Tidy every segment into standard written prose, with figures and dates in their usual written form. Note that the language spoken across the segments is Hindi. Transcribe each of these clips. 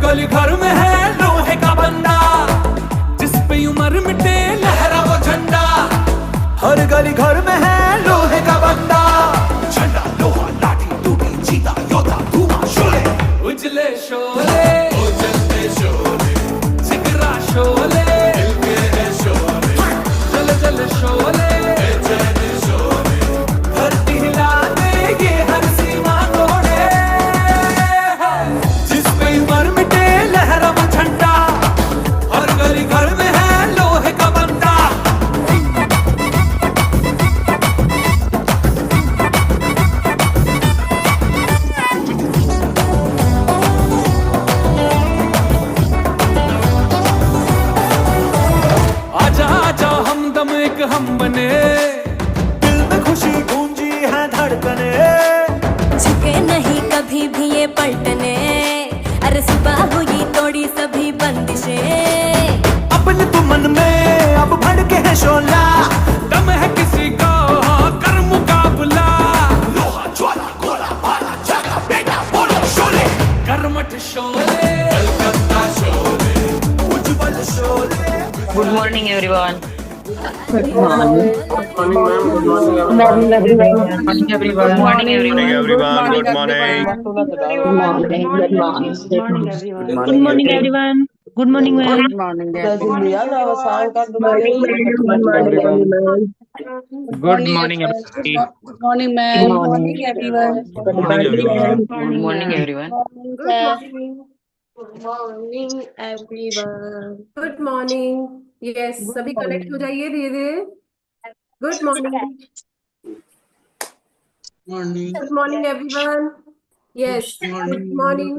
गली घर में है लोहे का बंदा, जिस पे उम्र मिटे लहरा वो झंडा। हर गली घर में है लोहे का बंदा, झंडा लोहा लाठी टूटी चीता योद्धा धुआं शोले, उजले शोले उजलते शोले, जिगरा शोले दिल के शोले, जल जल शोले चैन शोले, धरती हिला देंगे हर सीमा तोड़े। जिस पे उम्र मिटे लहरा वो झंडा, हर गली घर में है लोहे का बंदा। आजा आजा हमदम एक हम बने, दिल में खुशी गूंजी है धड़कने। झुके नहीं कभी भी ये पलटने, अरे सुबह हुई तोड़ी सभी बंदिशें। अपने तो मन में अब भड़के है शोला, दम है किसी का कर मुकाबला। लोहा ज्वाला गोला भाला जागा बेटा बोलो शोले, कर्मठ शोले कलकत्ता शोले, उज्जवल Sholay. Good morning, everyone. Good morning, ma'am. Good morning, everyone. Good morning, everyone. everyone. Good morning. Good morning, Good morning, everyone. Good morning, ma'am. Good morning, everyone. Good morning, everyone. Good morning, everybody. Good morning, ma'am. Good morning, everyone. Good morning, everyone. Good morning, everyone. Good morning, everyone. Good morning. Yes, सभी कनेक्ट हो जाइए धीरे धीरे। Good morning, good morning everyone. Yes, good morning.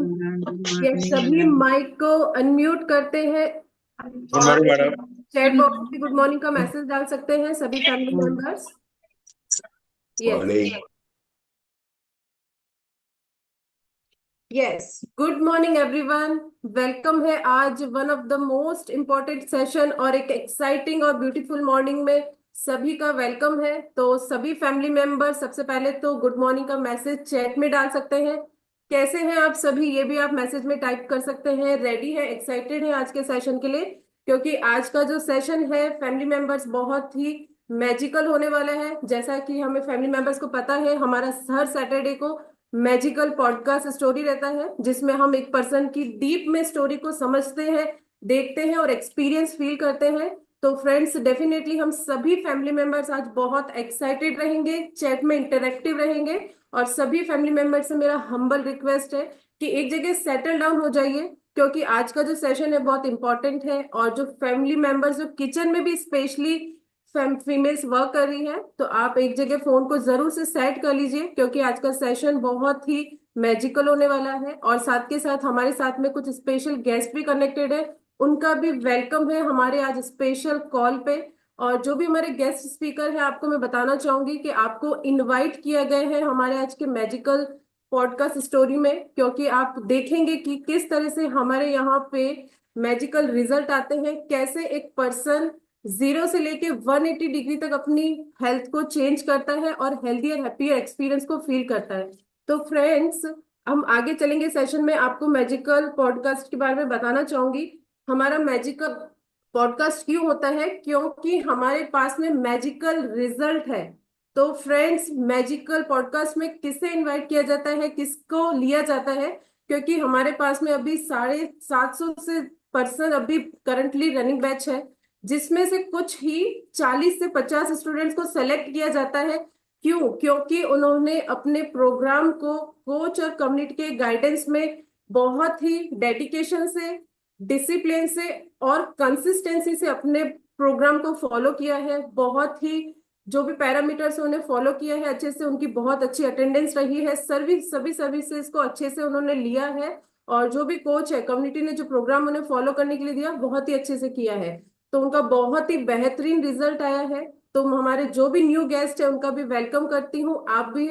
Yes, सभी माइक को अनम्यूट करते हैं Good morning, madam. Chat box में गुड मॉर्निंग का मैसेज डाल सकते हैं सभी family members. Yes yes, good morning everyone. Welcome है आज one of the most important session और एक एक्साइटिंग और ब्यूटीफुल मॉर्निंग में सभी का वेलकम है। तो सभी फैमिली मेंबर सबसे पहले तो गुड मॉर्निंग का मैसेज चैट में डाल सकते हैं। कैसे हैं आप सभी, ये भी आप मैसेज में टाइप कर सकते हैं। रेडी है, एक्साइटेड है आज के सेशन के लिए, क्योंकि आज का जो सेशन है फैमिली मेंबर्स बहुत ही मैजिकल होने वाला है। जैसा कि हमें फैमिली मेंबर्स को पता है, हमारा हर सैटरडे को मैजिकल पॉडकास्ट स्टोरी रहता है, जिसमें हम एक पर्सन की डीप में स्टोरी को समझते हैं, देखते हैं और एक्सपीरियंस फील करते हैं। तो फ्रेंड्स, डेफिनेटली हम सभी फैमिली मेंबर्स आज बहुत एक्साइटेड रहेंगे, चैट में इंटरेक्टिव रहेंगे। और सभी फैमिली मेंबर्स से मेरा हम्बल रिक्वेस्ट है कि एक जगह सेटल डाउन हो जाइए, क्योंकि आज का जो सेशन है बहुत इंपॉर्टेंट है। और जो फैमिली मेंबर्स जो किचन में भी स्पेशली फीमेल्स वर्क कर रही हैं, तो आप एक जगह फोन को जरूर से सेट कर लीजिए, क्योंकि आज का सेशन बहुत ही मैजिकल होने वाला है। और साथ के साथ हमारे साथ में कुछ स्पेशल गेस्ट भी कनेक्टेड है, उनका भी वेलकम है हमारे आज स्पेशल कॉल पे। और जो भी हमारे गेस्ट स्पीकर है, आपको मैं बताना चाहूंगी कि आपको इनवाइट किया गया है हमारे आज के मैजिकल पॉडकास्ट स्टोरी में, क्योंकि आप देखेंगे कि किस तरह से हमारे यहाँ पे मैजिकल रिजल्ट आते हैं, कैसे एक पर्सन 0 से लेके 180 डिग्री तक अपनी हेल्थ को चेंज करता है और हेल्दी और हैप्पी एक्सपीरियंस को फील करता है। तो फ्रेंड्स, हम आगे चलेंगे सेशन में। आपको मैजिकल पॉडकास्ट के बारे में बताना चाहूंगी। हमारा मैजिकल पॉडकास्ट क्यों होता है, क्योंकि हमारे पास में मैजिकल रिजल्ट है। तो फ्रेंड्स, मैजिकल पॉडकास्ट में किसे इनवाइट किया जाता है, किसको लिया जाता है, क्योंकि हमारे पास में अभी 750 से पर्सन अभी करंटली रनिंग बैच है, जिसमें से कुछ ही 40 से 50 स्टूडेंट्स को सेलेक्ट किया जाता है। क्यों? क्योंकि उन्होंने अपने प्रोग्राम को कोच और कम्युनिटी के गाइडेंस में बहुत ही डेडिकेशन से, डिसिप्लिन से और कंसिस्टेंसी से अपने प्रोग्राम को फॉलो किया है। बहुत ही जो भी पैरामीटर्स उन्होंने फॉलो किया है अच्छे से, उनकी बहुत अच्छी अटेंडेंस रही है, सभी सर्विसेज को अच्छे से उन्होंने लिया है। और जो भी कोच है, कम्युनिटी ने जो प्रोग्राम उन्हें फॉलो करने के लिए दिया, बहुत ही अच्छे से किया है। तो उनका बहुत ही बेहतरीन रिजल्ट आया है। तो हमारे जो भी न्यू गेस्ट है उनका भी वेलकम करती हूँ। आप भी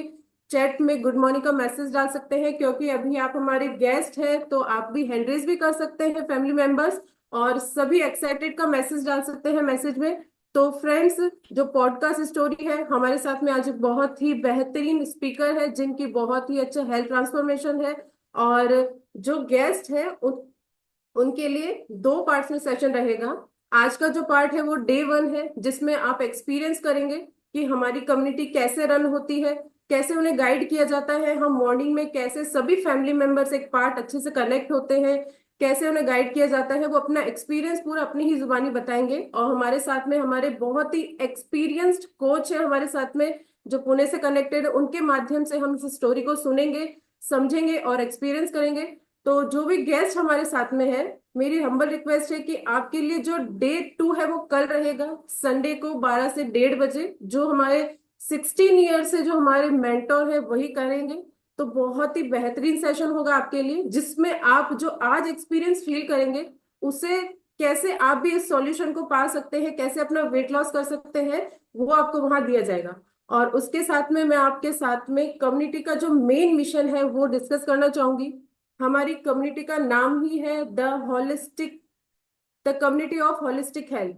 चैट में गुड मॉर्निंग का मैसेज डाल सकते हैं, क्योंकि अभी आप हमारे गेस्ट हैं, तो आप भी हैंड रेज भी कर सकते हैं फैमिली मेंबर्स, और सभी एक्साइटेड का मैसेज डाल सकते हैं मैसेज में। तो फ्रेंड्स, जो पॉडकास्ट स्टोरी है, हमारे साथ में आज एक बहुत ही बेहतरीन स्पीकर है, जिनकी बहुत ही अच्छा हेल्थ ट्रांसफॉर्मेशन है। और जो गेस्ट है उनके लिए 2 पार्ट्स में सेशन रहेगा। आज का जो पार्ट है वो डे 1 है, जिसमें आप एक्सपीरियंस करेंगे कि हमारी कम्युनिटी कैसे रन होती है, कैसे उन्हें गाइड किया जाता है, हम मॉर्निंग में कैसे सभी फैमिली मेंबर्स एक पार्ट अच्छे से कनेक्ट होते हैं, कैसे उन्हें गाइड किया जाता है। वो अपना एक्सपीरियंस पूरा अपनी ही जुबानी बताएंगे। और हमारे साथ में हमारे बहुत ही एक्सपीरियंस्ड कोच है हमारे साथ में, जो पुणे से कनेक्टेड है। उनके माध्यम से हम इस स्टोरी को सुनेंगे, समझेंगे और एक्सपीरियंस करेंगे। तो जो भी गेस्ट हमारे साथ में है, मेरी हम्बल रिक्वेस्ट है कि आपके लिए जो डे 2 है वो कल रहेगा, संडे को 12 से 1:30 बजे। जो हमारे 16 ईयर से जो हमारे मेंटोर है वही करेंगे। तो बहुत ही बेहतरीन सेशन होगा आपके लिए, जिसमें आप जो आज एक्सपीरियंस फील करेंगे उसे कैसे आप भी इस सॉल्यूशन को पा सकते हैं, कैसे अपना वेट लॉस कर सकते हैं, वो आपको वहां दिया जाएगा। और उसके साथ में मैं आपके साथ में कम्युनिटी का जो मेन मिशन है वो डिस्कस करना चाहूंगी। हमारी कम्युनिटी का नाम ही है the community of holistic health.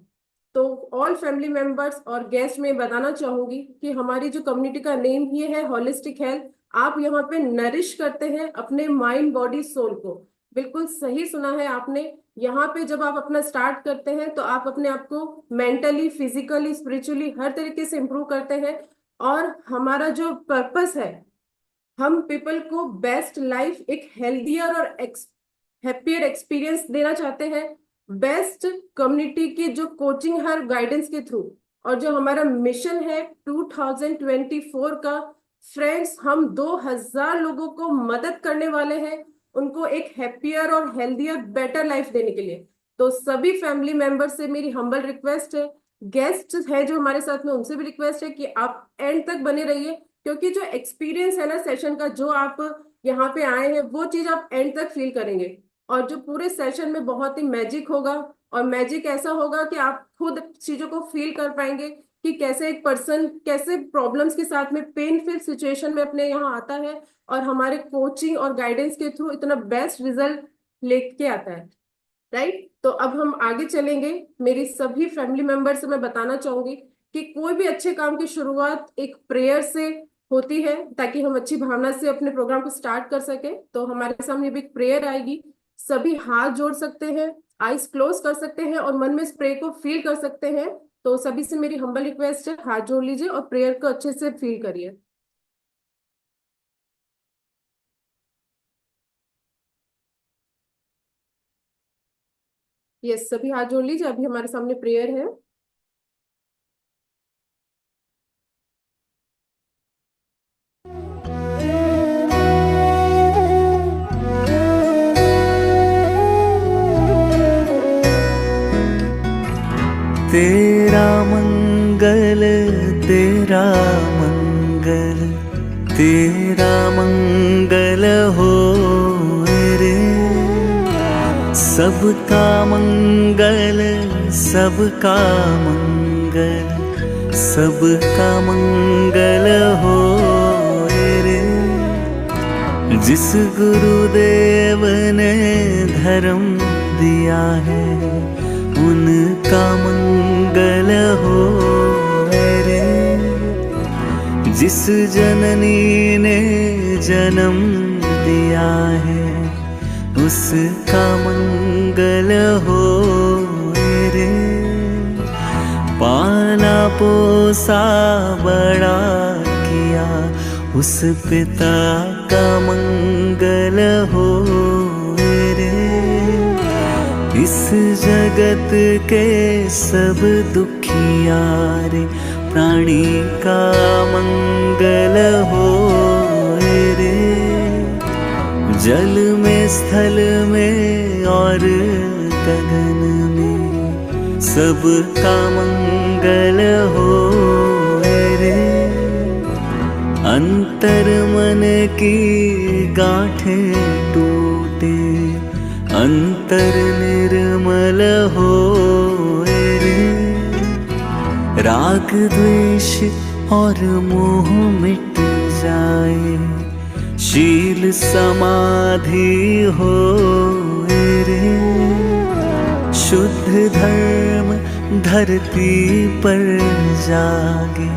तो ऑल फैमिली मेंबर्स और गेस्ट में बताना चाहूंगी कि हमारी जो कम्युनिटी का नेम ही है होलिस्टिक हेल्थ। आप यहाँ पे नरिश करते हैं अपने माइंड बॉडी सोल को। बिल्कुल सही सुना है आपने। यहाँ पे जब आप अपना स्टार्ट करते हैं तो आप अपने आप को मेंटली, फिजिकली, स्पिरिचुअली हर तरीके से इंप्रूव करते हैं। और हमारा जो पर्पस है, हम पीपल को बेस्ट लाइफ, एक हेल्दियर और हैप्पियर एक्सपीरियंस देना चाहते हैं, बेस्ट कम्युनिटी की जो कोचिंग हर गाइडेंस के थ्रू। और जो हमारा मिशन है 2024 का, फ्रेंड्स, हम 2000 लोगों को मदद करने वाले हैं, उनको एक हैप्पियर और हेल्दियर बेटर लाइफ देने के लिए। तो सभी फैमिली मेंबर्स से मेरी हम्बल रिक्वेस्ट है, गेस्ट है जो हमारे साथ में, उनसे भी रिक्वेस्ट है कि आप एंड तक बने रहिए, क्योंकि जो एक्सपीरियंस है ना सेशन का, जो आप यहाँ पे आए हैं वो चीज आप एंड तक फील करेंगे। और जो पूरे सेशन में बहुत ही मैजिक होगा, और मैजिक ऐसा होगा कि आप खुद चीजों को फील कर पाएंगे कि कैसे एक पर्सन कैसे प्रॉब्लम्स के साथ में पेनफुल सिचुएशन में अपने यहाँ आता है और हमारे कोचिंग और गाइडेंस के थ्रू इतना बेस्ट रिजल्ट लेके आता है। राइट? तो अब हम आगे चलेंगे। मेरी सभी फैमिली मेंबर से मैं बताना चाहूंगी कि कोई भी अच्छे काम की शुरुआत एक प्रेयर से होती है, ताकि हम अच्छी भावना से अपने प्रोग्राम को स्टार्ट कर सके। तो हमारे सामने भी एक प्रेयर आएगी। सभी हाथ जोड़ सकते हैं, आईज क्लोज कर सकते हैं और मन में इस प्रेयर को फील कर सकते हैं। तो सभी से मेरी हम्बल रिक्वेस्ट है, हाथ जोड़ लीजिए और प्रेयर को अच्छे से फील करिए। यस, सभी हाथ जोड़ लीजिए। अभी हमारे सामने प्रेयर है। तेरा मंगल, तेरा मंगल, तेरा मंगल हो रे। सबका मंगल, सबका मंगल, सबका मंगल हो रे। जिस गुरुदेव ने धर्म दिया है उनका मंगल हो रे। जिस जननी ने जन्म दिया है उसका मंगल हो रे। पाला पोसा बड़ा किया उस पिता का मंगल हो रे। इस जगत के सब दुखियारे प्राणी का मंगल हो रे। जल में, स्थल में और गगन में सबका मंगल हो रे। अंतर मन की गांठें टूटे, अंतर निर्मल हो रे। राग द्वेष और मोह मिट जाए, शील समाधि हो रे। शुद्ध धर्म धरती पर जागे,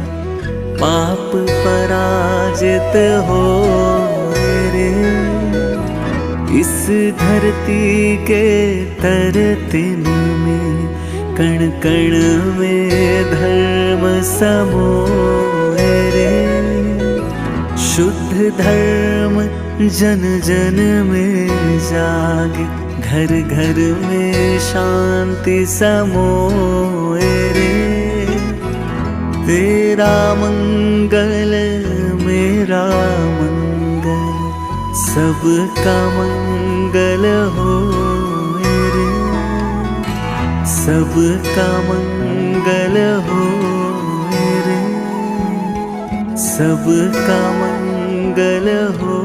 पाप पराजित हो रे। इस धरती के तरतिन में कण कण में धर्म समोए रे। शुद्ध धर्म जन जन में जागे, घर घर में शांति समोए रे। तेरा मंगल मेरा मंगल, सबका मंगल हो रे। सबका मंगल हो रे। सबका मंगल हो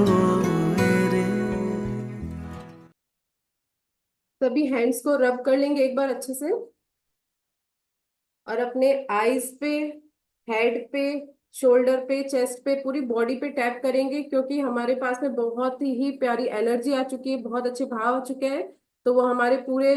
रे। सभी हैंड्स को रब कर लेंगे एक बार अच्छे से, और अपने आईज पे, हेड पे, शोल्डर पे, चेस्ट पे, पूरी बॉडी पे टैप करेंगे, क्योंकि हमारे पास में बहुत ही प्यारी एनर्जी आ चुकी है, बहुत अच्छे भाव आ चुके हैं, तो वो हमारे पूरे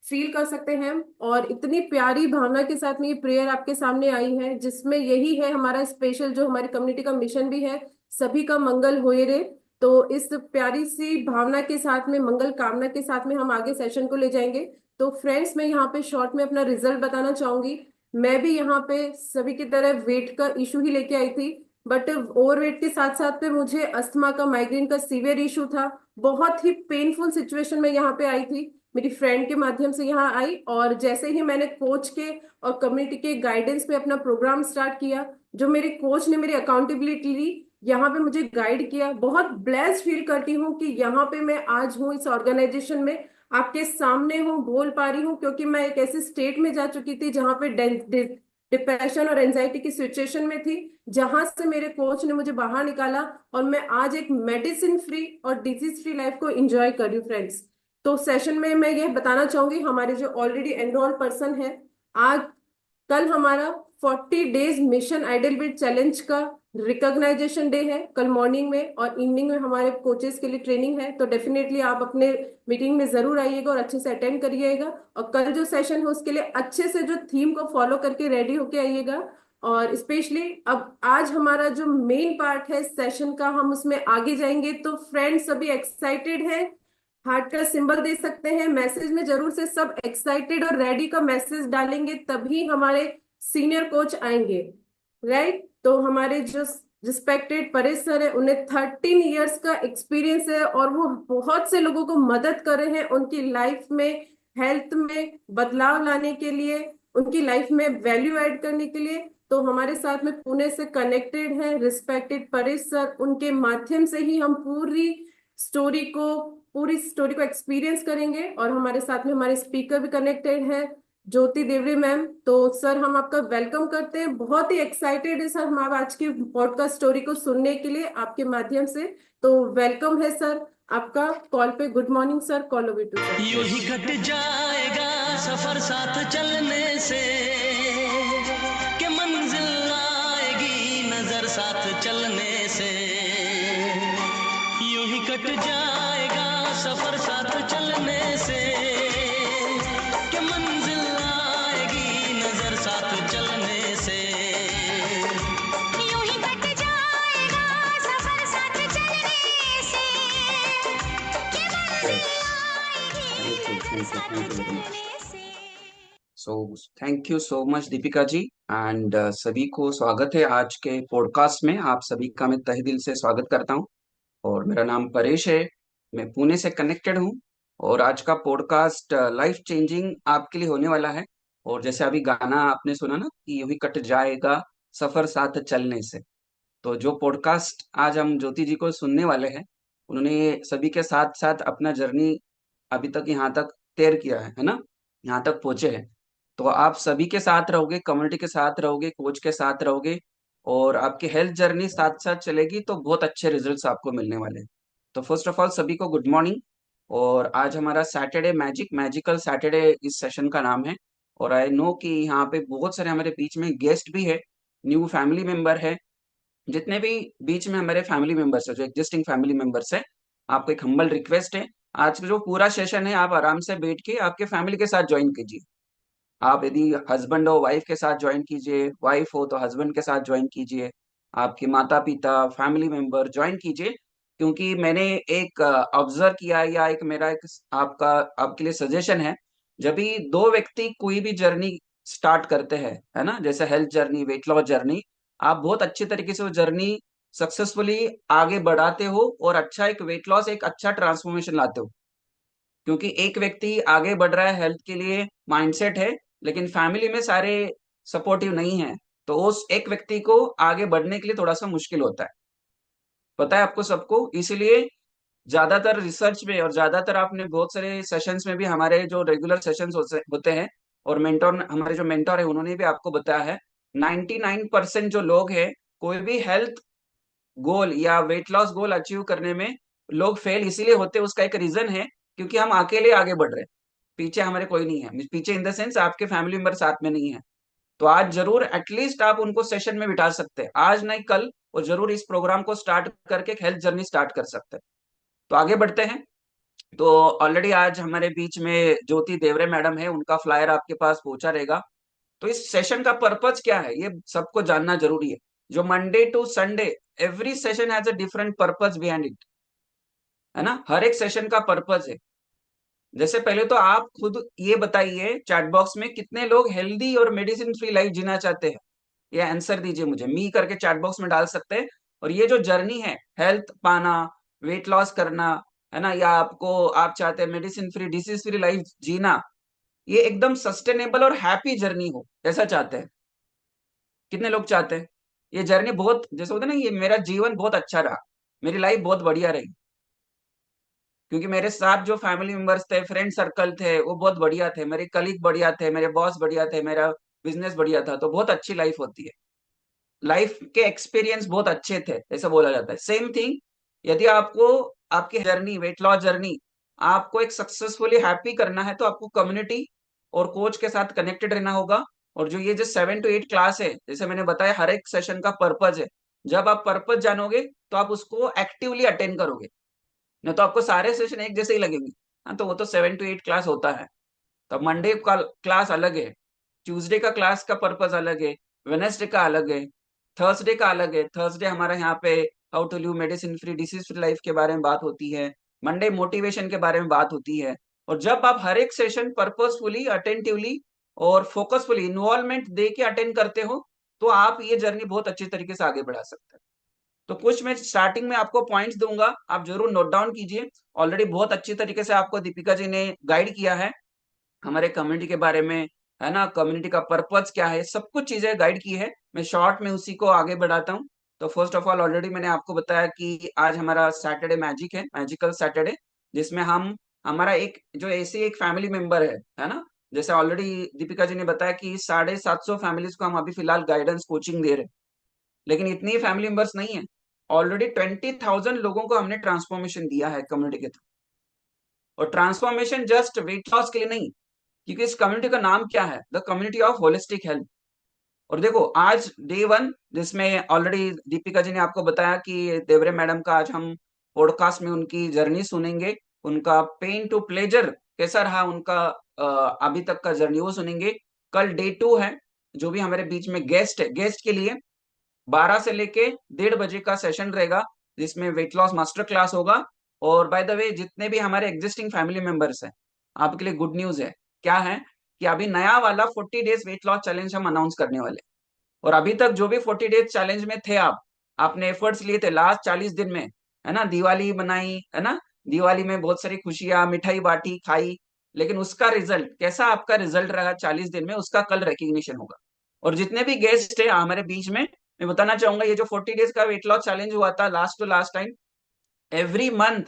फील कर सकते हैं। और इतनी प्यारी भावना के साथ में ये प्रेयर आपके सामने आई है, जिसमें यही है हमारा स्पेशल, जो हमारी कम्युनिटी का मिशन भी है, सभी का मंगल होए रे। तो इस प्यारी सी भावना के साथ में, मंगल कामना के साथ में हम आगे सेशन को ले जाएंगे। तो फ्रेंड्स, मैं यहाँ पे शॉर्ट में अपना रिजल्ट बताना चाहूंगी। मैं भी यहाँ पे सभी की तरह वेट का इशू ही लेके आई थी, बट ओवरवेट के साथ साथ में मुझे अस्थमा का, माइग्रेन का सीवियर इशू था। बहुत ही पेनफुल सिचुएशन में यहाँ पे आई थी, मेरी फ्रेंड के माध्यम से यहाँ आई, और जैसे ही मैंने कोच के और कम्युनिटी के गाइडेंस में अपना प्रोग्राम स्टार्ट किया, जो मेरे कोच ने मेरी अकाउंटेबिलिटी ली, यहाँ पे मुझे गाइड किया, बहुत ब्लेस्ड फील करती हूँ कि यहाँ पे मैं आज हूँ, इस ऑर्गेनाइजेशन में आपके सामने हूँ, बोल पा रही हूँ, क्योंकि मैं एक ऐसे स्टेट में जा चुकी थी जहाँ पे डिप्रेशन और एंजाइटी की सिचुएशन में थी, जहां से मेरे कोच ने मुझे बाहर निकाला, और मैं आज एक मेडिसिन फ्री और डिजीज फ्री लाइफ को एंजॉय कर रही हूँ फ्रेंड्स। तो सेशन में मैं ये बताना चाहूंगी, हमारे जो ऑलरेडी एनरोल पर्सन है, आज कल हमारा 40 days mission idol build challenge का रिकॉग्नाइजेशन डे है, कल मॉर्निंग में, और इवनिंग में हमारे कोचेस के लिए ट्रेनिंग है। तो डेफिनेटली आप अपने मीटिंग में जरूर आइएगा और अच्छे से अटेंड करिएगा, और कल जो सेशन है उसके लिए अच्छे से जो थीम को फॉलो करके रेडी होके आइएगा। और स्पेशली अब आज हमारा जो मेन पार्ट है सेशन का, हम उसमें आगे जाएंगे। तो फ्रेंड्स, सभी एक्साइटेड है? हार्ट का सिंबल दे सकते हैं, मैसेज में जरूर से सब एक्साइटेड और रेडी का मैसेज डालेंगे, तभी हमारे सीनियर कोच आएंगे, राइट? तो हमारे जो रिस्पेक्टेड परेश सर है, उन्हें 13 इयर्स का एक्सपीरियंस है, और वो बहुत से लोगों को मदद कर रहे हैं उनकी लाइफ में, हेल्थ में बदलाव लाने के लिए, उनकी लाइफ में वैल्यू ऐड करने के लिए। तो हमारे साथ में पुणे से कनेक्टेड है रिस्पेक्टेड परेश सर, उनके माध्यम से ही हम पूरी स्टोरी को एक्सपीरियंस करेंगे। और हमारे साथ में हमारे स्पीकर भी कनेक्टेड है, ज्योति देवरी मैम। तो सर, हम आपका वेलकम करते हैं, बहुत ही एक्साइटेड है सर हम आज की पॉडकास्ट स्टोरी को सुनने के लिए आपके माध्यम से। तो वेलकम है सर आपका कॉल पे। Good morning sir, call over to sir. यूं ही कट जाएगा सफर साथ चलने से, कि मंजिल आएगी नजर साथ चलने से। यूं ही कट जाएगा सफर साथ चलने से, कि मंजिल आएगी नजर साथ चलने से। यूं ही कट जाएगा सफर साथ चलने से, कि मंजिल आएगी नजर साथ चलने से। So thank you so much Deepika ji, and सभी को स्वागत है आज के पॉडकास्ट में। आप सभी का मैं तहे दिल से स्वागत करता हूं, और मेरा नाम परेश है, मैं पुणे से कनेक्टेड हूं, और आज का पॉडकास्ट लाइफ चेंजिंग आपके लिए होने वाला है। और जैसे अभी गाना आपने सुना ना कि यूं ही कट जाएगा सफर साथ चलने से, तो जो पॉडकास्ट आज हम ज्योति जी को सुनने वाले हैं, उन्होंने सभी के साथ साथ अपना जर्नी अभी तक यहाँ तक तैर किया है ना, यहाँ तक पहुंचे हैं। तो आप सभी के साथ रहोगे, कम्युनिटी के साथ रहोगे, कोच के साथ रहोगे, और आपकी हेल्थ जर्नी साथ साथ चलेगी, तो बहुत अच्छे रिजल्ट्स आपको मिलने वाले हैं। तो फर्स्ट ऑफ ऑल सभी को गुड मॉर्निंग। और आज हमारा सैटरडे मैजिकल सैटरडे इस सेशन का नाम है, और आई नो कि यहाँ पे बहुत सारे हमारे बीच में गेस्ट भी है, न्यू फैमिली मेंबर है। जितने भी बीच में हमारे फैमिली मेंबर्स है, जो एग्जिस्टिंग फैमिली मेंबर्स है, आपको एक हम्बल रिक्वेस्ट है, आज का जो पूरा सेशन है आप आराम से बैठ के आपके फैमिली के साथ ज्वाइन कीजिए। आप यदि हस्बैंड हो वाइफ के साथ ज्वाइन कीजिए, वाइफ हो तो हस्बैंड के साथ ज्वाइन कीजिए, आपके माता पिता फैमिली मेंबर ज्वाइन कीजिए। क्योंकि मैंने एक ऑब्जर्व किया, या एक मेरा एक आपके लिए सजेशन है, जब भी दो व्यक्ति कोई भी जर्नी स्टार्ट करते हैं, है ना, जैसे health journey, weight loss journey, आप बहुत अच्छी तरीके से वो जर्नी सक्सेसफुली आगे बढ़ाते हो और अच्छा एक वेट लॉस, एक अच्छा ट्रांसफॉर्मेशन लाते हो। क्योंकि एक व्यक्ति आगे बढ़ रहा है, हेल्थ के लिए माइंडसेट है, लेकिन फैमिली में सारे सपोर्टिव नहीं है, तो उस एक व्यक्ति को आगे बढ़ने के लिए थोड़ा सा मुश्किल होता है, पता है आपको सबको। इसीलिए ज्यादातर रिसर्च में और ज्यादातर आपने बहुत सारे सेशंस में भी, हमारे जो रेगुलर सेशंस होते हैं, और मेंटोर, हमारे जो मेंटोर है उन्होंने भी आपको बताया है, 99% जो लोग हैं, कोई भी हेल्थ गोल या वेट लॉस गोल अचीव करने में लोग फेल इसीलिए होते हैं, उसका एक रीजन है क्योंकि हम अकेले आगे बढ़ रहे हैं, पीछे हमारे कोई नहीं है, पीछे इन द सेंस आपके फैमिली मेंबर साथ में नहीं है। तो आज जरूर एटलीस्ट आप उनको सेशन में बिठा सकते हैं, आज नहीं कल, और जरूर इस प्रोग्राम को स्टार्ट करके एक हेल्थ जर्नी स्टार्ट कर सकते हैं। तो आगे बढ़ते हैं। तो ऑलरेडी आज हमारे बीच में ज्योति देवरे मैडम है, उनका फ्लायर आपके पास पहुंचा रहेगा। तो इस सेशन का पर्पज क्या है ये सबको जानना जरूरी है। जो Monday to Sunday every session has a different purpose behind it, है ना, हर एक सेशन का पर्पज है। जैसे पहले तो आप खुद ये बताइए चैट बॉक्स में, कितने लोग हेल्दी और मेडिसिन फ्री लाइफ जीना चाहते हैं, ये आंसर दीजिए मुझे, मी करके चैट बॉक्स में डाल सकते हैं। और ये जो जर्नी है, हेल्थ पाना, वेट लॉस करना, है ना, या आप चाहते हैं medicine free, disease free life जीना, ये एकदम सस्टेनेबल और हैप्पी जर्नी हो, ऐसा चाहते हैं। कितने लोग चाहते हैं ये जर्नी बहुत, जैसे होता है ना, ये मेरा जीवन बहुत अच्छा रहा, मेरी लाइफ बहुत बढ़िया रही, क्योंकि मेरे साथ जो फैमिली मेंबर्स थे, फ्रेंड सर्कल थे, वो बहुत बढ़िया थे, मेरे कलीग बढ़िया थे, मेरे बॉस बढ़िया थे, मेरा बिजनेस बढ़िया था, तो बहुत अच्छी लाइफ होती है, लाइफ के एक्सपीरियंस बहुत अच्छे थे, ऐसा बोला जाता है। सेम थिंग, यदि आपको आपकी जर्नी, वेट लॉस जर्नी, आपको एक सक्सेसफुली हैप्पी करना है, तो आपको कम्युनिटी और कोच के साथ कनेक्टेड रहना होगा। और जो ये जो 7 to 8 क्लास है, जैसे मैंने बताया, हर एक सेशन का पर्पज है। जब आप पर्पज जानोगे तो आप उसको एक्टिवली अटेंड करोगे, नहीं तो आपको सारे सेशन एक जैसे ही लगेंगे। हाँ, तो वो तो 7 to 8 क्लास होता है। तो मंडे का क्लास अलग है, ट्यूसडे का क्लास का पर्पज अलग है, वेनेसडे का अलग है, थर्सडे का अलग है। थर्सडे हमारा यहाँ पे how to live medicine free, disease free life के बारे में बात होती है। मंडे मोटिवेशन के बारे में बात होती है। और जब आप हर एक सेशन पर्पसफुली, अटेंटिवली और फोकसफुली इन्वॉल्वमेंट दे के अटेंड करते हो, तो आप ये जर्नी बहुत अच्छी तरीके से आगे बढ़ा सकते हैं। तो कुछ मैं स्टार्टिंग में आपको पॉइंट्स दूंगा, आप जरूर नोट डाउन कीजिए। ऑलरेडी बहुत अच्छी तरीके से आपको दीपिका जी ने गाइड किया है हमारे कम्युनिटी के बारे में, है ना, कम्युनिटी का पर्पज क्या है, सब कुछ चीजें गाइड की है। मैं शॉर्ट में उसी को आगे बढ़ाता हूँ। तो फर्स्ट ऑफ ऑल, ऑलरेडी मैंने आपको बताया कि आज हमारा सैटरडे मैजिक है, मैजिकल सैटरडे, जिसमें हम हमारा एक जो ऐसे एक फैमिली मेंबर है ना, जैसे ऑलरेडी दीपिका जी ने बताया कि 750 फैमिलीज को हम अभी फिलहाल गाइडेंस कोचिंग दे रहे हैं, लेकिन इतनी फैमिली मेंबर्स नहीं है। ऑलरेडी 20,000 लोगों को हमने ट्रांसफॉर्मेशन दिया है कम्युनिटी के थ्रू। और ट्रांसफॉर्मेशन जस्ट वेट लॉस के लिए नहीं, क्योंकि इस कम्युनिटी का नाम क्या है, the community of holistic health. और देखो, आज डे 1, जिसमें ऑलरेडी दीपिका जी ने आपको बताया कि देवरे मैडम का आज हम पॉडकास्ट में उनकी जर्नी सुनेंगे, उनका पेन टू प्लेजर कैसा रहा उनका अभी तक का जर्नी, वो सुनेंगे। कल डे 2 है, जो भी हमारे बीच में गेस्ट है, गेस्ट के लिए 12 से लेके 1:30 बजे का सेशन रहेगा, जिसमें वेट लॉस मास्टर क्लास होगा। और बाय द वे, जितने भी हमारे एग्जिस्टिंग फैमिली मेंबर्स हैं, आपके लिए गुड न्यूज है। क्या है कि अभी नया वाला 40 डेज वेट लॉस चैलेंज हम अनाउंस करने वाले। और अभी तक जो भी 40 डेज चैलेंज में थे, आपने एफर्ट्स लिए थे लास्ट 40 दिन में, है ना, दिवाली बनाई, है ना, दिवाली में बहुत सारी खुशियां, मिठाई बांटी, खाई, लेकिन उसका रिजल्ट कैसा, आपका रिजल्ट रहा 40 दिन में, उसका कल रिकग्निशन होगा। और जितने भी गेस्ट है हमारे बीच में, मैं बताना चाहूंगा, ये जो 40 डेज का वेट लॉस चैलेंज हुआ था last to last time, every month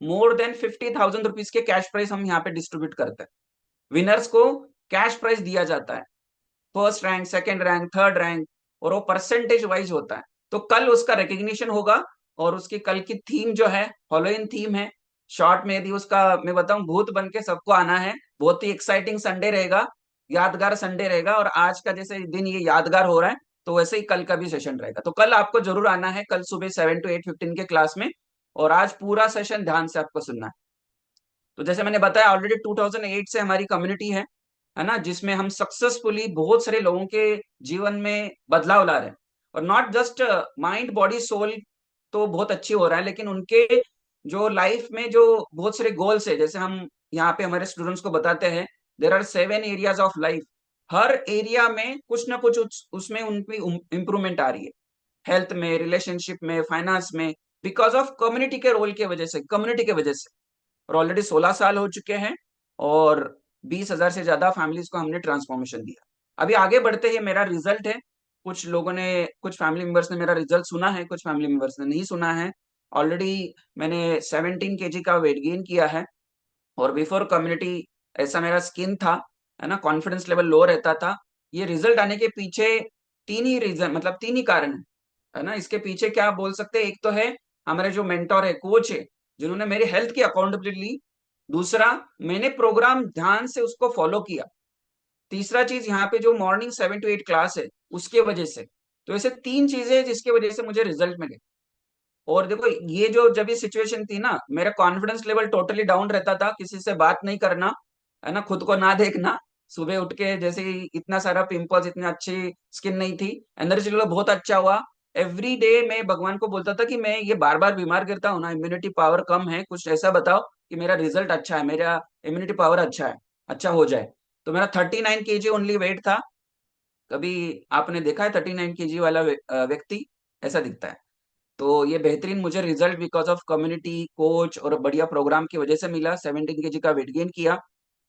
more than 50,000 rupees के कैश प्राइस हम यहाँ पे डिस्ट्रीब्यूट करते हैं। विनर्स को कैश प्राइस दिया जाता है, first rank, second rank, third rank, और वो परसेंटेज वाइज होता है। तो कल उसका रिकग्निशन होगा। और उसकी कल की थीम जो है, हॉलोवीन थीम है। शॉर्ट में यदि उसका मैं बताऊं, भूत बन के सबको आना है। बहुत ही एक्साइटिंग संडे रहेगा, यादगार संडे रहेगा। और आज का जैसे दिन ये यादगार हो रहा है, तो वैसे ही कल का भी सेशन रहेगा। तो कल आपको जरूर आना है, कल सुबह 7 to 8:15 के क्लास में। और आज पूरा सेशन ध्यान से आपको सुनना है। तो जैसे मैंने बताया, ऑलरेडी 2008 से हमारी कम्युनिटी है ना, जिसमें हम सक्सेसफुली बहुत सारे लोगों के जीवन में बदलाव ला रहे हैं। और not just mind, body, soul तो बहुत अच्छी हो रहा है, लेकिन उनके जो लाइफ में जो बहुत सारे गोल्स है, जैसे हम यहाँ पे हमारे स्टूडेंट्स को बताते हैं, there are 7 areas of life. हर एरिया में कुछ ना कुछ उसमें उनकी इम्प्रूवमेंट आ रही है, हेल्थ में, रिलेशनशिप में, फाइनेंस में, बिकॉज ऑफ कम्युनिटी के रोल की वजह से, कम्युनिटी की वजह से। और ऑलरेडी 16 साल हो चुके हैं और 20,000 से ज्यादा फैमिलीज को हमने ट्रांसफॉर्मेशन दिया। अभी आगे बढ़ते ही मेरा रिजल्ट है, कुछ लोगों ने, कुछ फैमिली मेंबर्स ने मेरा रिजल्ट सुना है, कुछ फैमिली मेंबर्स ने नहीं सुना है। ऑलरेडी मैंने 17 केजी का वेट गेन किया है, और बिफोर कम्युनिटी ऐसा मेरा स्किन था, है ना, कॉन्फिडेंस लेवल लो रहता था। ये रिजल्ट आने के पीछे 3 ही रीजन, मतलब 3 ही कारण है ना। इसके पीछे क्या बोल सकते हैं, एक तो है हमारे जो मेंटोर है, कोच है, जिन्होंने मेरी हेल्थ की अकाउंटेबिलिटी ली। दूसरा, मैंने प्रोग्राम ध्यान से उसको फॉलो किया। तीसरा चीज, यहाँ पे जो मॉर्निंग 7 to 8 क्लास है, उसके वजह से। तो ऐसे 3 चीजें हैं जिसकी वजह से मुझे रिजल्ट मिले। और देखो, ये जो जब ये सिचुएशन थी ना, मेरा कॉन्फिडेंस लेवल टोटली डाउन रहता था, किसी से बात नहीं करना, है ना, खुद को ना देखना। सुबह उठ के जैसे ही इतना सारा पिंपल्स, इतनी अच्छी स्किन नहीं थी, एनर्जी लेवल बहुत अच्छा हुआ। एवरी डे मैं भगवान को बोलता था कि मैं ये बार बार बीमार गिरता हूँ ना, इम्यूनिटी पावर कम है, कुछ ऐसा बताओ कि मेरा रिजल्ट अच्छा है, मेरा इम्यूनिटी पावर अच्छा है, अच्छा हो जाए। तो मेरा 39 केजी ओनली वेट था। कभी आपने देखा है 39 केजी वाला व्यक्ति? ऐसा दिखता है। तो ये बेहतरीन मुझे result because of community, coach और बढ़िया प्रोग्राम की वजह से मिला। 17 केजी का वेट गेन किया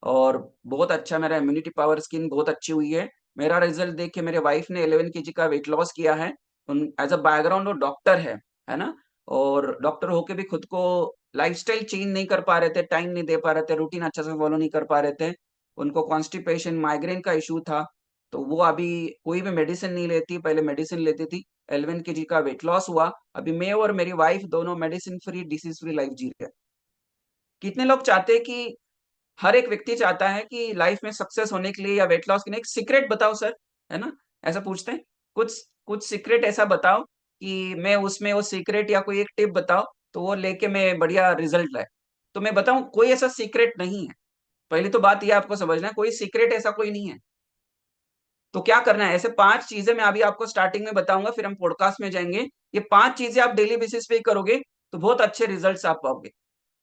और बहुत अच्छा मेरा इम्यूनिटी पावर, स्किन बहुत अच्छी हुई है। मेरा रिजल्ट देख के मेरे वाइफ ने 11 केजी का वेट लॉस किया है। एज अ बैकग्राउंड वो डॉक्टर है ना, और डॉक्टर होके भी खुद को लाइफस्टाइल चेंज नहीं कर पा रहे थे, टाइम नहीं दे पा रहे थे, रूटीन अच्छा से फॉलो नहीं कर पा रहे थे। उनको कॉन्स्टिपेशन, माइग्रेन का इशू था, तो वो अभी कोई भी मेडिसिन नहीं लेती, पहले मेडिसिन लेती थी। 11 केजी का वेट लॉस हुआ। अभी मैं और मेरी वाइफ दोनों medicine free, disease free life जी रहे हैं। कितने लोग चाहते हैं कि, हर एक व्यक्ति चाहता है कि लाइफ में सक्सेस होने के लिए या वेट लॉस के लिए एक सीक्रेट बताओ सर, है ना, ऐसा पूछते हैं। कुछ कुछ सीक्रेट ऐसा बताओ कि मैं उसमें वो सीक्रेट या कोई एक टिप बताओ, तो वो लेके मैं बढ़िया रिजल्ट लाए। तो मैं बताऊं, कोई ऐसा सीक्रेट नहीं है। पहली तो बात ये आपको समझना है, कोई सीक्रेट ऐसा कोई नहीं है। तो क्या करना है, ऐसे 5 चीजें मैं अभी आपको स्टार्टिंग में बताऊंगा, फिर हम पॉडकास्ट में जाएंगे। ये 5 चीजें आप डेली बेसिस पे करोगे तो बहुत अच्छे रिजल्ट्स आप पाओगे।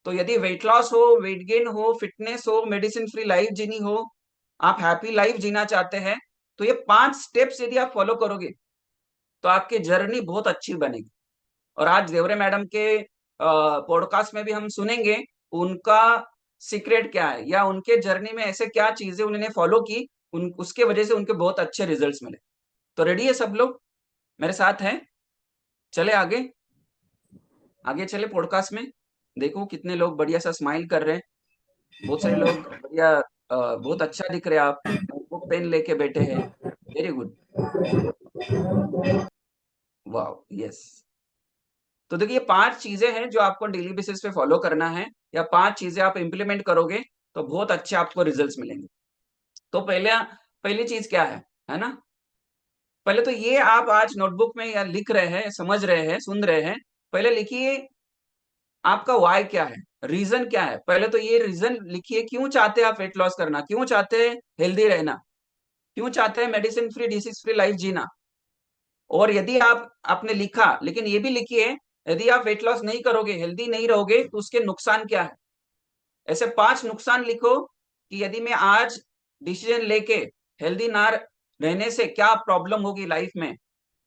तो यदि वेट लॉस हो, वेट गेन हो, फिटनेस हो, मेडिसिन फ्री लाइफ जीनी हो, आप हैप्पी लाइफ जीना चाहते हैं, तो ये 5 स्टेप्स यदि आप फॉलो करोगे तो आपकी जर्नी बहुत अच्छी बनेगी। और आज देवरे मैडम के पॉडकास्ट में भी हम सुनेंगे उनका सीक्रेट क्या है, या उनके जर्नी में ऐसे क्या चीजें उन्होंने फॉलो की, उसके वजह से उनके बहुत अच्छे रिजल्ट्स मिले। तो रेडी है सब लोग, मेरे साथ हैं? चले आगे, आगे चले पॉडकास्ट में। देखो कितने लोग बढ़िया सा स्माइल कर रहे हैं, बहुत सारे लोग बढ़िया, बहुत अच्छा दिख रहे हैं आप, बुक पेन लेके बैठे हैं, वेरी गुड, वाह, यस। तो देखिए, 5 चीजें हैं जो आपको डेली बेसिस पे फॉलो करना है, या 5 चीजें आप इंप्लीमेंट करोगे तो बहुत अच्छे आपको रिजल्ट्स मिलेंगे। तो पहली चीज क्या है ना, पहले तो ये आप आज नोटबुक में या लिख रहे हैं, समझ रहे हैं, सुन रहे हैं, पहले लिखिए आपका वाई क्या है, रीजन क्या है। पहले तो ये रीजन लिखिए, क्यों चाहते हैं आप वेट लॉस करना, क्यों चाहते हैं हेल्दी रहना, क्यों चाहते हैं medicine free, disease free life जीना। और यदि आप आपने लिखा, लेकिन ये भी लिखिए, यदि आप वेट लॉस नहीं करोगे, हेल्दी नहीं रहोगे, तो उसके नुकसान क्या है। ऐसे 5 नुकसान लिखो कि यदि मैं आज डिसीजन लेके हेल्दी ना रहने से क्या प्रॉब्लम होगी लाइफ में,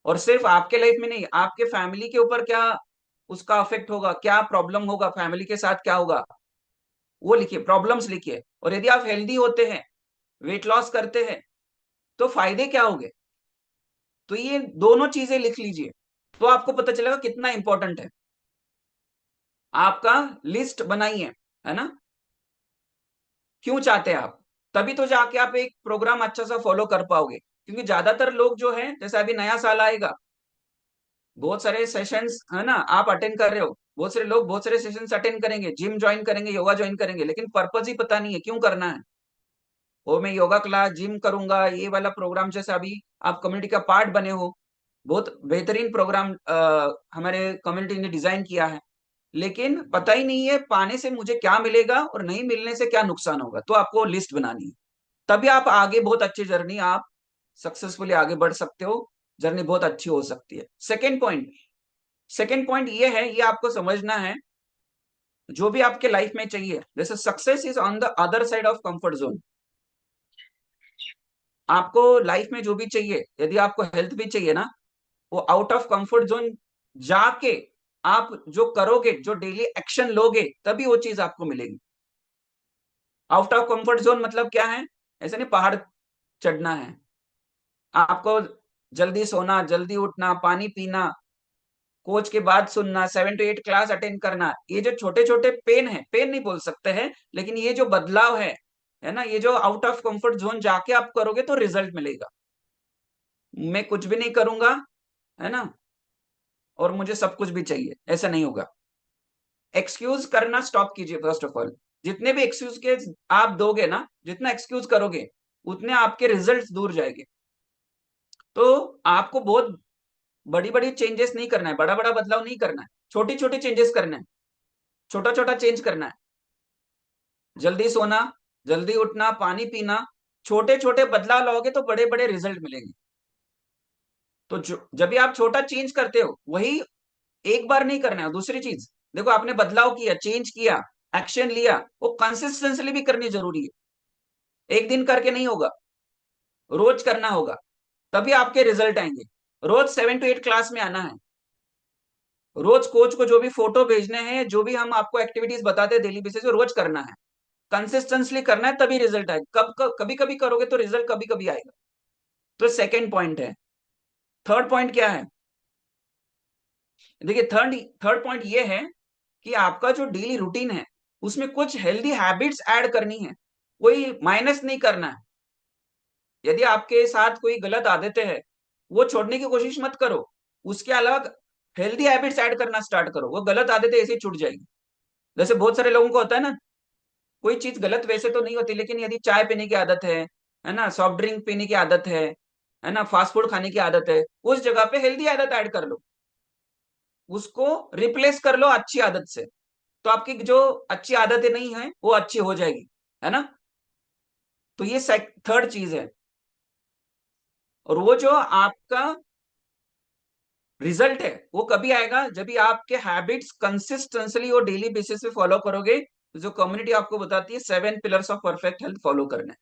और सिर्फ आपके लाइफ में नहीं, आपके फैमिली के ऊपर क्या उसका अफेक्ट होगा, क्या प्रॉब्लम होगा, फैमिली के साथ क्या होगा, वो लिखिए, प्रॉब्लम्स लिखिए। और यदि आप हेल्दी होते हैं, वेट लॉस करते हैं, तो फायदे क्या होंगे। तो ये दोनों चीजें लिख लीजिए, तो आपको पता चलेगा कितना इंपॉर्टेंट है। आपका लिस्ट बनाइए, है ना, क्यों चाहते हैं आप, तभी तो जाके आप एक प्रोग्राम अच्छा सा फॉलो कर पाओगे। क्योंकि ज्यादातर लोग जो है, जैसे अभी नया साल आएगा, बहुत सारे सेशंस, है ना, आप अटेंड कर रहे हो, बहुत सारे लोग बहुत सारे सेशंस अटेंड करेंगे, जिम ज्वाइन करेंगे, योगा ज्वाइन करेंगे, लेकिन पर्पज ही पता नहीं है क्यों करना है। वो मैं योगा क्लास, जिम करूंगा, ये वाला प्रोग्राम, जैसे अभी आप कम्युनिटी का पार्ट बने हो, बहुत बेहतरीन प्रोग्राम हमारे कम्युनिटी ने डिजाइन किया है, लेकिन पता ही नहीं है पाने से मुझे क्या मिलेगा और नहीं मिलने से क्या नुकसान होगा। तो आपको लिस्ट बनानी है, तभी आप आगे बहुत अच्छी जर्नी, आप सक्सेसफुली आगे बढ़ सकते हो, जर्नी बहुत अच्छी हो सकती है। सेकेंड पॉइंट, सेकेंड पॉइंट ये है, ये आपको समझना है, जो भी आपके लाइफ में चाहिए, जैसे success is on the other side of comfort zone. आपको लाइफ में जो भी चाहिए, यदि आपको हेल्थ भी चाहिए ना, वो आउट ऑफ कंफर्ट जोन जाके आप जो करोगे, जो डेली एक्शन लोगे, तभी वो चीज आपको मिलेगी। आउट ऑफ कंफर्ट जोन मतलब क्या है? ऐसे नहीं पहाड़ चढ़ना है, आपको जल्दी सोना, जल्दी उठना, पानी पीना, कोच के बात सुनना, 7 to 8 क्लास अटेंड करना, ये जो छोटे छोटे पेन है, पेन नहीं बोल सकते हैं, लेकिन ये जो बदलाव है ना, ये जो आउट ऑफ कंफर्ट जोन जाके आप करोगे तो रिजल्ट मिलेगा। मैं कुछ भी नहीं करूंगा, है ना, और मुझे सब कुछ भी चाहिए, ऐसा नहीं होगा। एक्सक्यूज करना स्टॉप कीजिए फर्स्ट ऑफ ऑल। जितने भी एक्सक्यूज के आप दोगे ना, जितना एक्सक्यूज करोगे, उतने आपके रिजल्ट्स दूर जाएंगे। तो आपको बहुत बड़ी बड़ी चेंजेस नहीं करना है, बड़ा बड़ा बदलाव नहीं करना है, छोटी छोटी चेंजेस करना है, छोटा छोटा चेंज करना है। जल्दी सोना, जल्दी उठना, पानी पीना, छोटे छोटे बदलाव लाओगे तो बड़े बड़े रिजल्ट मिलेंगे। तो जब भी आप छोटा चेंज करते हो, वही एक बार नहीं करना है। दूसरी चीज देखो, आपने बदलाव किया, चेंज किया, एक्शन लिया, वो कंसिस्टेंसली भी करनी जरूरी है। एक दिन करके नहीं होगा, रोज करना होगा, तभी आपके रिजल्ट आएंगे। रोज 7 to 8 क्लास में आना है, रोज कोच को जो भी फोटो भेजने हैं, जो भी हम आपको एक्टिविटीज बताते हैं डेली बेसिस पे, रोज करना है, कंसिस्टेंटली करना है, तभी रिजल्ट आएगा। कभी कभी करोगे तो रिजल्ट कभी कभी आएगा। तो सेकेंड पॉइंट है। थर्ड पॉइंट क्या है? देखिए, थर्ड पॉइंट ये है कि आपका जो डेली रूटीन है, उसमें कुछ हेल्दी हैबिट्स ऐड करनी है, कोई माइनस नहीं करना है। यदि आपके साथ कोई गलत आदतें है, वो छोड़ने की कोशिश मत करो, उसके अलग हेल्दी हैबिट्स ऐड करना स्टार्ट करो, वो गलत आदतें ऐसे ही छूट जाएगी। जैसे बहुत सारे लोगों को होता है ना, कोई चीज गलत वैसे तो नहीं होती, लेकिन यदि चाय पीने की आदत है ना, सॉफ्ट ड्रिंक पीने की आदत है ना, फास्ट फूड खाने की आदत है, उस जगह पे हेल्दी आदत ऐड कर लो, उसको रिप्लेस कर लो अच्छी आदत से, तो आपकी जो अच्छी आदतें नहीं है वो अच्छी हो जाएगी, है ना। तो ये थर्ड चीज है। और वो जो आपका रिजल्ट है, वो कभी आएगा जब भी आपके हैबिट्स कंसिस्टेंटली और डेली बेसिस पे फॉलो करोगे। जो कम्युनिटी आपको बताती है 7 pillars of perfect health follow करना है,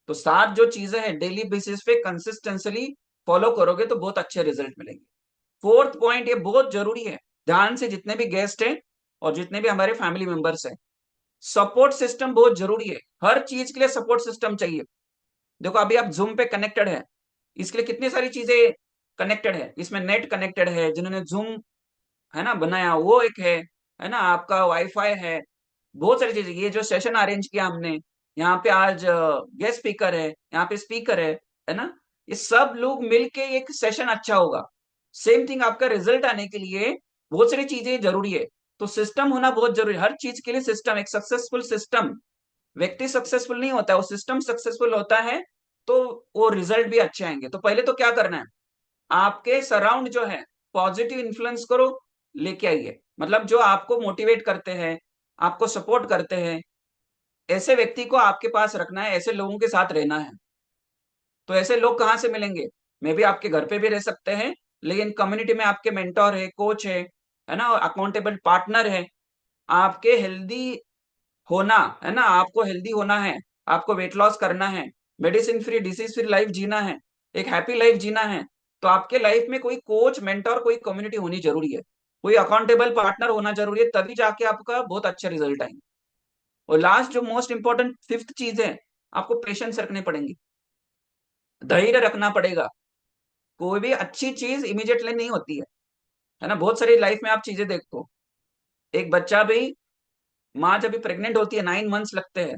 तो 7 जो चीजें हैं डेली बेसिस पे कंसिस्टेंटली फॉलो करोगे तो बहुत अच्छे रिजल्ट मिलेंगे। फोर्थ पॉइंट, ये बहुत जरूरी है, ध्यान से जितने भी गेस्ट हैं और जितने भी हमारे फैमिली मेंबर्स हैं, सपोर्ट सिस्टम बहुत जरूरी है। हर चीज के लिए सपोर्ट सिस्टम चाहिए। देखो, अभी आप जूम पे कनेक्टेड है, इसके लिए कितनी सारी चीजें कनेक्टेड है, इसमें नेट कनेक्टेड है, जिन्होंने जूम है ना बनाया वो एक है ना, आपका वाईफाई है, बहुत सारी चीजें। ये जो सेशन अरेंज किया हमने, यहाँ पे आज गेस्ट स्पीकर है, यहाँ पे स्पीकर है ना, ये सब लोग मिलके एक सेशन अच्छा होगा। सेम थिंग, आपका रिजल्ट आने के लिए बहुत सारी चीजें जरूरी है, तो सिस्टम होना बहुत जरूरी है। हर चीज के लिए सिस्टम, एक सक्सेसफुल सिस्टम, व्यक्ति सक्सेसफुल नहीं होता है, वो सिस्टम सक्सेसफुल होता है, तो वो रिजल्ट भी अच्छे आएंगे। तो पहले तो क्या करना है, आपके सराउंड जो है पॉजिटिव इन्फ्लुएंस करो, लेके आइए, मतलब जो आपको मोटिवेट करते हैं, आपको सपोर्ट करते हैं, ऐसे व्यक्ति को आपके पास रखना है, ऐसे लोगों के साथ रहना है। तो ऐसे लोग कहाँ से मिलेंगे? मे भी आपके घर पे भी रह सकते हैं, लेकिन कम्युनिटी में आपके मेंटोर है, कोच है ना, और अकाउंटेबल पार्टनर है। आपके हेल्दी होना है ना, आपको हेल्दी होना है, आपको वेट लॉस करना है, medicine free disease free life जीना है, एक हैप्पी लाइफ जीना है, तो आपके लाइफ में कोई कोच, मेंटोर, कोई कम्युनिटी होनी जरूरी है, कोई अकाउंटेबल पार्टनर होना जरूरी है, तभी जाके आपका बहुत अच्छे रिजल्ट आएंगे। और लास्ट जो मोस्ट इंपॉर्टेंट फिफ्थ चीज है, आपको पेशेंस रखने पड़ेंगे, धैर्य रखना पड़ेगा। कोई भी अच्छी चीज इमीडिएटली नहीं होती है ना। बहुत सारी लाइफ में आप चीजें देखो, एक बच्चा भी, माँ जब भी प्रेग्नेंट होती है 9 मंथ्स लगते हैं,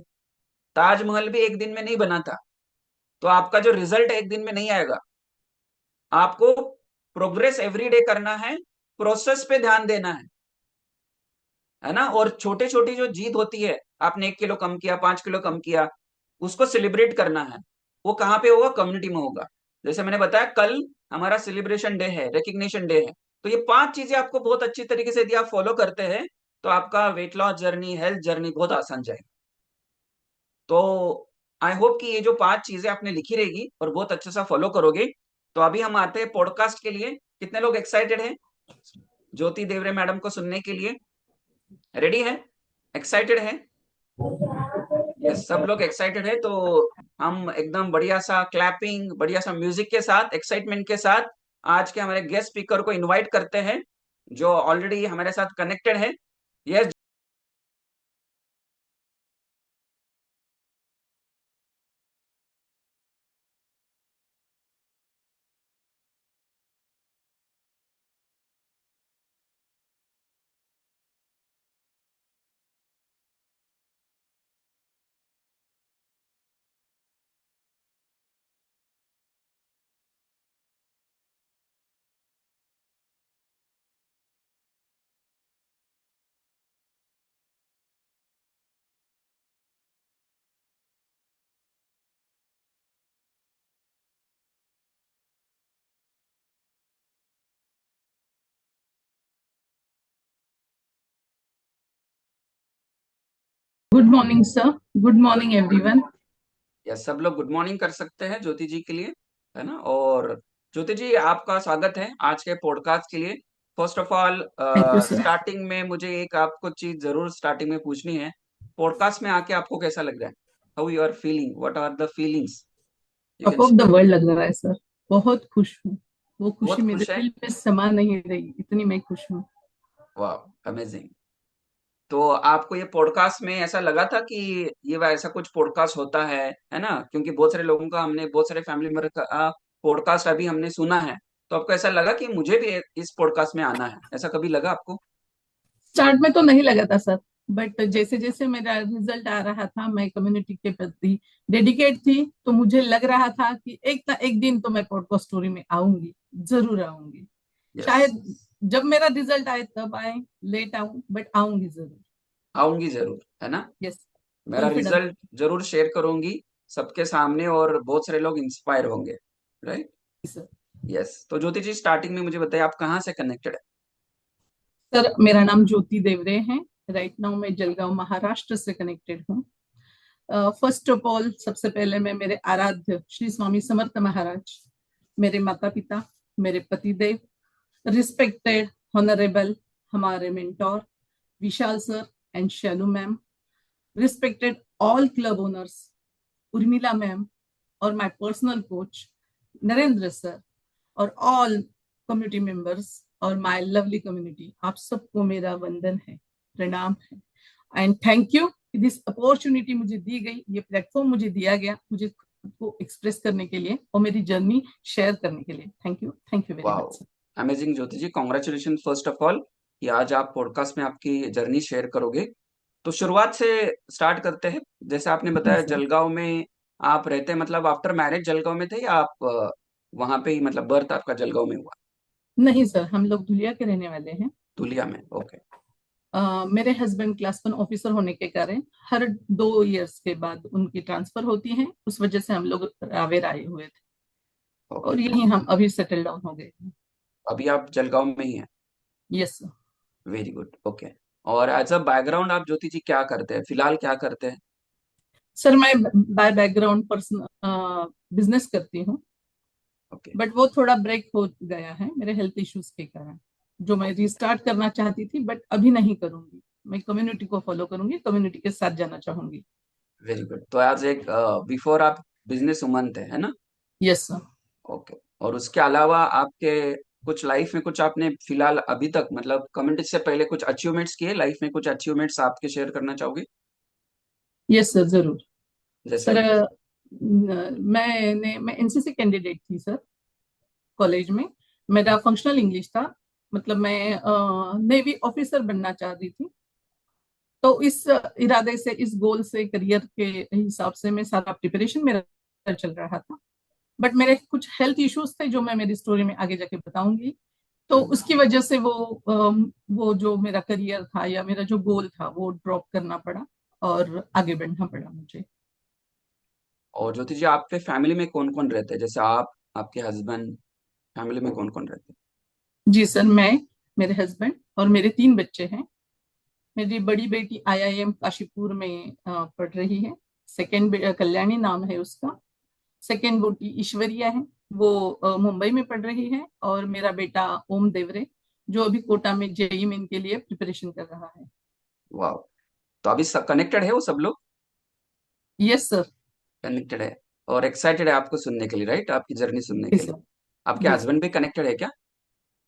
ताजमहल भी एक दिन में नहीं बना था, तो आपका जो रिजल्ट है एक दिन में नहीं आएगा। आपको प्रोग्रेस एवरी डे करना है, प्रोसेस पे ध्यान देना है ना। और छोटे छोटी जो जीत होती है, आपने 1 किलो कम किया, 5 किलो कम किया, उसको सेलिब्रेट करना है। वो कहाँ पे होगा? कम्युनिटी में होगा। जैसे मैंने बताया, कल हमारा सेलिब्रेशन डे है, रिकग्निशन डे है, तो ये 5 चीजें आपको बहुत अच्छी तरीके से यदि आप फॉलो करते हैं, तो आपका weight loss journey, health journey बहुत आसान जाएगी। तो आई होप कि ये जो 5 चीजें आपने लिखी रहेगी और बहुत अच्छे से फॉलो करोगे। तो अभी हम आते हैं पॉडकास्ट के लिए। कितने लोग एक्साइटेड हैं? ज्योति देवरे मैडम को सुनने के लिए? रेडी है? एक्साइटेड है? यस, सब लोग एक्साइटेड है, तो हम एकदम बढ़िया सा क्लैपिंग, बढ़िया सा म्यूजिक के साथ, एक्साइटमेंट के साथ आज के हमारे गेस्ट स्पीकर को इनवाइट करते हैं, जो ऑलरेडी हमारे साथ कनेक्टेड है। Yes, Good morning, sir. Good morning, everyone. Yes, सब लोग गुड मॉर्निंग कर सकते हैं ज्योति जी के लिए, है ना। और ज्योति जी, आपका स्वागत है आज के पॉडकास्ट के लिए। First of all, Thank you, sir. Starting में मुझे एक आपको चीज जरूर स्टार्टिंग में पूछनी है। पॉडकास्ट में आके आपको कैसा लग रहा है? How you are feeling? What are the feelings? Top of the world लग रहा है सर। बहुत खुश हूँ। वो खुशी बहुत मेरे खुश है? दिल में समा नहीं रही, इतनी मैं खुश हूँ। वाह, अमेजिंग। तो आपको ये पॉडकास्ट में ऐसा लगा था कि ये ऐसा कुछ पॉडकास्ट होता है ना? क्योंकि बहुत सारे लोगों का, हमने बहुत सारे फैमिली मेंबर का पॉडकास्ट अभी हमने सुना है, तो आपको ऐसा लगा कि मुझे भी इस पॉडकास्ट में आना है, ऐसा कभी लगा आपको? स्टार्ट में तो नहीं लगा था सर, बट जैसे जैसे मेरा रिजल्ट आ रहा था, मैं कम्युनिटी के प्रति डेडिकेट थी, तो मुझे लग रहा था कि एक ना एक दिन तो मैं पॉडकास्ट स्टोरी में आऊंगी, जरूर आऊंगी। Yes. शायद जब मेरा रिजल्ट आए तब आए, लेट आऊं, बट आऊंगी जरूर। आऊंगी जरूर, है ना? यस, मेरा रिजल्ट जरूर शेयर करूंगी सबके सामने, और बहुत सारे लोग इंस्पायर होंगे, राइट? सर। यस, तो ज्योति जी, स्टार्टिंग में मुझे बताइए, आप कहाँ से कनेक्टेड है? सर, मेरा नाम ज्योति देवरे है। राइट नाउ मैं जलगांव महाराष्ट्र से कनेक्टेड हूँ। फर्स्ट ऑफ ऑल, सबसे पहले मैं मेरे आराध्य श्री स्वामी समर्थ महाराज, मेरे माता पिता, मेरे पतिदेव, रिस्पेक्टेड ऑनरेबल हमारे mentor Vishal sir and Shailu ma'am, respected all club owners Urmila ma'am, और my personal coach Narendra sir, और ऑल कम्युनिटी मेंबर्स और माय लवली कम्युनिटी, आप सबको मेरा वंदन है, प्रणाम है। And thank you, this opportunity मुझे दी गई, ये प्लेटफॉर्म मुझे दिया गया, मुझे खुद को एक्सप्रेस करने के लिए और मेरी जर्नी शेयर करने के लिए। Thank you very much sir. Amazing Jyoti ji, congratulation first of all कि आज आप पॉडकास्ट में आपकी जर्नी शेयर करोगे। तो शुरुआत से स्टार्ट करते हैं। जैसे आपने बताया जलगांव में आप रहते हैं, मतलब आफ्टर मैरिज जलगांव में थे, या आप वहां पे ही, मतलब बर्थ आपका जलगांव में हुआ? नहीं सर, हम लोग धुलिया के रहने वाले हैं। धुलिया में, ओके। मेरे हस्बैंड क्लास 1 ऑफिसर होने के कारण हर 2 इयर्स के बाद उनकी ट्रांसफर होती है, उस वजह से हम लोग रावेर आए हुए थे, और यहीं हम अभी सेटल डाउन हो गए। अभी आप जलगांव में ही हैं? Yes sir. Very good, okay. और एज अ बैकग्राउंड आप ज्योति जी क्या करते हैं, फिलहाल क्या करते हैं? सर, मैं बाय बैकग्राउंड पर्सन बिजनेस करती हूँ, बट वो थोड़ा ब्रेक हो गया है मेरे हेल्थ इश्यूज के कारण, जो मैं रिस्टार्ट करना चाहती थी, बट अभी नहीं करूंगी। मैं कम्युनिटी को फॉलो करूंगी, कम्युनिटी के साथ जाना चाहूंगी। Very good. तो एज एक बिफोर आप बिजनेस वुमन थे, है ना? Yes sir. ओके। और उसके अलावा आपके कुछ लाइफ में कुछ आपने फिलहाल अभी तक, मतलब कम्युनिटी से पहले कुछ अचीवमेंट्स किए लाइफ में, कुछ अचीवमेंट्स आपके शेयर करना चाहोगे? यस सर, जरूर जैसे सर। मैं एनसीसी कैंडिडेट थी सर। कॉलेज में मेरा फंक्शनल इंग्लिश था, मतलब मैं नेवी ऑफिसर बनना चाह रही थी। तो इस इरादे से, इस गोल से, करियर के हिसाब से मैं सारा प्रिपरेशन मेरा चल रहा था, बट मेरे कुछ हेल्थ इश्यूज थे जो मैं मेरी स्टोरी में आगे जाके बताऊंगी। तो उसकी वजह से वो जो मेरा करियर था या मेरा जो गोल था वो ड्रॉप करना पड़ा और आगे बढ़ना पड़ा मुझे। और ज्योति जी, आपके फैमिली में कौन कौन रहते हैं? जैसे आप, आपके हस्बैंड, फैमिली में कौन कौन रहते हैं? जी सर, मैं, मेरे हस्बैंड और मेरे 3 बच्चे हैं। मेरी बड़ी बेटी IIM काशीपुर में पढ़ रही है। सेकेंड कल्याणी नाम है उसका। सेकेंड बेटी ईश्वरिया है, वो मुंबई में पढ़ रही है। और मेरा बेटा ओम देवरे, जो अभी कोटा में जेई मेन के लिए प्रिपरेशन कर रहा है। वाह, तो अभी कनेक्टेड है वो सब लोग? Yes sir. कनेक्टेड है और एक्साइटेड है आपको सुनने के लिए, राइट? आपकी जर्नी सुनने जी के लिए। सर। आपके जी हस्बैंड भी कनेक्टेड है क्या?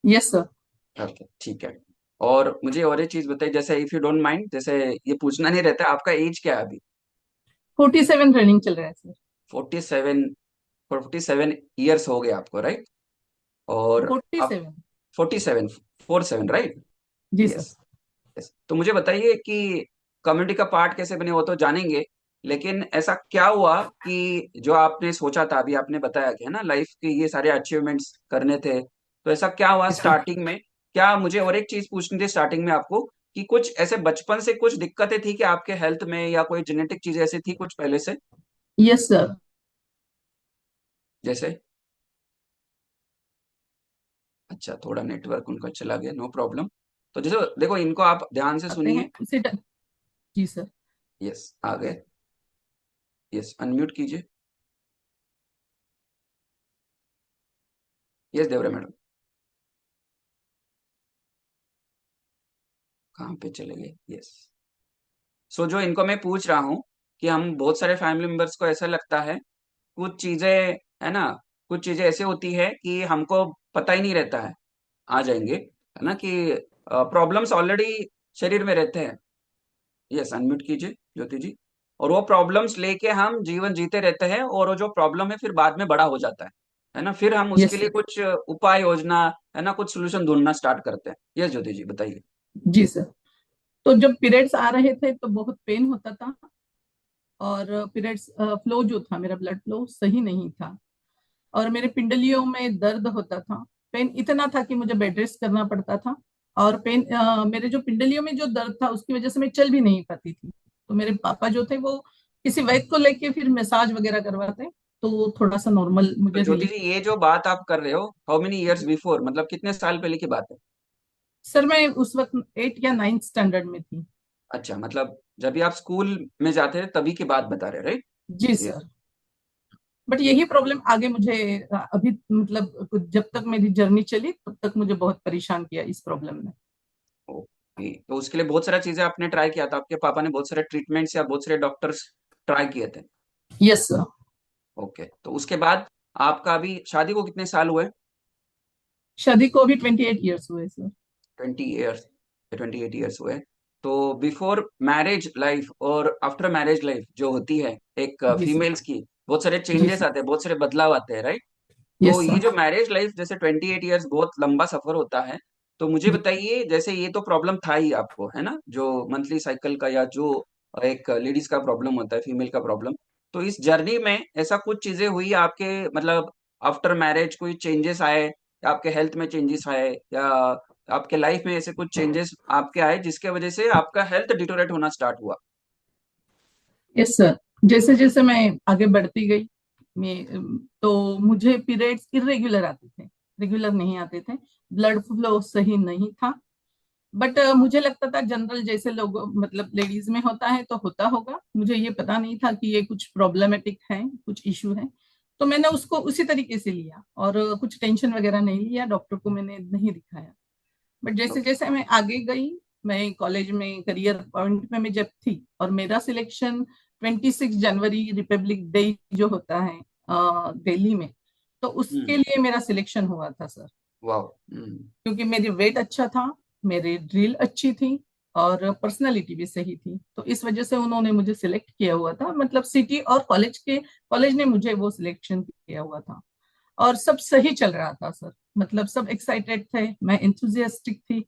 Yes sir. ओके, ठीक है। और मुझे और एक चीज बताइए, जैसे इफ यू डोंट माइंड, जैसे ये पूछना नहीं रहता, आपका एज क्या है अभी? 47 रनिंग चल रहा है सर। 47? 47 ईयर्स हो गए आपको, राइट? और आप 47। 47, 47, राइट? जी सर। यस। यस, तो मुझे बताइए कि कम्युनिटी का पार्ट कैसे बने, वो तो जानेंगे, लेकिन ऐसा क्या हुआ कि जो आपने सोचा था, अभी आपने बताया कि है ना, लाइफ के ये सारे अचीवमेंट्स करने थे, तो ऐसा क्या हुआ जी सर। स्टार्टिंग में? क्या, मुझे और एक चीज पूछनी थी स्टार्टिंग में आपको, कि कुछ ऐसे बचपन से कुछ दिक्कतें थी कि आपके हेल्थ में, या कोई जेनेटिक चीज ऐसी थी कुछ पहले से? Yes sir. जैसे? अच्छा, थोड़ा नेटवर्क उनका चला गया, नो प्रॉब्लम। तो जैसे देखो, इनको आप ध्यान से आते सुनिए। हैं उसी टाइम। जी सर। यस, आ गए। यस, अनम्यूट कीजिए। यस देवरा मैडम, कहाँ पे चले गए? यस। सो जो इनको मैं पूछ रहा हूँ कि हम बहुत सारे फैमिली मेंबर्स को ऐसा लगता है, कुछ चीजें, है ना, कुछ चीजें ऐसे होती है कि हमको पता ही नहीं रहता है, आ जाएंगे, है ना, कि प्रॉब्लम्स ऑलरेडी शरीर में रहते हैं। यस, अनम्यूट कीजिए ज्योति जी। और वो प्रॉब्लम्स लेके हम जीवन जीते रहते हैं, और वो जो प्रॉब्लम है फिर बाद में बड़ा हो जाता है ना, फिर हम उसके यस लिए सर। कुछ उपाय योजना, है ना, कुछ सोल्यूशन ढूंढना स्टार्ट करते हैं। यस ज्योति जी, बताइए। जी सर। तो जब पीरियड्स आ रहे थे तो बहुत पेन होता था, और पीरियड्स फ्लो जो था, मेरा ब्लड फ्लो सही नहीं था, और मेरे पिंडलियों में दर्द होता था। पेन इतना था कि मुझे बेड रेस्ट करना पड़ता था। और पेन मेरे जो पिंडलियों में जो दर्द था उसकी वजह से मैं चल भी नहीं पाती थी। तो मेरे पापा जो थे वो किसी वैद्य को लेके फिर मसाज वगैरह करवाते, तो थोड़ा सा नॉर्मल तो मुझे ज्योति रिलीफ। जी, ये जो बात आप कर रहे हो, हाउ मेनी इयर्स बिफोर, मतलब कितने साल पहले की बात है? सर मैं उस वक्त 8 या 9 स्टैंडर्ड में थी। अच्छा, मतलब जब भी आप स्कूल में जाते थे तभी की बात बता रहे, राइट? जी ये, सर। बट यही प्रॉब्लम आगे मुझे अभी मतलब जब तक मेरी जर्नी चली तब तक मुझे बहुत परेशान किया इस प्रॉब्लम ने। ओके, तो उसके लिए बहुत सारा चीजें आपने ट्राई किया था, आपके पापा ने बहुत सारे ट्रीटमेंट्स या बहुत सारे डॉक्टर्स ट्राई किए थे? Yes sir. ओके, तो उसके बाद आपका अभी शादी को कितने साल हुए? शादी को अभी 28 ईयर्स हुए सर। 20 ईयर्स, 28 ईयर्स हुए। तो बिफोर मैरिज लाइफ और आफ्टर मैरिज लाइफ जो होती है एक जी सर। फीमेल्स की, बहुत सारे जी चेंजेस सर। आते हैं, बहुत सारे बदलाव आते हैं, राइट? तो यस ये सर। जो मैरिज लाइफ, जैसे 28 ईयर्स बहुत लंबा सफर होता है, तो मुझे जी बताइए, जैसे ये तो प्रॉब्लम था ही आपको, है ना, जो मंथली साइकिल का, या जो एक लेडीज का प्रॉब्लम होता है, फीमेल का प्रॉब्लम, तो इस जर्नी में ऐसा कुछ चीजें हुई आपके, मतलब आफ्टर मैरिज कोई चेंजेस आए, या आपके हेल्थ में चेंजेस आए, या आपके लाइफ में ऐसे कुछ चेंजेस आपके आए जिसके वजह से आपका हेल्थ डिटोरेट होना स्टार्ट हुआ? Yes sir. जैसे जैसे मैं आगे बढ़ती गई, मैं तो मुझे पीरियड्स इरेगुलर आते थे, रेगुलर नहीं आते थे। ब्लड फ्लो सही नहीं था। बट मुझे लगता था जनरल जैसे लोग मतलब लेडीज में होता है तो होता होगा, मुझे ये पता नहीं था कि ये कुछ प्रॉब्लमेटिक है, कुछ इशू है। तो मैंने उसको उसी तरीके से लिया, और कुछ टेंशन वगैरह नहीं लिया, डॉक्टर को मैंने नहीं दिखाया। बट जैसे ओके। जैसे मैं आगे गई, मैं कॉलेज में करियर पॉइंट में मैं जब थी, और मेरा सिलेक्शन 26 जनवरी रिपब्लिक डे जो होता है दिल्ली में, तो उसके हम्म। लिए मेरा सिलेक्शन हुआ था सर। वाह। क्योंकि मेरी वेट अच्छा था, मेरी ड्रिल अच्छी थी, और पर्सनालिटी भी सही थी, तो इस वजह से उन्होंने मुझे सिलेक्ट किया हुआ था, मतलब सिटी और कॉलेज ने मुझे वो सिलेक्शन किया हुआ था। और सब सही चल रहा था सर, मतलब सब एक्साइटेड थे, मैं इंथुजियास्टिक थी।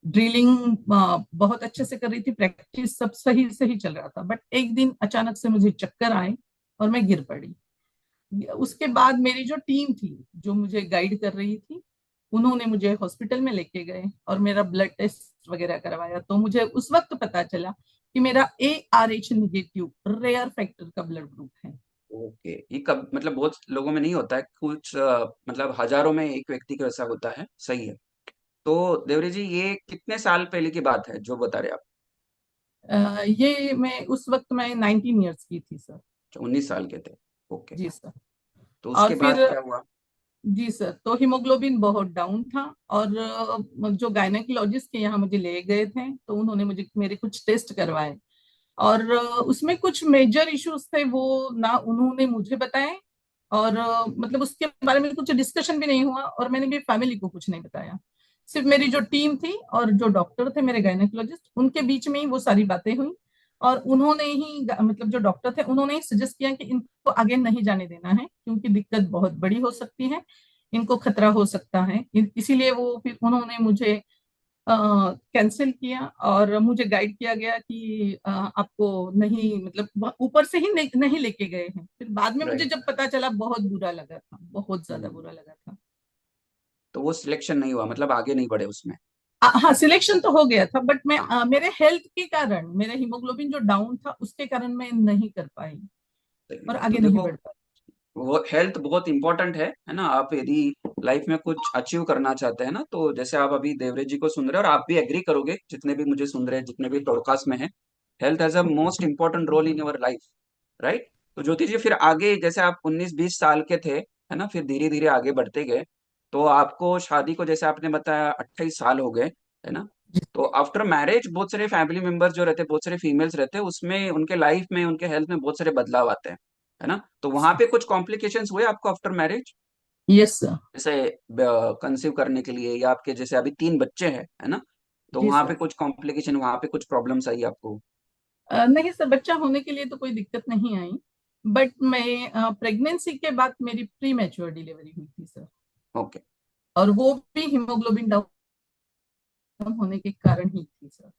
ड्रिलिंग बहुत अच्छे से कर रही थी, प्रैक्टिस सब सही सही चल रहा था। बट एक दिन अचानक से मुझे चक्कर आए और मैं गिर पड़ी। उसके बाद मेरी जो टीम थी जो मुझे गाइड कर रही थी, उन्होंने मुझे हॉस्पिटल में लेके गए और मेरा ब्लड टेस्ट वगैरह करवाया, तो मुझे उस वक्त पता चला कि मेरा ARH नेगेटिव रेयर फैक्टर का ब्लड ग्रुप है। ओके, ये कब, मतलब बहुत लोगों में नहीं होता है, कुछ मतलब हजारों में एक व्यक्ति को ऐसा होता है, सही है। तो देवरी जी, ये कितने साल पहले की बात है जो बता रहे आप? ये मैं उस वक्त मैं 19 ईयर्स की थी सर। 19 साल के थे। ओके। जी सर। तो और उसके फिर बाद क्या हुआ? जी सर, तो हीमोग्लोबिन बहुत डाउन था, और जो गायनेकोलॉजिस्ट के यहाँ मुझे ले गए थे तो उन्होंने मुझे मेरे कुछ टेस्ट करवाए, और उसमें कुछ मेजर इश्यूज थे, वो ना उन्होंने मुझे बताए, और मतलब उसके बारे में कुछ डिस्कशन भी नहीं हुआ, और मैंने भी फैमिली को कुछ नहीं बताया। सिर्फ मेरी जो टीम थी और जो डॉक्टर थे मेरे गायनेकोलॉजिस्ट, उनके बीच में ही वो सारी बातें हुई, और उन्होंने ही मतलब जो डॉक्टर थे उन्होंने ही सजेस्ट किया कि इनको आगे नहीं जाने देना है, क्योंकि दिक्कत बहुत बड़ी हो सकती है, इनको खतरा हो सकता है। इसीलिए वो फिर उन्होंने मुझे कैंसिल किया, और मुझे गाइड किया गया कि आपको नहीं, मतलब ऊपर से ही नहीं लेके गए हैं। फिर बाद में मुझे राइट। जब पता चला, बहुत बुरा लगा था, बहुत ज्यादा हम्म, बुरा लगा था। तो वो सिलेक्शन नहीं हुआ, मतलब आगे नहीं बढ़े उसमें। हाँ, सिलेक्शन तो हो गया था, बट मैं हाँ, मेरे हेल्थ के कारण, मेरा हीमोग्लोबिन जो डाउन था उसके कारण मैं नहीं कर पाई सही और है। तो आगे नहीं देखो, बढ़ पाई। वो हेल्थ बहुत इंपॉर्टेंट है ना। आप यदि लाइफ में कुछ अचीव करना चाहते हैं ना, तो जैसे आप अभी देवरे जी को सुन रहे हैं, और आप भी एग्री करोगे, जितने भी मुझे सुन रहे हैं, जितने भी पॉडकास्ट में है, health has a most important role in your life, right. तो ज्योति जी, फिर आगे जैसे आप 19-20 साल के थे, है ना, फिर धीरे धीरे आगे बढ़ते गए, तो आपको शादी को जैसे आपने बताया 28 साल हो गए, है ना। तो आफ्टर मैरिज बहुत सारे फैमिली मेंबर्स जो रहते हैं, बहुत सारे फीमेल्स रहते हैं, उसमें उनके लाइफ में, उनके हेल्थ में बहुत सारे बदलाव आते हैं, है ना। तो वहां पे कुछ कॉम्प्लिकेशंस हुए आपको आफ्टर मैरिज, यस सर। जैसे कंसीव करने के लिए, या आपके जैसे अभी 3 बच्चे हैं, है ना, तो जी वहां पे सर। कुछ कॉम्प्लिकेशन, वहां पे कुछ प्रॉब्लम्स आई आपको। नहीं सर, बच्चा होने के लिए तो कोई दिक्कत नहीं आई, बट मैं प्रेगनेंसी के बाद मेरी प्री मैच्योर डिलीवरी हुई थी सर, ओके। और वो भी हीमोग्लोबिन डाउन होने के कारण ही थी सर।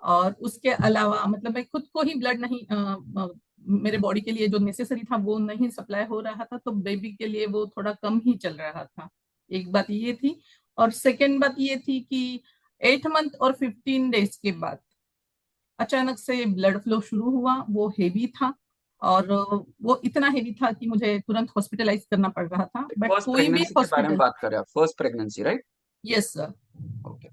और उसके अलावा मतलब मैं खुद को ही ब्लड नहीं मेरे बॉडी के लिए जो नेसेसरी था वो नहीं सप्लाई हो रहा था, तो बेबी के लिए वो थोड़ा कम ही चल रहा था। एक बात ये थी, और सेकेंड बात ये थी कि 8 मंथ और 15 डेज के बाद अचानक से ब्लड फ्लो शुरू हुआ, वो हेवी था, और वो इतना हेवी था कि मुझे तुरंत हॉस्पिटलाइज करना पड़ रहा था, बट फर्स्ट कोई भी प्रेगनेंसी के बारे में हॉस्पिटल। बात करें आप, first pregnancy, right. Yes sir. Okay.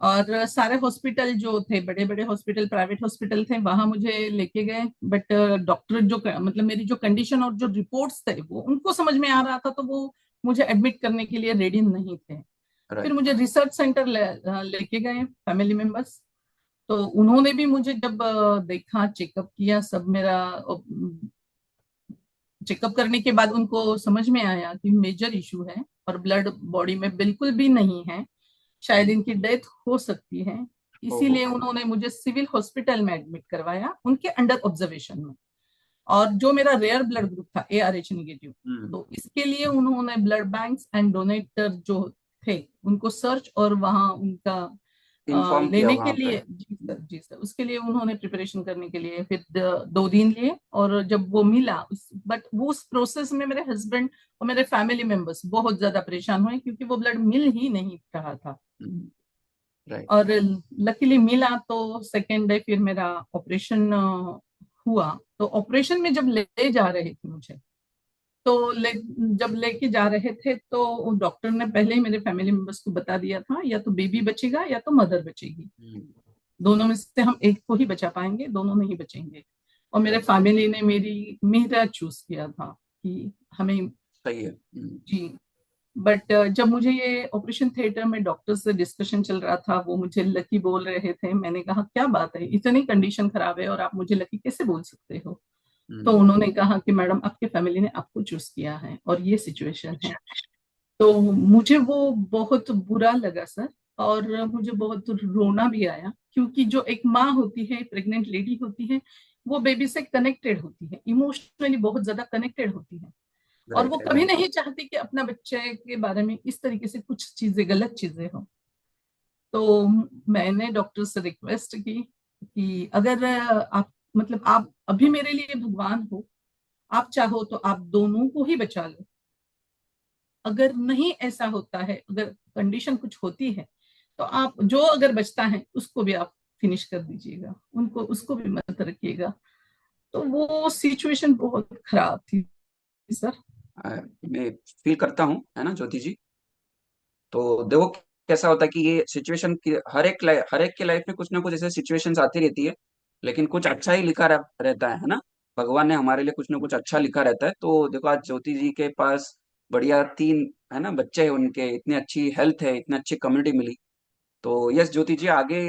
और सारे हॉस्पिटल जो थे, बड़े बड़े हॉस्पिटल, प्राइवेट हॉस्पिटल थे, वहां मुझे लेके गए, बट डॉक्टर जो मतलब मेरी जो कंडीशन और जो रिपोर्ट्स थे वो उनको समझ में आ रहा था, तो वो मुझे एडमिट करने के लिए रेडी नहीं थे। फिर राइट। मुझे रिसर्च सेंटर लेके गए फैमिली मेंबर्स, तो उन्होंने भी मुझे जब देखा, चेकअप किया, सब मेरा चेकअप करने के बाद उनको समझ में आया कि मेजर इशू है, और ब्लड बॉडी में बिल्कुल भी नहीं है, शायद इनकी डेथ हो सकती है। ओहो। इसीलिए उन्होंने मुझे सिविल हॉस्पिटल में एडमिट करवाया, उनके अंडर ऑब्जर्वेशन में। और जो मेरा रेयर ब्लड ग्रुप था, ARH नेगेटिव, हम्म। तो इसके लिए उन्होंने ब्लड बैंक्स एंड डोनेटर जो थे उनको सर्च और वहां उनका इन्फॉर्म किया लेने के वहां पे। लिए, जी सर, जी सर, उसके लिए उन्होंने प्रिपरेशन करने के लिए फिर 2 दिन लिए, और जब वो मिला बट वो उस प्रोसेस में मेरे हस्बैंड और मेरे फैमिली मेंबर्स बहुत ज्यादा परेशान हुए, क्योंकि वो ब्लड मिल ही नहीं रहा था। राइट। और लकीली मिला, तो सेकेंड डे फिर मेरा ऑपरेशन हुआ। तो ऑपरेशन में जब ले जा रहे थे मुझे, तो जब लेके जा रहे थे, तो डॉक्टर ने पहले ही मेरे फैमिली मेंबर्स को बता दिया था, या तो बेबी बचेगा या तो मदर बचेगी, दोनों में से हम एक को ही बचा पाएंगे, दोनों नहीं बचेंगे। और मेरे राइट। फैमिली ने मेरा चूज किया था कि हमें। सही है। जी। बट जब मुझे ये ऑपरेशन थिएटर में डॉक्टर से डिस्कशन चल रहा था, वो मुझे लकी बोल रहे थे। मैंने कहा क्या बात है, इतनी कंडीशन खराब है और आप मुझे लकी कैसे बोल सकते हो? तो उन्होंने कहा कि मैडम, आपके फैमिली ने आपको चूज किया है और ये सिचुएशन है। तो मुझे वो बहुत बुरा लगा सर, और मुझे बहुत रोना भी आया, क्योंकि जो एक माँ होती है, प्रेग्नेंट लेडी होती है, वो बेबी से कनेक्टेड होती है, इमोशनली बहुत ज्यादा कनेक्टेड होती है, और वो राइट। कभी नहीं चाहती कि अपना बच्चे के बारे में इस तरीके से कुछ चीजें, गलत चीजें हो। तो मैंने डॉक्टर से रिक्वेस्ट की कि अगर आप, मतलब आप अभी मेरे लिए भगवान हो, आप चाहो तो आप दोनों को ही बचा लो। अगर नहीं ऐसा होता है, अगर कंडीशन कुछ होती है, तो आप जो अगर बचता है उसको भी आप फिनिश कर दीजिएगा, उनको, उसको भी मत रखिएगा। तो वो सिचुएशन बहुत खराब थी सर। मैं फील करता हूँ, है ना ज्योति जी। तो देखो कैसा होता है कि ये सिचुएशन की हर एक के लाइफ में कुछ ना कुछ ऐसे सिचुएशंस आती रहती है, लेकिन कुछ अच्छा ही लिखा रहता है ना। भगवान ने हमारे लिए कुछ ना कुछ अच्छा लिखा रहता है। तो देखो आज ज्योति जी के पास बढ़िया 3 है ना बच्चे हैं उनके, इतनी अच्छी हेल्थ है, इतनी अच्छी कम्युनिटी मिली। तो यस ज्योति जी, आगे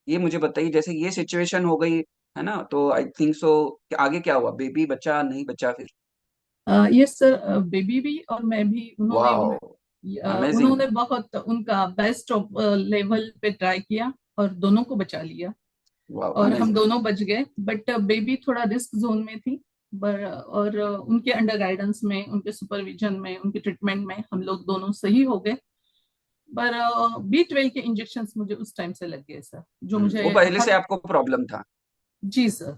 ये मुझे बताइए, जैसे ये सिचुएशन हो गई है ना, तो आई थिंक सो आगे क्या हुआ, बेबी बचा नहीं बचा फिर? यस सर, बेबी भी और मैं भी, उन्होंने वाह, अमेजिंग। उन्होंने बहुत उनका बेस्ट लेवल पे ट्राई किया और दोनों को बचा लिया वाह, और हम अमेजिंग। दोनों बच गए। बट बेबी थोड़ा रिस्क जोन में थी, और उनके अंडर गाइडेंस में, उनके सुपरविजन में, उनके ट्रीटमेंट में हम लोग दोनों सही हो गए। पर B12 के इंजेक्शन मुझे उस टाइम से लग गए सर, जो वो मुझे पहले से हर, आपको प्रॉब्लम था? जी सर,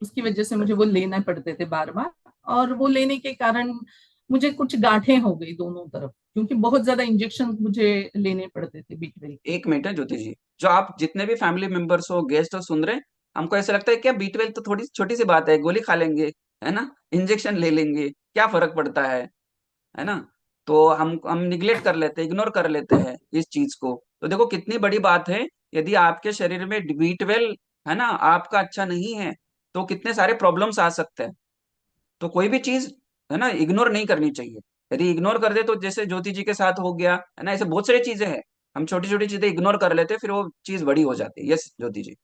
उसकी वजह से मुझे वो लेना पड़ते थे बार बार। और वो लेने के कारण मुझे कुछ गांठें हो गई दोनों तरफ, क्योंकि बहुत ज्यादा इंजेक्शन मुझे लेने पड़ते थे B12 के। एक मिनट है ज्योति जी, जो आप जितने भी फैमिली मेंबर्स हो, गेस्ट हो, सुन रहे हैं, हमको ऐसा लगता है क्या B12 तो थोड़ी छोटी सी बात है, गोली खा लेंगे, है ना, इंजेक्शन ले लेंगे, क्या फर्क पड़ता है ना। तो हम निग्लेक्ट कर लेते हैं, इग्नोर कर लेते हैं इस चीज को। तो देखो कितनी बड़ी बात है, यदि आपके शरीर में B12 है ना आपका अच्छा नहीं है, तो कितने सारे प्रॉब्लम्स आ सकते हैं। तो कोई भी चीज है ना इग्नोर नहीं करनी चाहिए। यदि इग्नोर कर दे तो जैसे ज्योति जी के साथ हो गया है ना, ऐसे बहुत सारी चीजें हैं, हम छोटी छोटी चीजें इग्नोर कर लेते हैं, फिर वो चीज बड़ी हो जाती है। यस ज्योति जी।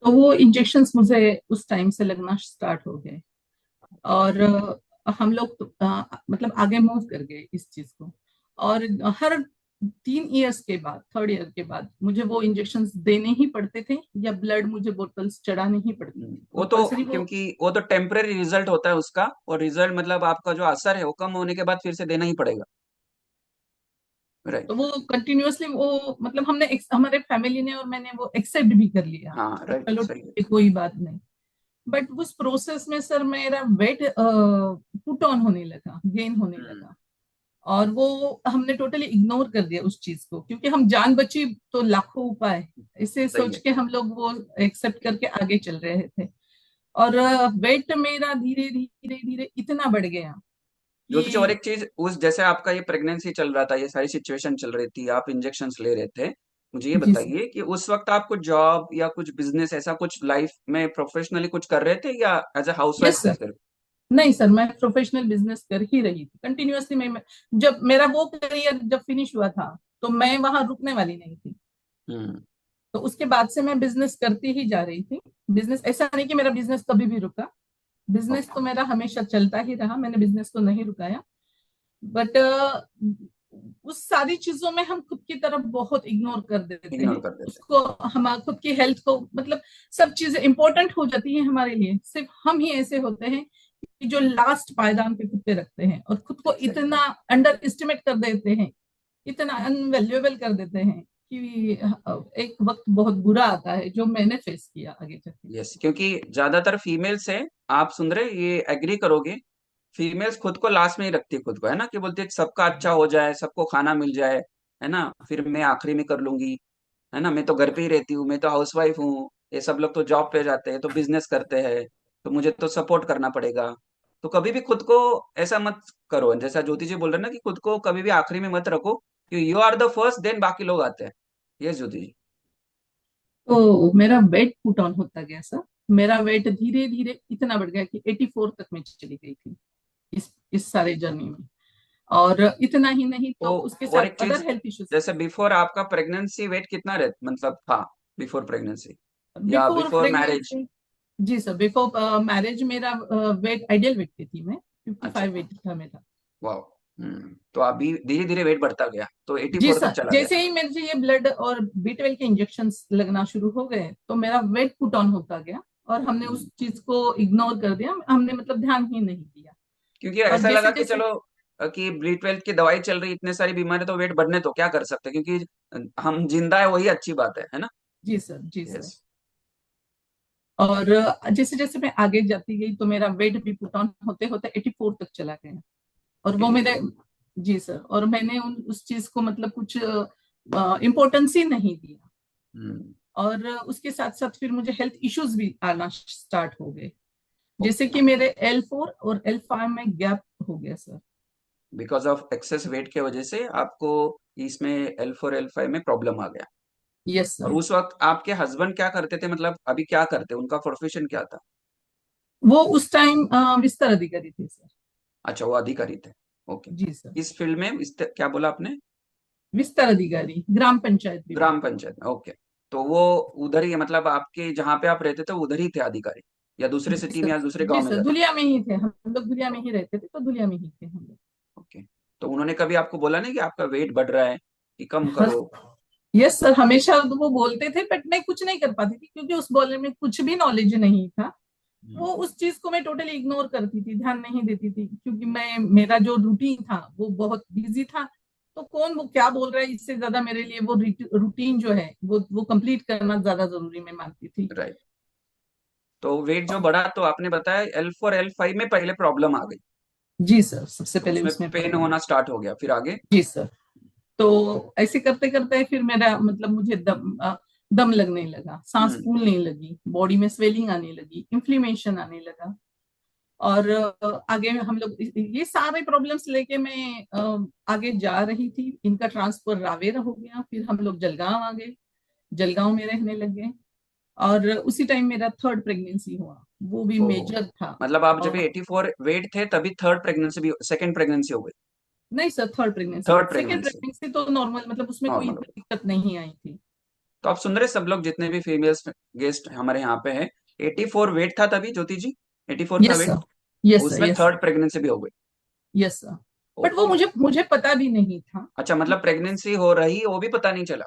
तो वो इंजेक्शंस मुझे उस टाइम से लगना स्टार्ट हो गए, और हम लोग तो, मतलब आगे मूव कर गए इस चीज को। और हर 3 इयर्स के बाद, 3rd ईयर के बाद मुझे वो इंजेक्शंस देने ही पड़ते थे, या ब्लड मुझे बोतल्स चढ़ानी ही पड़ती थी वो तो कंपल्सरी वो। क्योंकि वो तो टेम्पररी रिजल्ट होता है उसका, और रिजल्ट मतलब आपका जो असर है वो कम होने के बाद फिर से देना ही पड़ेगा। तो राइट। वो कंटिन्यूअसली वो, मतलब हमने हमारे फैमिली ने और मैंने वो एक्सेप्ट भी कर लिया, हाँ राइट, चलो सही ठीक है। है कोई बात नहीं। बट उस प्रोसेस में सर मेरा वेट पुट ऑन होने लगा, गेन होने हम्म, लगा। और वो हमने टोटली इग्नोर कर दिया उस चीज को, क्योंकि हम जान बची तो लाखों उपाय, इसे सही सोच है। के हम लोग वो एक्सेप्ट करके आगे चल रहे थे। और वेट मेरा धीरे धीरे धीरे इतना बढ़ गया ज्योति जी, और एक कि, चीज, उस जैसे आपका ये प्रेगनेंसी चल रहा था, ये सारी सिचुएशन चल रही थी, आप इंजेक्शंस ले रहे थे, मुझे ये जी सर। बताइए कि उस वक्त आप कुछ जॉब या कुछ बिजनेस ऐसा कुछ लाइफ में प्रोफेशनली कुछ कर रहे थे, या एज ए हाउसवाइफ यस थे सर। सिर्फ? नहीं सर, मैं प्रोफेशनल बिजनेस कर ही रही थी कंटिन्यूअसली। जब मेरा वो करियर जब फिनिश हुआ था, तो मैं वहां रुकने वाली नहीं थी। हम्म। तो उसके बाद से मैं बिजनेस करती ही जा रही थी। बिजनेस ऐसा नहीं कि मेरा बिजनेस कभी भी रुका, बिजनेस तो ओके। मेरा हमेशा चलता ही रहा, मैंने बिजनेस को नहीं रुकाया। बट उस सारी चीजों में हम खुद की तरफ बहुत इग्नोर कर देते इग्नोर हैं कर देते उसको। हम खुद की हेल्थ को, मतलब सब चीजें इंपॉर्टेंट हो जाती हैं हमारे लिए, सिर्फ हम ही ऐसे होते हैं कि जो लास्ट पायदान पे खुद पे रखते हैं और खुद हैं। को एग्जैक्टली। इतना अंडर एस्टिमेट कर देते हैं, इतना अनवैल्यूएबल कर देते हैं कि एक वक्त बहुत बुरा आता है, जो मैंने फेस किया आगे जाके। यस, क्योंकि ज्यादातर फीमेल्स है, आप सुन रहे, ये एग्री करोगे, फीमेल्स खुद को लास्ट में ही रखती है, खुद को है ना, कि बोलती है सबका अच्छा हो जाए, सबको खाना मिल जाए, है ना, फिर मैं आखिरी में कर लूंगी, है ना, मैं तो घर पे ही रहती हूँ, मैं तो हाउसवाइफ हूँ, ये सब लोग तो जॉब पे जाते हैं, तो बिजनेस करते हैं, तो मुझे तो सपोर्ट करना पड़ेगा। तो कभी भी खुद को ऐसा मत करो, जैसा ज्योति जी बोल रहे हैं ना, कि खुद को कभी भी आखिरी में मत रखो, कि you are the first, then बाकी लोग आते हैं। यस ज्योति जी। तो मेरा वेट पुट ऑन होता गया सर। मेरा वेट धीरे धीरे इतना बढ़ गया कि 84 तक मैं चली गई थी इस सारे जर्नी में। और इतना ही नहीं, तो तो उसके और साथ एक चीज, अदर हेल्थ इश्यूज। जैसे बिफोर आपका प्रेगनेंसी वेट कितना रह मतलब था, बिफोर प्रेगनेंसी या बिफोर बिफोर मैरिज? प्रेगनेंसी, जी सर, बिफोर मैरिज मेरा वेट, आइडियल वेट पे थी मैं, अच्छा। 55 वेट था मेरा। वाह। तो अभी धीरे धीरे वेट बढ़ता गया, तो जी 84 तक सर, चला गया। जैसे ही मुझे ये ब्लड और B12 के इंजेक्शन लगना शुरू हो गए, तो मेरा वेट पुट ऑन होता गया और हमने हम्म, उस चीज को इग्नोर कर दिया, हमने मतलब ध्यान ही नहीं दिया। क्योंकि और ऐसा लगा जैसे कि जैसे, चलो कि B12 की दवाई चल रही, इतने सारी बीमारी, तो वेट बढ़ने तो क्या कर सकते हैं, क्योंकि हम जिंदा है वही अच्छी बात है ना। जी सर, जी यस। सर। और जैसे जैसे मैं आगे जाती गई, तो मेरा वेट भी पुट ऑन होते होते 84 तक चला गया। और वो मेरे, 84। जी सर, और मैंने उस चीज को मतलब कुछ इम्पोर्टेंस ही नहीं दिया। हम्म। और उसके साथ साथ फिर मुझे हेल्थ इश्यूज भी आना स्टार्ट हो गए, जैसे ओके। कि मेरे L4 और L5 में गैप हो गया sir. Because of access wait के वजह से आपको इसमें L4 L5 में प्रॉब्लम आ गया। यस और सर। उस वक्त आपके हस्बैंड क्या करते थे, मतलब अभी क्या करते, उनका प्रोफेशन क्या था? वो उस टाइम विस्तार अधिकारी थे सर। अच्छा, वो अधिकारी थे। ओके, जी सर। इस फील्ड में क्या बोला आपने? विस्तार अधिकारी, ग्राम पंचायत विभाग। ग्राम पंचायत में, ओके। तो वो उधर ही, मतलब आपके जहाँ पे आप रहते थे उधर ही थे अधिकारी, या दूसरे जी सिटी सर, में या दूसरे जी गांव में सर, जाते? धुलिया में ही थे हम लोग, धुलिया में ही रहते थे, तो धुलिया में ही थे हम लोग। ओके। तो उन्होंने कभी आपको बोला नहीं कि आपका वेट बढ़ रहा है, कि कम करो? यस सर, हमेशा तो वो बोलते थे, बट मैं कुछ नहीं कर पाती थी क्योंकि उस बारे में कुछ भी नॉलेज नहीं था। वो उस चीज को मैं टोटली इग्नोर करती थी, ध्यान नहीं देती थी, क्योंकि मैं, मेरा जो रूटीन था वो बहुत बिजी था। तो कौन वो क्या बोल रहा है, इससे ज्यादा मेरे लिए वो रूटीन जो है वो कंप्लीट करना ज्यादा जरूरी मैं मानती थी। राइट। तो वेट जो बढ़ा, तो आपने बताया L4 L5 में पहले प्रॉब्लम आ गई, जी सर, सबसे तो पहले उसमें उसमें पेन प्रॉब्लम। होना स्टार्ट हो गया, फिर आगे? जी सर। तो ऐसे करते करते फिर मेरा मतलब मुझे दम लगने लगा, सांस हम्म। फूलने लगी, बॉडी में स्वेलिंग आने लगी, इन्फ्लेमेशन आने लगा। और आगे हम लोग ये सारे प्रॉब्लम्स लेके मैं आगे जा रही थी। इनका ट्रांसफर रावेर हो गया, फिर हम लोग जलगांव आ गए, जलगांव में रहने लगे। और उसी टाइम मेरा थर्ड प्रेगनेंसी हुआ, वो भी ओ, मेजर था। मतलब आप जब और 84 वेट थे तभी थर्ड प्रेगनेंसी भी, सेकंड प्रेगनेंसी हो गई? नहीं sir, third pregnancy, third second pregnancy pregnancy तो नॉर्मल, मतलब उसमें कोई नॉर्मल हो गई। दिक्कत नहीं आई थी। तो आप सुन रहे सब लोग, जितने भी फीमेल्स गेस्ट हमारे यहाँ पे हैं, 84 वेट था तभी, ज्योति जी? 84 था yes weight? Sir, yes sir, उसमें यस थर्ड प्रेगनेंसी भी हो गई? Yes sir. बट वो ओके। मुझे मुझे पता भी नहीं था। अच्छा, मतलब मुझे प्रेगनेंसी हो रही वो भी पता नहीं चला?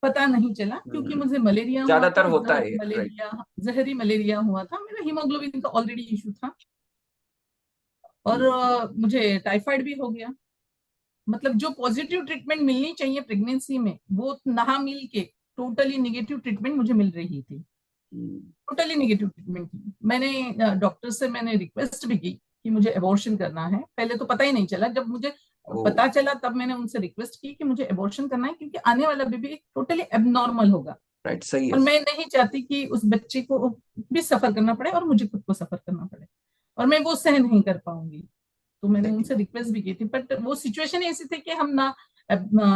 पता नहीं चला क्योंकि मुझे मलेरिया हुआ ज्यादातर था, होता है ये, राइट। मलेरिया, जहरी मलेरिया हुआ था, मेरा हीमोग्लोबिन का ऑलरेडी इशू था। और मुझे टाइफाइड भी हो गया। मतलब जो पॉजिटिव ट्रीटमेंट मिलनी चाहिए प्रेगनेंसी में, वो ना मिल के टोटली निगेटिव ट्रीटमेंट मुझे मिल रही थी। टोटली निगेटिव ट्रीटमेंट की। मैंने डॉक्टर से मैंने रिक्वेस्ट भी की कि मुझे अबॉर्शन करना है। पहले तो पता ही नहीं चला, जब मुझे ओ, पता चला तब मैंने उनसे रिक्वेस्ट की कि मुझे अबॉर्शन करना है, क्योंकि आने वाला बेबी टोटली एबनॉर्मल होगा। राइट, सही और है। मैं नहीं चाहती कि उस बच्चे को भी सफर करना पड़े और मुझे खुद को सफर करना पड़े, और मैं वो सहन नहीं कर पाऊंगी। तो मैंने देखिए, उनसे रिक्वेस्ट भी की थी, बट वो सिचुएशन ऐसी थी कि हम ना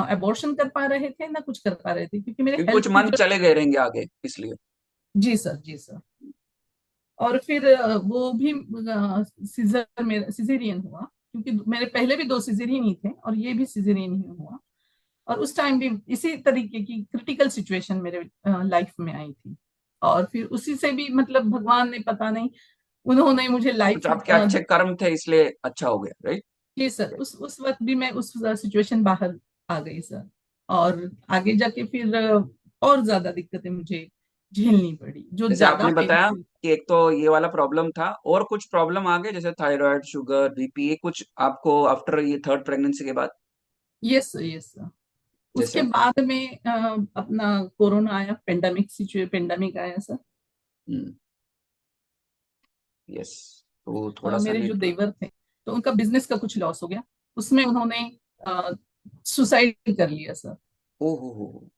अबॉर्शन कर पा रहे थे ना कुछ कर पा रहे थे, क्योंकि मेरे क्योंकि हेल्थ कुछ की मंथ जो। चले गए रहेंगे आगे, इसलिए। जी सर, जी सर। और फिर वो भी सीजर में सिजेरियन हुआ, क्योंकि मेरे पहले भी दो सिजेरियन ही थे और ये भी सिजेरियन ही हुआ। और उस टाइम भी इसी तरीके की क्रिटिकल सिचुएशन मेरे लाइफ में आई थी। और फिर उसी से भी मतलब भगवान ने पता नहीं, उन्होंने मुझे लाइफ। कुछ आपके अच्छे कर्म थे इसलिए अच्छा हो गया, राइट? जी सर, उस वक्त भी मैं उस सिचुएशन बाहर आ गई सर। और आगे जाके फिर और ज्यादा दिक्कतें मुझे झेलनी पड़ी, जो जैसे ज्यादा आपने बताया पेनफुल। कि एक तो ये वाला प्रॉब्लम था, और कुछ प्रॉब्लम आ गए जैसे थायराइड, शुगर, बीपी, ये कुछ आपको आफ्टर ये थर्ड प्रेगनेंसी के बाद? Yes sir, yes sir. उसके जैसे? बाद में अपना कोरोना आया, पेंडेमिक आया सर। यस। तो थोड़ा सा मेरे जो नेट। देवर थे, तो उनका बिजनेस का कुछ लॉस हो गया, उसमें उन्होंने सुसाइड कर लिया सर। ओ हो,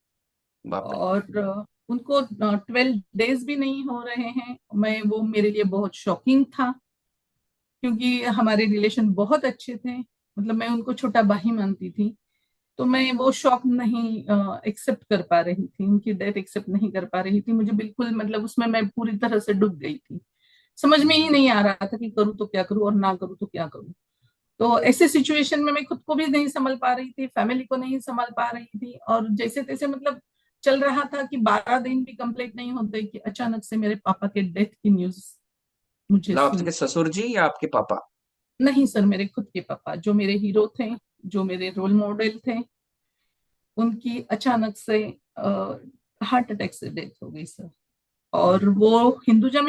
बाप रे। और उनको 12 डेज भी नहीं हो रहे हैं। मैं, वो मेरे लिए बहुत शॉकिंग था, क्योंकि हमारे रिलेशन बहुत अच्छे थे, मतलब मैं उनको छोटा भाई मानती थी। तो मैं वो शॉक नहीं एक्सेप्ट कर पा रही थी, उनकी डेथ एक्सेप्ट नहीं कर पा रही थी। मुझे बिल्कुल, मतलब उसमें मैं पूरी तरह से डूब गई थी। समझ में ही नहीं आ रहा था कि करूँ तो क्या करूँ और ना करूँ तो क्या करूँ। तो ऐसे सिचुएशन में मैं खुद को भी नहीं संभाल पा रही थी, फैमिली को नहीं संभाल पा रही थी, और जैसे तैसे मतलब चल रहा था कि 12 दिन भी कंप्लीट नहीं होते कि अचानक से मेरे पापा के डेथ की न्यूज मुझे मतलब सुनी। आपके ससुर जी या आपके पापा? नहीं सर, मेरे खुद के पापा, जो मेरे हीरो थे, जो मेरे रोल मॉडल थे, उनकी अचानक से हार्ट अटैक से डेथ हो गई सर। और वो हिंदुजा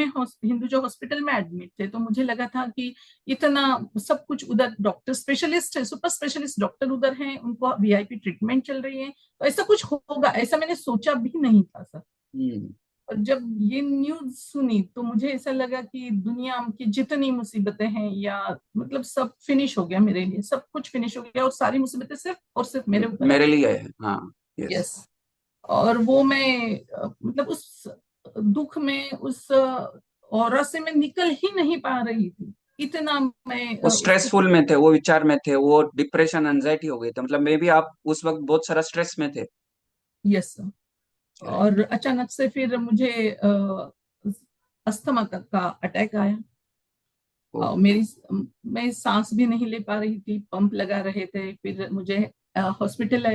हॉस्पिटल में एडमिट थे। तो मुझे लगा था कि इतना सब कुछ उधर, डॉक्टर स्पेशलिस्ट है, सुपर स्पेशलिस्ट डॉक्टर उधर हैं, उनको वीआईपी ट्रीटमेंट चल रही है, तो ऐसा कुछ होगा ऐसा मैंने सोचा भी नहीं था सर। हम्म। और जब ये न्यूज सुनी तो मुझे ऐसा लगा कि दुनिया की जितनी मुसीबतें हैं, या मतलब सब फिनिश हो गया मेरे लिए, सब कुछ फिनिश हो गया, और सारी मुसीबतें सिर्फ और सिर्फ मेरे ऊपर आ मेरे गई। लिए है, हाँ। यस। यस। और वो मैं मतलब उस दुख में, उस ऑरा से मैं निकल ही नहीं पा रही थी। इतना मैं वो उसको। स्ट्रेसफुल में थे, वो विचार में थे, वो डिप्रेशन, एंजाइटी हो गई थी, मतलब मे भी आप उस वक्त बहुत सारा स्ट्रेस में थे। यस। और अचानक से फिर मुझे अस्थमा का अटैक आया। ओ, मेरी मैं सांस भी नहीं ले पा रही थी, पंप लगा रहे थे, फिर मुझे हॉस्पिटल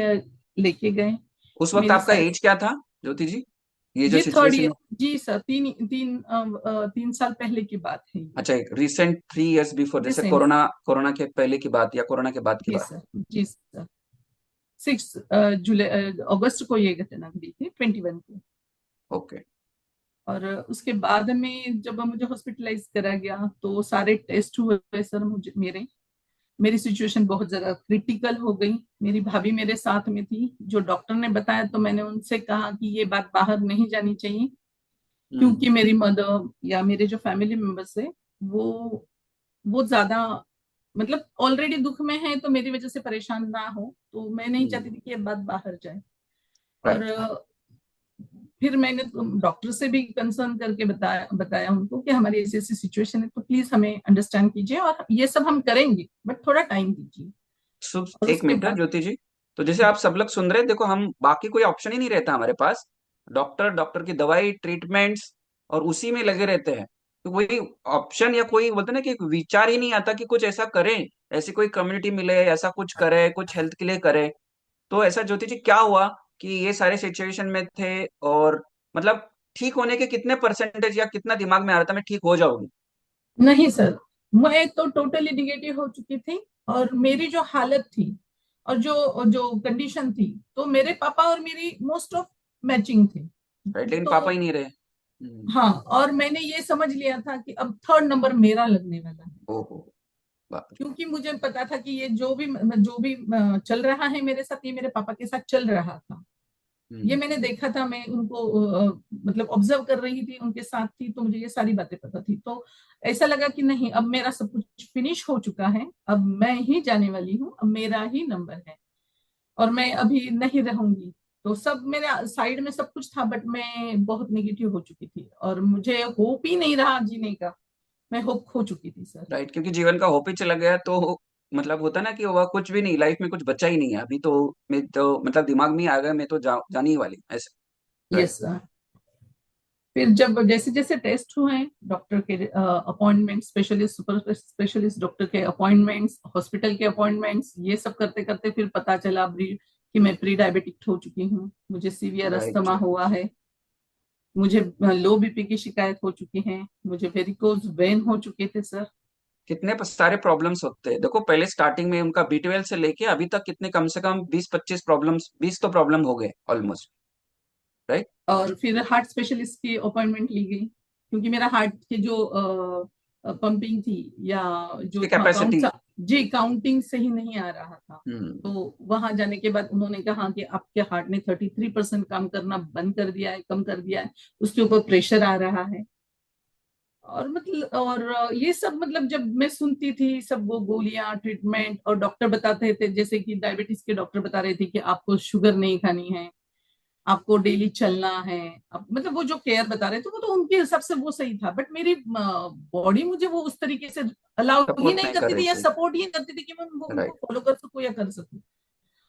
लेके गए। उस वक्त मेरी आपका साइड एज क्या था ज्योति जी, ये जो ये थर्ड सिचुएशन ईयर, है? जी सर, 3 साल पहले की बात है ये। अच्छा, एक रिसेंट 3 years बिफोर, जैसे रिसेंट, कोरोना कोरोना के पहले की बात या कोरोना के बाद की जी बात? सर, जी सर। 6 जुलाई अगस्त को ये घटना घटी थी, 21 को। ओके। और उसके बाद में जब मुझे हॉस्पिटलाइज करा गया तो सारे टेस्ट हुए सर, मुझे मेरी सिचुएशन बहुत ज्यादा क्रिटिकल हो गई। मेरी भाभी मेरे साथ में थी, जो डॉक्टर ने बताया तो मैंने उनसे कहा कि ये बात बाहर नहीं जानी चाहिए, क्योंकि मेरी मदर या मेरे जो फैमिली मेंबर्स है वो ज्यादा मतलब ऑलरेडी दुख में है, तो मेरी वजह से परेशान ना हो, तो मैं नहीं चाहती थी कि ये बात बाहर जाए। और राइट। फिर मैंने डॉक्टर से भी कंसर्न करके बताया उनको कि हमारी ऐसी ऐसी सिचुएशन है, तो प्लीज हमें अंडरस्टैंड कीजिए और ये सब हम करेंगे, बट थोड़ा टाइम दीजिए। शुभ, और एक उसके मिनट है बाद ज्योति जी। तो जैसे आप सब लोग सुन रहे हैं, देखो हम बाकी कोई ऑप्शन ही नहीं रहता हमारे पास, डॉक्टर, डॉक्टर की दवाई, ट्रीटमेंट्स, और उसी में लगे रहते हैं। तो कोई ऑप्शन या कोई बोलते हैं ना कि विचार ही नहीं आता कि कुछ ऐसा करें, ऐसी कोई कम्युनिटी मिले, ऐसा कुछ करे, कुछ हेल्थ के लिए करे। तो ऐसा ज्योति जी क्या हुआ कि ये सारे सिचुएशन में थे, और मतलब ठीक होने के कितने परसेंटेज या कितना दिमाग में आ रहा था मैं ठीक हो जाऊंगी? नहीं सर, मैं तो टोटली निगेटिव हो चुकी थी, और मेरी जो हालत थी और जो जो कंडीशन थी, तो मेरे पापा और मेरी मोस्ट ऑफ मैचिंग थी। राइट, लेकिन पापा ही तो नहीं रहे। हाँ, और मैंने ये समझ लिया था कि अब थर्ड नंबर मेरा लगने वाला है, ओहो, बाप रे। क्योंकि मुझे पता था कि ये जो भी चल रहा है मेरे साथ, ये मेरे पापा के साथ चल रहा था। ये हम्म, मैंने देखा था, मैं उनको मतलब ऑब्जर्व कर रही थी, उनके साथ थी, तो मुझे ये सारी बातें पता थी। तो ऐसा लगा कि नहीं, अब मेरा सब कुछ फिनिश हो चुका है, अब मैं ही जाने वाली हूँ, अब मेरा ही नंबर है और मैं अभी नहीं रहूंगी। तो सब मेरे साइड में सब कुछ था, बट मैं बहुत नेगेटिव हो चुकी थी और मुझे होप ही नहीं रहा जीने का। मैं होप खो चुकी थी सर। राइट, क्योंकि जीवन का होप ही चला गया तो मतलब होता ना कि वह कुछ भी नहीं, लाइफ में कुछ बचा ही नहीं है अभी तो। मैं तो मतलब दिमाग में ही आ गया, मैं तो जाने ही वाली ऐसे। राइट। Yes sir. फिर जब जैसे जैसे टेस्ट हुए, डॉक्टर के appointment, specialist, super specialist doctor के अपॉइंटमेंट्स, हॉस्पिटल के अपॉइंटमेंट्स, ये सब करते करते फिर पता चला कि मैं प्री डायबिटिक हो चुकी हूँ, मुझे सीवियर राइट, अस्थमा हुआ है, मुझे लो बीपी की शिकायत हो चुकी है, मुझे वेरिकोज वेन हो चुके थे सर। कितने सारे प्रॉब्लम्स होते हैं। देखो पहले स्टार्टिंग में उनका B12 से लेके अभी तक कितने, कम से कम 20-25 प्रॉब्लम्स, 20 तो प्रॉब्लम हो गए ऑलमोस्ट। राइट। और फिर हार्ट स्पेशलिस्ट की अपॉइंटमेंट ली गई, क्योंकि मेरा हार्ट की जो पंपिंग थी या जो उसकी था काउंट, कैपेसिटी। जी काउंटिंग सही नहीं आ रहा था। हम्म। तो वहां जाने के बाद उन्होंने कहा कि आपके हार्ट ने 33% काम करना बंद कर दिया है, कम कर दिया है, उसके ऊपर प्रेशर आ रहा है। और मतलब और ये सब मतलब जब मैं सुनती थी सब वो गोलियां, ट्रीटमेंट, और डॉक्टर बताते थे, जैसे कि डायबिटीज के डॉक्टर बता रहे थे कि आपको शुगर नहीं खानी है, आपको डेली चलना है। अब मतलब वो जो केयर बता रहे थे वो तो उनके हिसाब से वो सही था, बट मेरी बॉडी मुझे वो उस तरीके से अलाउ ही सपोर्ट नहीं नहीं कर करती रही थी या थी। सपोर्ट ही नहीं करती थी कि मैं उनको राइट। फॉलो कर सकूं या कर सकूं।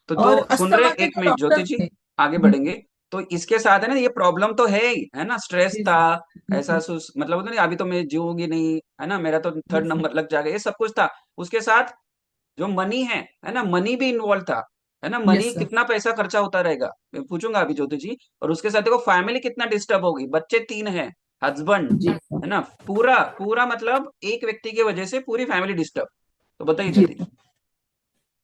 तो और दो सुन रहे, अस्थमा के एक जो मिनट ज्योति डॉक्टर जी, थे, आगे बढ़ेंगे। तो इसके साथ है ना, ये प्रॉब्लम तो है ही, है ना, स्ट्रेस जी था, सर, ऐसा मतलब होता नहीं, अभी तो मैं जीऊंगी नहीं, है ना, मेरा तो थर्ड यस सर, नंबर लग जाएगा, ये सब कुछ था। उसके साथ जो मनी है ना, मनी भी इन्वॉल्व था, है ना, मनी यस सर, कितना पैसा खर्चा होता रहेगा मैं पूछूंगा अभी ज्योति जी। और उसके साथ देखो फैमिली कितना डिस्टर्ब होगी, बच्चे 3 हैं, हस्बैंड, जी सर, है ना, पूरा पूरा मतलब एक व्यक्ति की वजह से पूरी फैमिली डिस्टर्ब। तो बताइए जी ज्योति जी। सर।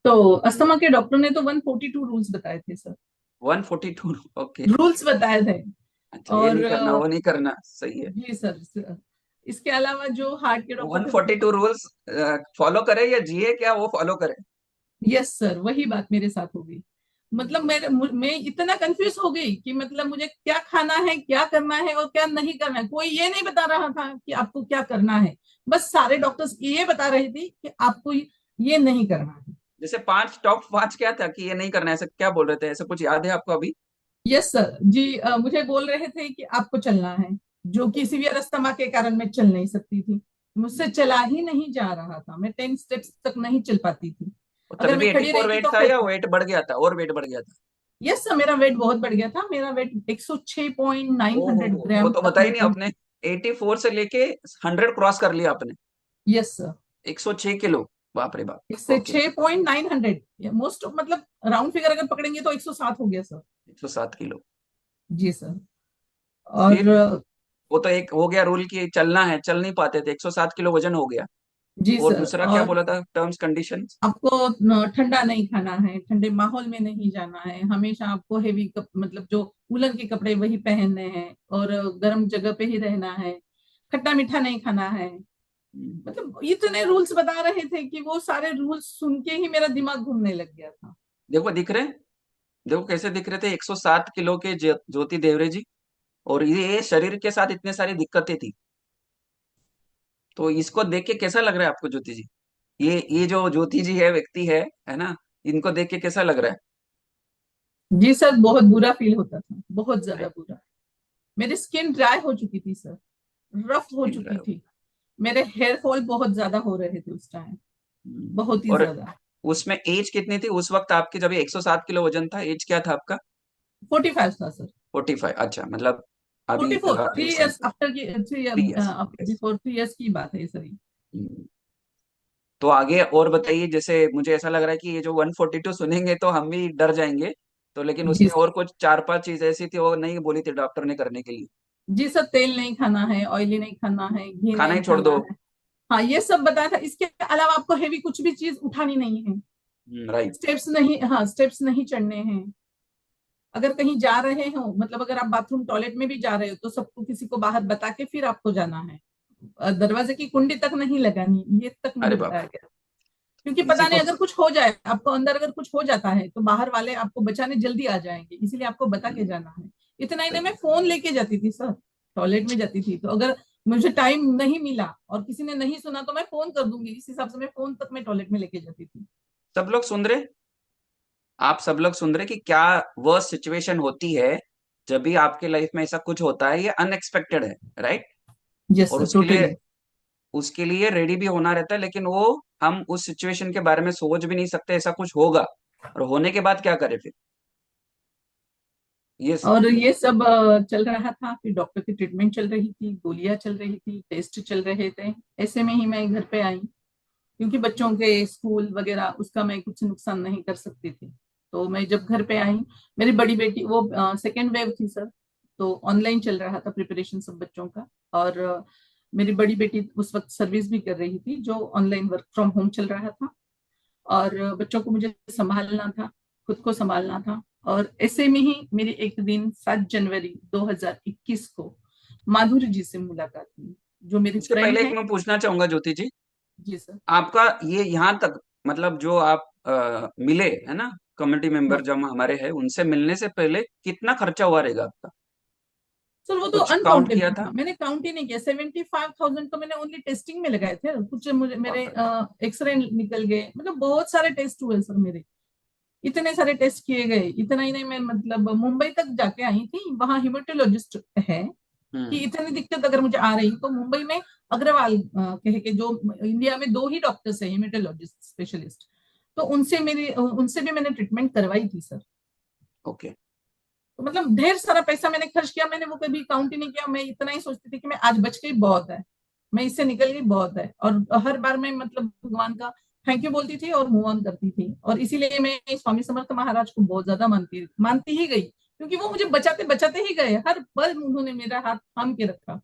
तो अस्थमा के डॉक्टर ने तो 142 रूल्स बताए थे सर, 142? ओके। रूल्स बताए थे। अच्छा, ये और नहीं करना, वो नहीं करना, सही है। जी सर, इसके अलावा जो हार्ट के डॉक्टर थे वो 142 रूल्स फॉलो करे या जिए क्या वो फॉलो करे? यस सर, वही बात मेरे साथ हो गई। मतलब मैं इतना कंफ्यूज हो गई कि मतलब मुझे क्या खाना है, क्या करना है और क्या नहीं करना है, कोई ये नहीं बता रहा था कि आपको क्या करना है। बस सारे डॉक्टर्स ये बता रहे थे कि आपको ये नहीं करना है। जैसे 5, टॉप 5 क्या था कि ये नहीं करना है, ऐसा क्या बोल रहे थे, ऐसा कुछ याद है आपको अभी? यस सर जी, मुझे बोल रहे थे कि आपको चलना है, जो कि सीवियर अस्थमा के कारण मैं चल नहीं सकती थी, मुझसे चला ही नहीं जा रहा था, मैं 10 स्टेप्स तक नहीं चल पाती थी। तभी अगर भी मैं खड़ी 84 रहती वेट तो था फिर या वेट बढ़ गया था, और वेट बढ़ गया था? यस सर, मेरा वेट बहुत बढ़ गया था, मेरा वेट 106.900 वो ग्राम तो तक बता ही मैं नहीं, पहुंच। आपने 84 से लेके 100 क्रॉस कर लिया आपने। Yes sir. 106 किलो, बाप रे बाप। इससे ओके, 6.900 मोस्ट, मतलब राउंड फिगर अगर पकड़ेंगे तो 107 हो गया सर। 107 किलो। जी सर। फिर और वो तो एक हो गया रूल कि चलना है, चल नहीं पाते थे, 107 किलो वजन हो गया। जी और सर। दूसरा क्या और बोला था, टर्म्स कंडीशंस? आपको ठंडा नहीं खाना है, ठंडे माहौल में नहीं जाना है, हमेशा आपको हेवी कप मतलब जो वूलन के कपड़े वही पहनने हैं, और गर्म जगह पे ही रहना है, खट्टा मीठा नहीं खाना है। मतलब इतने रूल्स बता रहे थे कि वो सारे रूल्स सुन के ही मेरा दिमाग घूमने लग गया था। देखो दिख रहे, देखो कैसे दिख रहे थे, 107 किलो के ज्योति देवरे जी, और ये शरीर के साथ इतने सारी दिक्कतें थी। तो इसको देख के कैसा लग रहा है आपको ज्योति जी? ये जो ज्योति जी है, व्यक्ति है ना, इनको देख के कैसा लग रहा है? जी सर, बहुत बुरा फील होता था, बहुत ज्यादा राइट, बुरा। मेरी स्किन ड्राई हो चुकी थी सर, रफ हो स्किन चुकी ड्राई। थी। मेरे हेयर फॉल बहुत ज्यादा हो रहे थे उस टाइम, बहुत ही और ज्यादा। उसमें एज कितनी थी उस वक्त आपकी, जब ये 107 किलो वजन था, एज क्या था आपका? 45 था सर। 45, अच्छा, मतलब अभी 44, थ्री रिसेंट। इयर्स आफ्टर की, 3 इयर्स, यस। बिफोर 3 इयर्स की बात है सर ये। तो आगे और बताइए, जैसे मुझे ऐसा लग रहा है कि ये जो 142 सुनेंगे तो हम भी डर जाएंगे, तो लेकिन जी उसमें और कुछ 4-5 चीज ऐसी थी वो नहीं बोली थी डॉक्टर ने करने के लिए। जी सर, तेल नहीं खाना है, ऑयली नहीं खाना है, घी खाना नहीं ही छोड़ खाना दो। है। हाँ, ये सब बताया था। इसके अलावा आपको हेवी कुछ भी चीज उठानी नहीं है, राइट। स्टेप्स नहीं, हाँ स्टेप्स नहीं चढ़ने हैं। अगर कहीं जा रहे हो, मतलब अगर आप बाथरूम टॉयलेट में भी जा रहे हो तो सबको, किसी को बाहर बता के फिर आपको जाना है। दरवाजे की कुंडी तक नहीं लगानी, ये तक अरे मुझे बाप बताया रे, गया। क्योंकि किसी पता नहीं को। अगर कुछ हो जाए आपको, अंदर अगर कुछ हो जाता है तो बाहर वाले आपको बचाने जल्दी आ जाएंगे, इसीलिए आपको बता के जाना है। इतना ही नहीं, सही। मैं फोन लेके जाती थी सर, टॉयलेट में जाती थी तो अगर मुझे टाइम नहीं मिला और किसी ने नहीं सुना तो मैं फोन कर दूंगी, इस हिसाब से मैं फोन तक मैं टॉयलेट में लेके जाती थी। सब लोग सुन रहे, आप सब लोग सुन रहे कि क्या वह सिचुएशन होती है जब भी आपके लाइफ में ऐसा कुछ होता है, ये अनएक्सपेक्टेड है, राइट? यस और सर, उसके लिए, टोटली। उसके लिए रेडी भी होना रहता है, लेकिन वो हम उस सिचुएशन के बारे में सोच भी नहीं सकते ऐसा कुछ होगा, और होने के बाद क्या करें फिर, ये और ये सब चल रहा था, फिर डॉक्टर की ट्रीटमेंट चल रही थी, गोलियां चल रही थी, टेस्ट चल रहे थे। ऐसे में ही मैं घर पे आई, क्योंकि बच्चों के स्कूल वगैरह उसका मैं कुछ नुकसान नहीं कर सकती थी। तो मैं जब घर पे आई, मेरी बड़ी बेटी, वो सेकेंड वेव थी सर, तो ऑनलाइन चल रहा था प्रिपरेशन सब बच्चों का। और मेरी बड़ी बेटी उस वक्त सर्विस भी कर रही थी, जो ऑनलाइन वर्क फ्रॉम होम चल रहा था। और बच्चों को मुझे संभालना था, खुद को संभालना था। और ऐसे में ही मेरी एक दिन 7 जनवरी 2021 को माधुरी जी से मुलाकात हुई, जो मेरी इसके फ्रेंड पहले एक है। मैं पूछना चाहूंगा ज्योति जी, जी सर। आपका ये यहाँ तक, मतलब जो आप मिले है ना, कम्युनिटी मेंबर हाँ जब हमारे हैं, उनसे मिलने से पहले कितना खर्चा हुआ रहेगा आपका? सर, वो तो कुछ काउंट किया अनकाउंटेबल था? था, मैंने काउंट ही नहीं किया। 75,000 तो मैंने ओनली टेस्टिंग में लगाए थे। कुछ मुझे, मेरे बाप रे बाप। एक्सरे निकल गए, मतलब बहुत सारे टेस्ट हुए सर मेरे। इतने सारे टेस्ट किए गए। इतना ही नहीं, मैं मतलब मुंबई तक जाके आई थी, वहां हिमेटोलॉजिस्ट है कि हम्म। इतनी दिक्कत अगर मुझे आ रही तो मुंबई में अग्रवाल कह के, जो इंडिया में 2 ही डॉक्टर्स है हिमेटोलॉजिस्ट स्पेशलिस्ट, तो उनसे मेरी, उनसे भी मैंने ट्रीटमेंट करवाई थी सर। ओके। तो मतलब ढेर सारा पैसा मैंने खर्च किया, मैंने वो कभी काउंट ही नहीं किया। मैं इतना ही सोचती थी कि मैं आज बच गई बहुत है, मैं इससे निकल गई बहुत है। और हर बार मैं मतलब भगवान का थैंक यू बोलती थी और मूव ऑन करती थी। और इसीलिए मैं स्वामी समर्थ महाराज को बहुत ज्यादा मानती मानती ही गई, क्योंकि वो मुझे बचाते बचाते ही गए, हर पल उन्होंने मेरा हाथ थाम के रखा।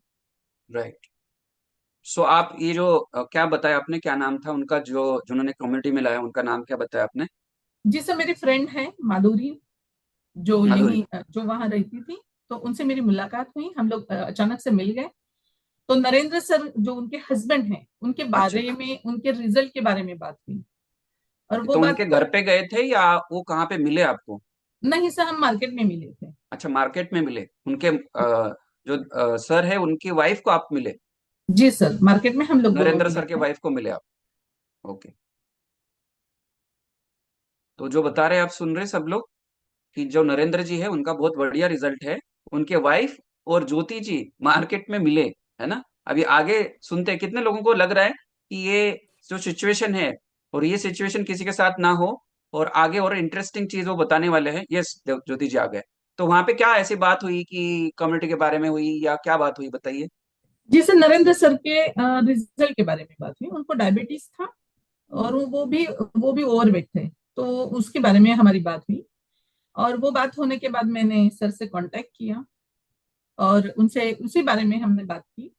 राइट। सो आप ये जो क्या बताया आपने, क्या नाम था उनका, जो जिन्होंने कम्युनिटी में लाया, उनका नाम क्या बताया आपने? जी सर, मेरी फ्रेंड है माधुरी, जो माधुरी। यहीं जो वहां रहती थी। तो उनसे मेरी मुलाकात हुई, हम लोग अचानक से मिल गए। तो नरेंद्र सर जो उनके हस्बैंड हैं, उनके अच्छा, बारे में, उनके रिजल्ट के बारे में बात हुई। और ओके, वो तो बात उनके घर पे गए थे या वो कहाँ पे मिले आपको? नहीं सर, हम मार्केट में मिले थे। अच्छा, मार्केट में मिले, उनके जो सर है उनकी वाइफ को आप मिले? जी सर, मार्केट में हम लोग दोनों नरेंद्र मिले सर के थे। वाइफ को मिले आप? ओके। तो जो बता रहे आप सुन रहे सब लोग कि जो नरेंद्र जी है उनका बहुत बढ़िया रिजल्ट है, उनके वाइफ और ज्योति जी मार्केट में मिले, है ना? अभी आगे सुनते हैं कितने लोगों को लग रहा है कि ये जो सिचुएशन है, और ये सिचुएशन किसी के साथ ना हो, और आगे और इंटरेस्टिंग चीज वो बताने वाले हैं। यस, ज्योति जी आ गए। तो वहां पे क्या ऐसी बात हुई कि कम्युनिटी के बारे में हुई, या क्या बात हुई, बताइए। जी सर, नरेंद्र सर के रिजल्ट के बारे में बात हुई। उनको डायबिटीज था और वो भी ओवरवेट थे, तो उसके बारे में हमारी बात हुई। और वो बात होने के बाद मैंने सर से कांटेक्ट किया और उनसे उसी बारे में हमने बात की,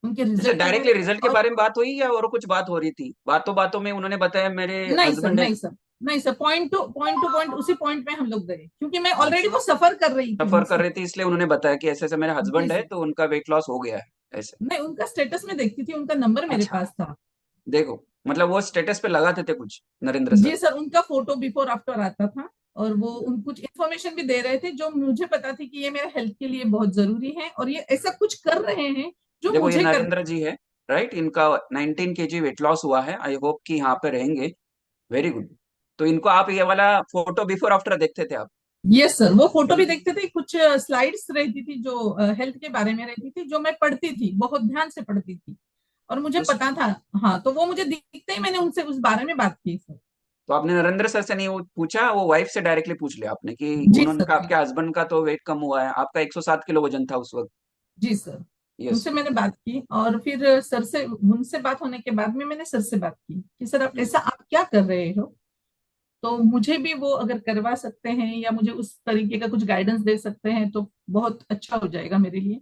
उनके अच्छा, रिजल्ट के डायरेक्टली बारे में। रिजल्ट के और बारे में बात हुई या और कुछ बात हो रही थी? बातों बातों में उन्होंने बताया मेरे नहीं सर, हस्बैंड है। नहीं सर, नहीं सर, पॉइंट उसी पॉइंट में हम लोग गए, क्योंकि मैं ऑलरेडी अच्छा, वो सफर कर रही थी सफर कर उनसे। रही थी इसलिए उन्होंने बताया कि ऐसे ऐसे मेरे जी हस्बैंड है सर। तो उनका वेट लॉस हो गया है, ऐसे। नहीं, उनका स्टेटस में देखती थी, उनका नंबर मेरे अच्छा, पास था। देखो, मतलब वो स्टेटस पे लगाते थे कुछ नरेंद्र सर। जी सर, उनका फोटो बिफोर आफ्टर आता था और वो उन कुछ इन्फॉर्मेशन भी दे रहे थे जो मुझे पता थी कि ये मेरे हेल्थ के लिए बहुत जरूरी है और ये ऐसा कुछ कर रहे हैं जो देखो, ये मुझे कर। नरेंद्र जी है, राइट? इनका 19 kg वेट लॉस हुआ है। आई होप कि यहाँ पे रहेंगे। Very good. तो इनको आप ये वाला फोटो बिफोर आफ्टर देखते थे आप? यस सर, वो फोटो भी देखते थे, कुछ स्लाइड्स रहती थी जो हेल्थ के बारे में रहती थी, जो मैं पढ़ती थी, बहुत ध्यान से पढ़ती थी और मुझे उस पता था। हाँ, तो वो मुझे दिखते ही मैंने उनसे उस बारे में बात की सर। तो आपने नरेंद्र सर से नहीं वो पूछा, वो वाइफ से डायरेक्टली पूछ लिया आपने कि जी उन्होंने सर, कहा जी, आपके हस्बैंड का तो वेट कम हुआ है, आपका 107 किलो वजन था उस वक्त। जी सर। यस। उनसे मैंने बात की और फिर सर से, उनसे बात होने के बाद में मैंने सर से बात की कि सर आप ऐसा आप क्या कर रहे हो, तो मुझे भी वो अगर करवा सकते हैं या मुझे उस तरीके का कुछ गाइडेंस दे सकते हैं तो बहुत अच्छा हो जाएगा मेरे लिए।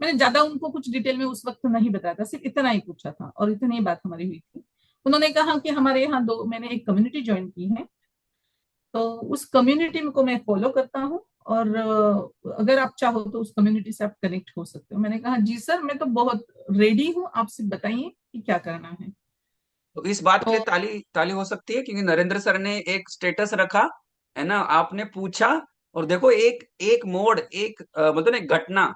मैंने ज्यादा उनको कुछ डिटेल में उस वक्त नहीं बताया था, सिर्फ इतना ही पूछा था और इतनी ही बात हमारी हुई थी। उन्होंने कहा कि हमारे यहाँ मैंने एक कम्युनिटी ज्वाइन की है, तो उस कम्युनिटी को मैं फॉलो करता हूँ और अगर आप चाहो तो उस कम्युनिटी से आप कनेक्ट हो सकते हो। मैंने कहा जी सर, मैं तो बहुत रेडी हूँ, आप सिर्फ बताइए कि क्या करना है। तो इस बात के तो लिए ताली ताली हो सकती है क्योंकि नरेंद्र सर ने एक स्टेटस रखा, है ना? आपने पूछा और देखो एक एक मोड़, एक मतलब एक घटना,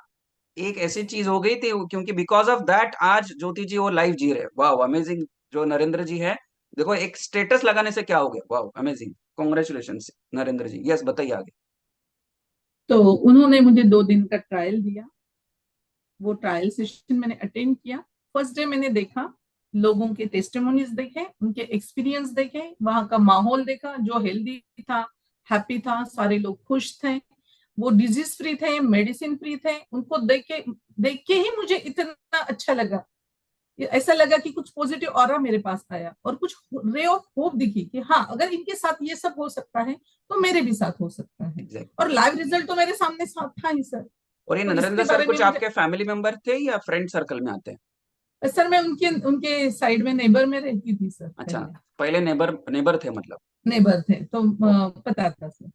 एक ऐसी चीज हो गई थी क्योंकि बिकॉज ऑफ दैट आज ज्योति जी वो लाइफ जी रहे। वाह, अमेजिंग जो नरेंद्र जी है। देखो, एक स्टेटस लगाने से क्या हो गया। वाह, अमेजिंग, कॉन्ग्रेचुलेशन नरेंद्र जी। यस, बताइए आगे। तो उन्होंने मुझे 2 दिन का ट्रायल दिया, वो ट्रायल सेशन मैंने अटेंड किया। फर्स्ट डे मैंने देखा, लोगों के टेस्टिमोनीज देखे, उनके एक्सपीरियंस देखे, वहां का माहौल देखा जो हेल्दी था, हैप्पी था, सारे लोग खुश थे, वो डिजीज फ्री थे, मेडिसिन फ्री थे। उनको देख के ही मुझे इतना अच्छा लगा, ऐसा लगा कि कुछ पॉजिटिव ऑरा मेरे पास आया और कुछ रे ऑफ होप दिखी कि हाँ, अगर इनके साथ ये सब हो सकता है तो मेरे भी साथ हो सकता है। एग्जैक्टली। और लाइव रिजल्ट तो मेरे सामने साथ था ही सर। और ये तो नरेंद्र इसके सर बारे में कुछ मुझे, आपके फैमिली मेंबर थे या फ्रेंड सर्कल में आते हैं? सर मैं उनके उनके साइड में नेबर में रहती थी सर, अच्छा, पहले पहले नेबर नेबर थे मतलब। नेबर थे तो ओके। पता था सर।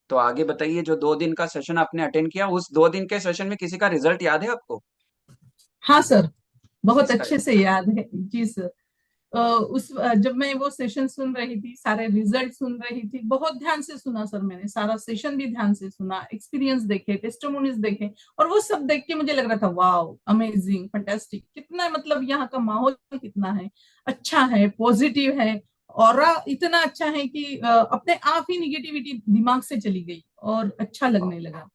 तो आगे बताइए, जो 2 दिन का सेशन आपने अटेंड किया, उस 2 दिन के सेशन में किसी का रिजल्ट याद है आपको? हाँ सर, बहुत किसका अच्छे याद? से याद है जी सर। जब मैं वो सेशन सुन रही थी, सारे रिजल्ट सुन रही थी, बहुत ध्यान से सुना सर, मैंने सारा सेशन भी ध्यान से सुना, एक्सपीरियंस देखे, टेस्टिमोनीज देखे और वो सब देख के मुझे लग रहा था वाओ, अमेजिंग, फंटास्टिक, कितना मतलब यहाँ का माहौल कितना है, अच्छा है, पॉजिटिव है। और इतना अच्छा है कि अपने आप ही निगेटिविटी दिमाग से चली गई और अच्छा लगने लगा।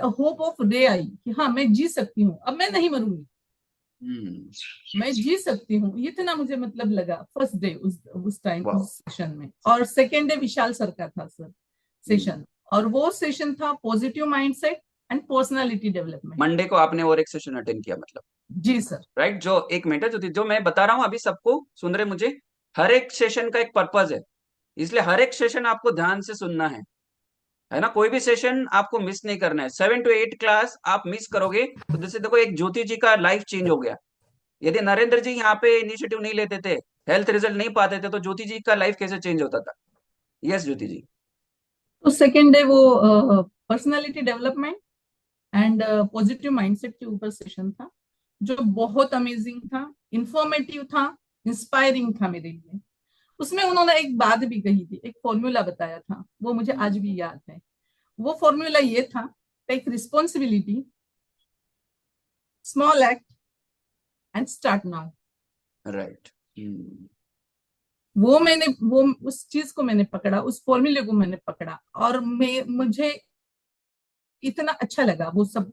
होप ऑफ डे आई कि हाँ, मैं जी सकती हूँ, अब मैं नहीं मरूंगी, हम्म। मैं जी सकती हूँ, इतना मुझे मतलब लगा फर्स्ट डे उस टाइम वाह। उस सेशन में। और सेकेंड डे विशाल सर का था सर सेशन, और वो सेशन था positive mindset and personality development. Monday को आपने और एक सेशन अटेंड किया मतलब? जी सर। राइट। जो एक मिनट है, जो मैं बता रहा हूँ अभी सबको सुन रहे मुझे, हर एक सेशन का एक पर्पज है, इसलिए हर एक सेशन आपको ध्यान से सुनना है ना? कोई भी सेशन आपको मिस नहीं करना है। 7 to 8 क्लास आप मिस करोगे तो जैसे देखो, एक ज्योति जी का लाइफ चेंज हो गया। यदि नरेंद्र जी यहाँ पे इनिशिएटिव नहीं लेते थे, हेल्थ रिजल्ट नहीं पाते थे, तो ज्योति जी का लाइफ कैसे चेंज होता था? यस ज्योति जी। तो सेकेंड डे वो personality development and positive mindset के ऊपर सेशन था, जो बहुत अमेजिंग था, इंफॉर्मेटिव था, इंस्पायरिंग था मेरे लिए। उसमें उन्होंने एक बात भी कही थी, एक फॉर्मूला बताया था, वो मुझे आज भी याद है। वो फॉर्मूला ये था, take responsibility, small act and start now. Right. वो उस चीज को मैंने पकड़ा, उस फॉर्मूले को मैंने पकड़ा और मुझे इतना अच्छा लगा वो सब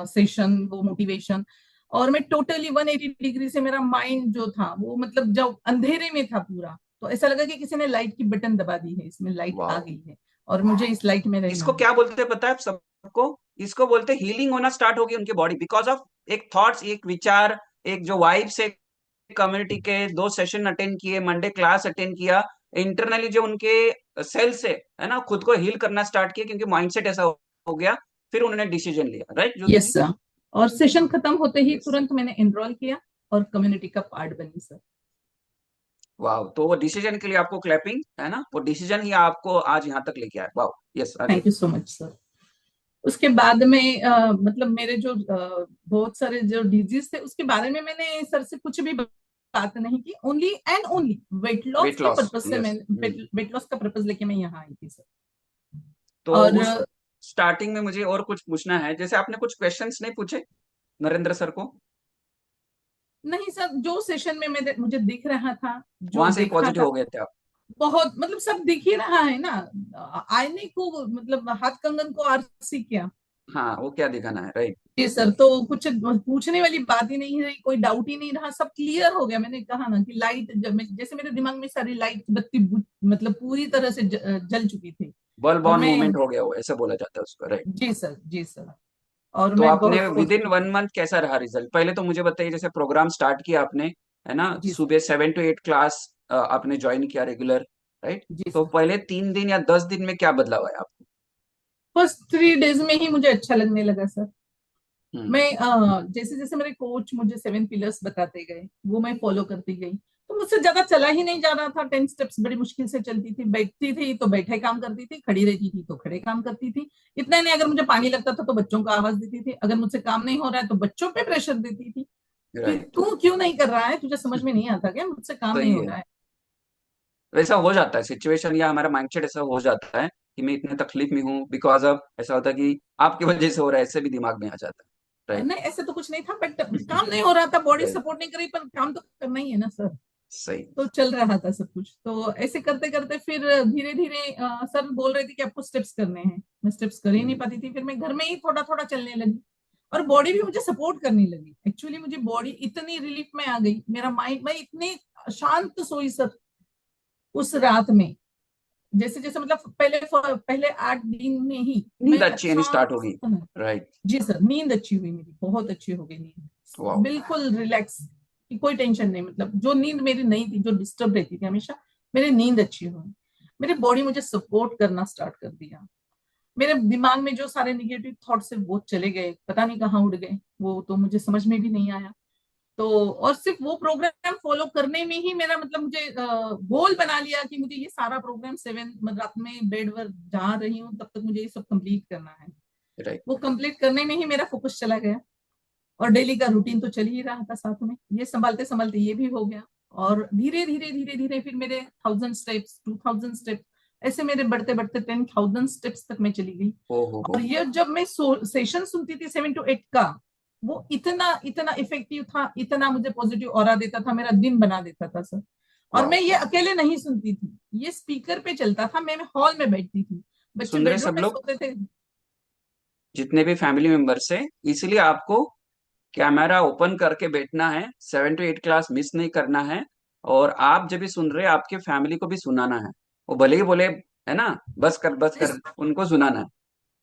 सेशन, वो मोटिवेशन। और मैं टोटली 180 डिग्री से, मेरा माइंड जो था वो मतलब जब अंधेरे में था पूरा, तो ऐसा लगा कि किसी ने लाइट की बटन दबा दी है, इसमें लाइट आ वाह। गई है और मुझे इस लाइट में रहना इसको है। क्या बोलते हैं पता है आप सबको? इसको बोलते हैं हीलिंग होना स्टार्ट होगी उनकी बॉडी, बिकॉज ऑफ एक थॉट्स, एक विचार, एक जो वाइब से कम्युनिटी के 2 सेशन अटेंड किए, मंडे क्लास अटेंड किया, इंटरनली जो उनके सेल्स है ना, खुद को हील करना स्टार्ट किया क्योंकि माइंडसेट ऐसा हो गया, फिर उन्होंने डिसीजन लिया। राइट ज्योति यस जी? सर। और सेशन खत्म होते ही Yes. तुरंत मैंने एनरोल किया और कम्युनिटी का पार्ट बनी सर। वाह, तो वो डिसीजन के लिए आपको क्लैपिंग है ना, वो डिसीजन ही आपको आज यहाँ तक लेके आया। वाह, यस आगे। Thank you so much sir. उसके बाद में मतलब मेरे जो बहुत सारे जो डिजीज थे उसके बारे में मैंने सर से कुछ भी बात नहीं की, only and only weight loss Weight के loss, पर्पज से yes. मैं वेट लॉस का पर्पज लेके मैं यहाँ आई थी सर। तो और उस स्टार्टिंग में मुझे और कुछ पूछना है, जैसे आपने कुछ क्वेश्चंस नहीं पूछे नरेंद्र सर को? नहीं सर, जो सेशन में मुझे दिख रहा था, जो वहां से ही देखा पॉजिटिव था, हो गए थे आप? बहुत मतलब सब दिख ही रहा है ना। आईने को मतलब हाथ कंगन को आरसी किया। हाँ, वो क्या दिखाना है, राइट। जी सर, तो कुछ पूछने वाली बात ही नहीं रही, कोई डाउट ही नहीं रहा, सब क्लियर हो गया। मैंने कहा ना कि लाइट जैसे मेरे दिमाग में सारी लाइट बत्ती मतलब पूरी तरह से जल चुकी थी। बल्ब और ऑन मैं मूवमेंट हो गया, वो ऐसे बोला जाता है उसको, राइट। जी सर, जी सर। और तो मैं आपने बहुत विद इन पॉजिटिव। 1 मंथ कैसा रहा रिजल्ट? पहले तो मुझे बताइए, जैसे प्रोग्राम स्टार्ट किया आपने, है ना, जी सर, सुबह 7 to 8 क्लास आपने ज्वाइन किया रेगुलर, राइट। जी तो सर। पहले 3 दिन या 10 दिन में क्या बदलाव आया आपको? फर्स्ट 3 डेज में ही मुझे अच्छा लगने लगा सर। हम्म, मैं जैसे जैसे मेरे कोच मुझे 7 पिलर्स बताते गए, वो मैं फॉलो करती गई, तो मुझसे ज्यादा चला ही नहीं जा रहा था। 10 स्टेप्स बड़ी मुश्किल से चलती थी, बैठती थी तो बैठे काम करती थी, खड़ी रहती थी तो खड़े काम करती थी। इतना नहीं, अगर मुझे पानी लगता था तो बच्चों को आवाज देती थी, अगर मुझसे काम नहीं हो रहा है तो बच्चों पे प्रेशर देती थी कि राइट। तू क्यों नहीं कर रहा है, तुझे समझ में नहीं आता क्या, मुझसे काम नहीं सही हो है। रहा है। वैसा हो जाता है सिचुएशन, या हमारा माइंडसेट ऐसा हो जाता है कि मैं इतने तकलीफ में हूँ, बिकॉज ऑफ ऐसा होता है कि आपकी वजह से हो रहा है, ऐसे भी दिमाग में आ जाता है, राइट। नहीं, ऐसे तो कुछ नहीं था, बट काम नहीं हो रहा था, बॉडी राइट, सपोर्ट नहीं कर रही, पर काम तो करना ही है ना सर। सही। तो चल रहा था सब कुछ, तो ऐसे करते करते फिर धीरे धीरे सर बोल रहे थे कि आपको स्टेप्स करने हैं, मैं स्टेप्स कर ही नहीं पाती थी। फिर मैं घर में ही थोड़ा थोड़ा चलने लगी और बॉडी भी मुझे सपोर्ट करने लगी। एक्चुअली मुझे बॉडी इतनी रिलीफ में आ गई, मेरा माइंड, मैं इतनी शांत सोई सर उस रात में। जैसे जैसे मतलब पहले 8 दिन में ही नींद मैं अच्छी आनी स्टार्ट होगी, राइट। जी सर, नींद अच्छी हुई, मेरी बहुत अच्छी हो गई नींद, वाह। बिल्कुल रिलैक्स, कि कोई टेंशन नहीं। मतलब जो नींद मेरी नहीं थी, जो डिस्टर्ब रहती थी हमेशा, मेरी नींद अच्छी हुई। मेरी बॉडी मुझे सपोर्ट करना स्टार्ट कर दिया। मेरे दिमाग में जो सारे निगेटिव थॉट्स है वो चले गए, पता नहीं कहाँ उड़ गए, वो तो मुझे समझ में भी नहीं आया। तो और सिर्फ वो प्रोग्राम फॉलो करने में ही मेरा मतलब मुझे गोल बना लिया कि मुझे ये सारा प्रोग्राम 7 मतलब रात में बेड पर जहाँ रही हूँ तब तक मुझे ये सब कंप्लीट करना है। राइट। वो कंप्लीट करने में ही मेरा फोकस चला गया। और डेली का रूटीन तो चल ही रहा था साथ में, ये संभालते संभालते ये भी हो गया। और धीरे धीरे धीरे धीरे फिर मेरे 1000 स्टेप्स, 2000 स्टेप्स, ऐसे मेरे बढ़ते बढ़ते 10,000 स्टेप्स तक मैं चली गई। हो और ये जब मैं सेशन सुनती थी 7 to 8 का, वो इतना इतना इफेक्टिव था, इतना मुझे पॉजिटिव ऑरा देता था, मेरा दिन बना देता था सर। और मैं ये अकेले नहीं सुनती थी, ये स्पीकर पे चलता था, मैं हॉल में बैठती थी, बच्चे सुन रहे बेडरूम सब में लोग, सोते थे। जितने भी फैमिली मेंबर्स है, इसलिए आपको कैमरा ओपन करके बैठना है, 7 to 8 क्लास मिस नहीं करना है। और आप जब भी सुन रहे हैं, आपके फैमिली को भी सुनाना है, वो भले ही बोले, है ना, बस कर, उनको सुनाना है।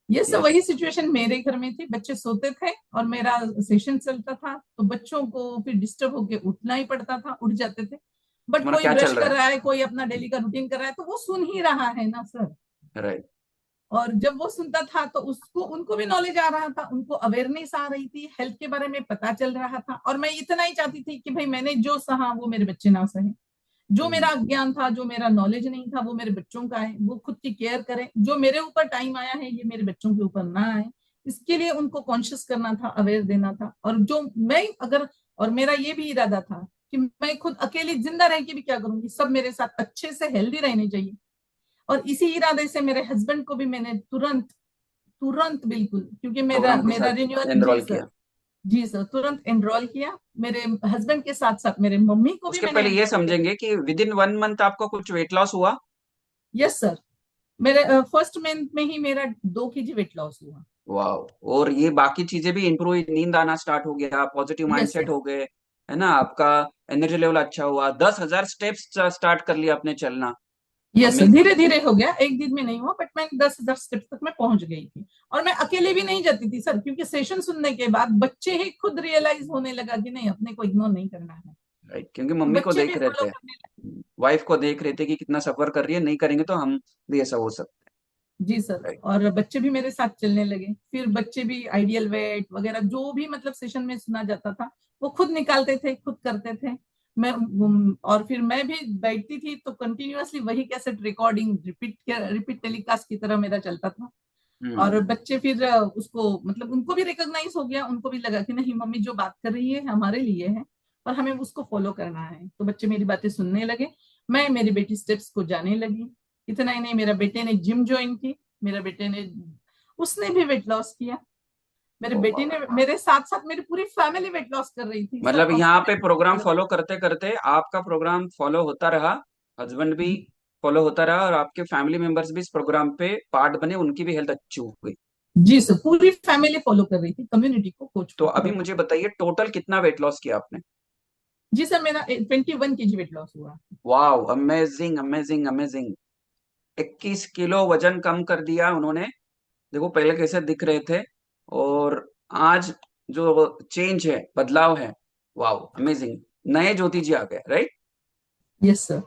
ये सब यस, वही सिचुएशन मेरे घर में थी, बच्चे सोते थे और मेरा सेशन चलता था, तो बच्चों को फिर डिस्टर्ब होके उठना ही पड़ता था, उठ जाते थे। बट तुम्हारा कोई क्या ब्रश चल रहा कर रहा है, कोई अपना डेली का रूटीन कर रहा है, तो वो सुन ही रहा है ना सर। है, राइट। और जब वो सुनता था तो उसको, उनको भी नॉलेज आ रहा था, उनको अवेयरनेस आ रही थी, हेल्थ के बारे में पता चल रहा था। और मैं इतना ही चाहती थी कि भाई मैंने जो सहा वो मेरे बच्चे ना सहे, जो मेरा ज्ञान था, जो मेरा नॉलेज नहीं था, वो मेरे बच्चों का है, वो खुद की केयर करें। जो मेरे ऊपर टाइम आया है ये मेरे बच्चों के ऊपर ना आए, इसके लिए उनको कॉन्शियस करना था, अवेयर देना था। और जो मैं अगर, और मेरा ये भी इरादा था कि मैं खुद अकेली जिंदा रह के भी क्या करूंगी, सब मेरे साथ अच्छे से हेल्दी रहने चाहिए। और इसी इरादे से मेरे हस्बैंड को भी मैंने तुरंत तुरंत बिल्कुल, क्योंकि मेरा प्रोग्राम के मेरा साथ रिन्यूअल, जी एनरोल सर, किया। जी सर, तुरंत एनरोल किया। मेरे हस्बैंड के साथ साथ मेरे मम्मी को भी उसके मैंने पहले ये एनरोल किया। समझेंगे कि विद इन 1 मंथ आपको कुछ वेट लॉस हुआ? यस सर, मेरे फर्स्ट मंथ में ही मेरा 2 kg वेट लॉस हुआ। वाह। और ये बाकी चीजें भी इंप्रूव हुई, नींद आना स्टार्ट हो गया, पॉजिटिव यस माइंडसेट सर, हो गए, है ना, आपका एनर्जी लेवल अच्छा हुआ, 10,000 स्टेप्स स्टार्ट कर लिया आपने चलना, यस सर, Amazing. धीरे धीरे हो गया, एक दिन में नहीं हुआ, बट मैं 10,000 स्टेप्स तक मैं पहुंच गई थी। और मैं अकेले भी नहीं जाती थी सर, क्योंकि सेशन सुनने के बाद बच्चे ही खुद रियलाइज होने लगा कि नहीं, अपने को इग्नोर नहीं करना है। राइट, क्योंकि मम्मी को बच्चे देख भी रहे फॉलो थे, करने लगे। वाइफ को देख रहे थे कि कितना सफर कर रही है, नहीं करेंगे तो हम भी ऐसा हो सकता जी सर, Right. और बच्चे भी मेरे साथ चलने लगे। फिर बच्चे भी आइडियल वेट वगैरह जो भी मतलब सेशन में सुना जाता था वो खुद निकालते थे, खुद करते थे। और फिर मैं भी बैठती थी तो कंटिन्यूअसली वही कैसेट रिकॉर्डिंग रिपीट टेलीकास्ट की तरह मेरा चलता था। है। और बच्चे फिर उसको मतलब उनको भी रिकॉग्नाइज हो गया, उनको भी लगा कि नहीं, मम्मी जो बात कर रही है हमारे लिए है और हमें उसको फॉलो करना है। तो बच्चे मेरी बातें सुनने लगे, मैं मेरी बेटी स्टेप्स को जाने लगी। इतना ही नहीं, मेरा बेटे ने जिम ज्वाइन की, मेरे बेटे ने उसने भी वेट लॉस किया। मेरे बेटे ने मेरे साथ साथ मेरी पूरी फैमिली वेट लॉस कर रही थी। मतलब सर, यहाँ पे प्रोग्राम फॉलो करते करते आपका प्रोग्राम फॉलो होता रहा, हस्बैंड भी फॉलो होता रहा, और आपके फैमिली मेंबर्स भी इस प्रोग्राम पे पार्ट बने, उनकी भी हेल्थ अच्छी हो गई। जी सर, पूरी फैमिली फॉलो कर रही थी, कम्युनिटी को, कोच तो को। अभी मुझे बताइए टोटल कितना वेट लॉस किया आपने? जी सर, मेरा 21 kg वेट लॉस हुआ। Wow, amazing amazing amazing. 21 kilo वजन कम कर दिया उन्होंने। देखो पहले कैसे दिख रहे थे और आज जो चेंज है, बदलाव है, वाओ अमेजिंग। नए ज्योति जी आ गए, राइट? Yes sir.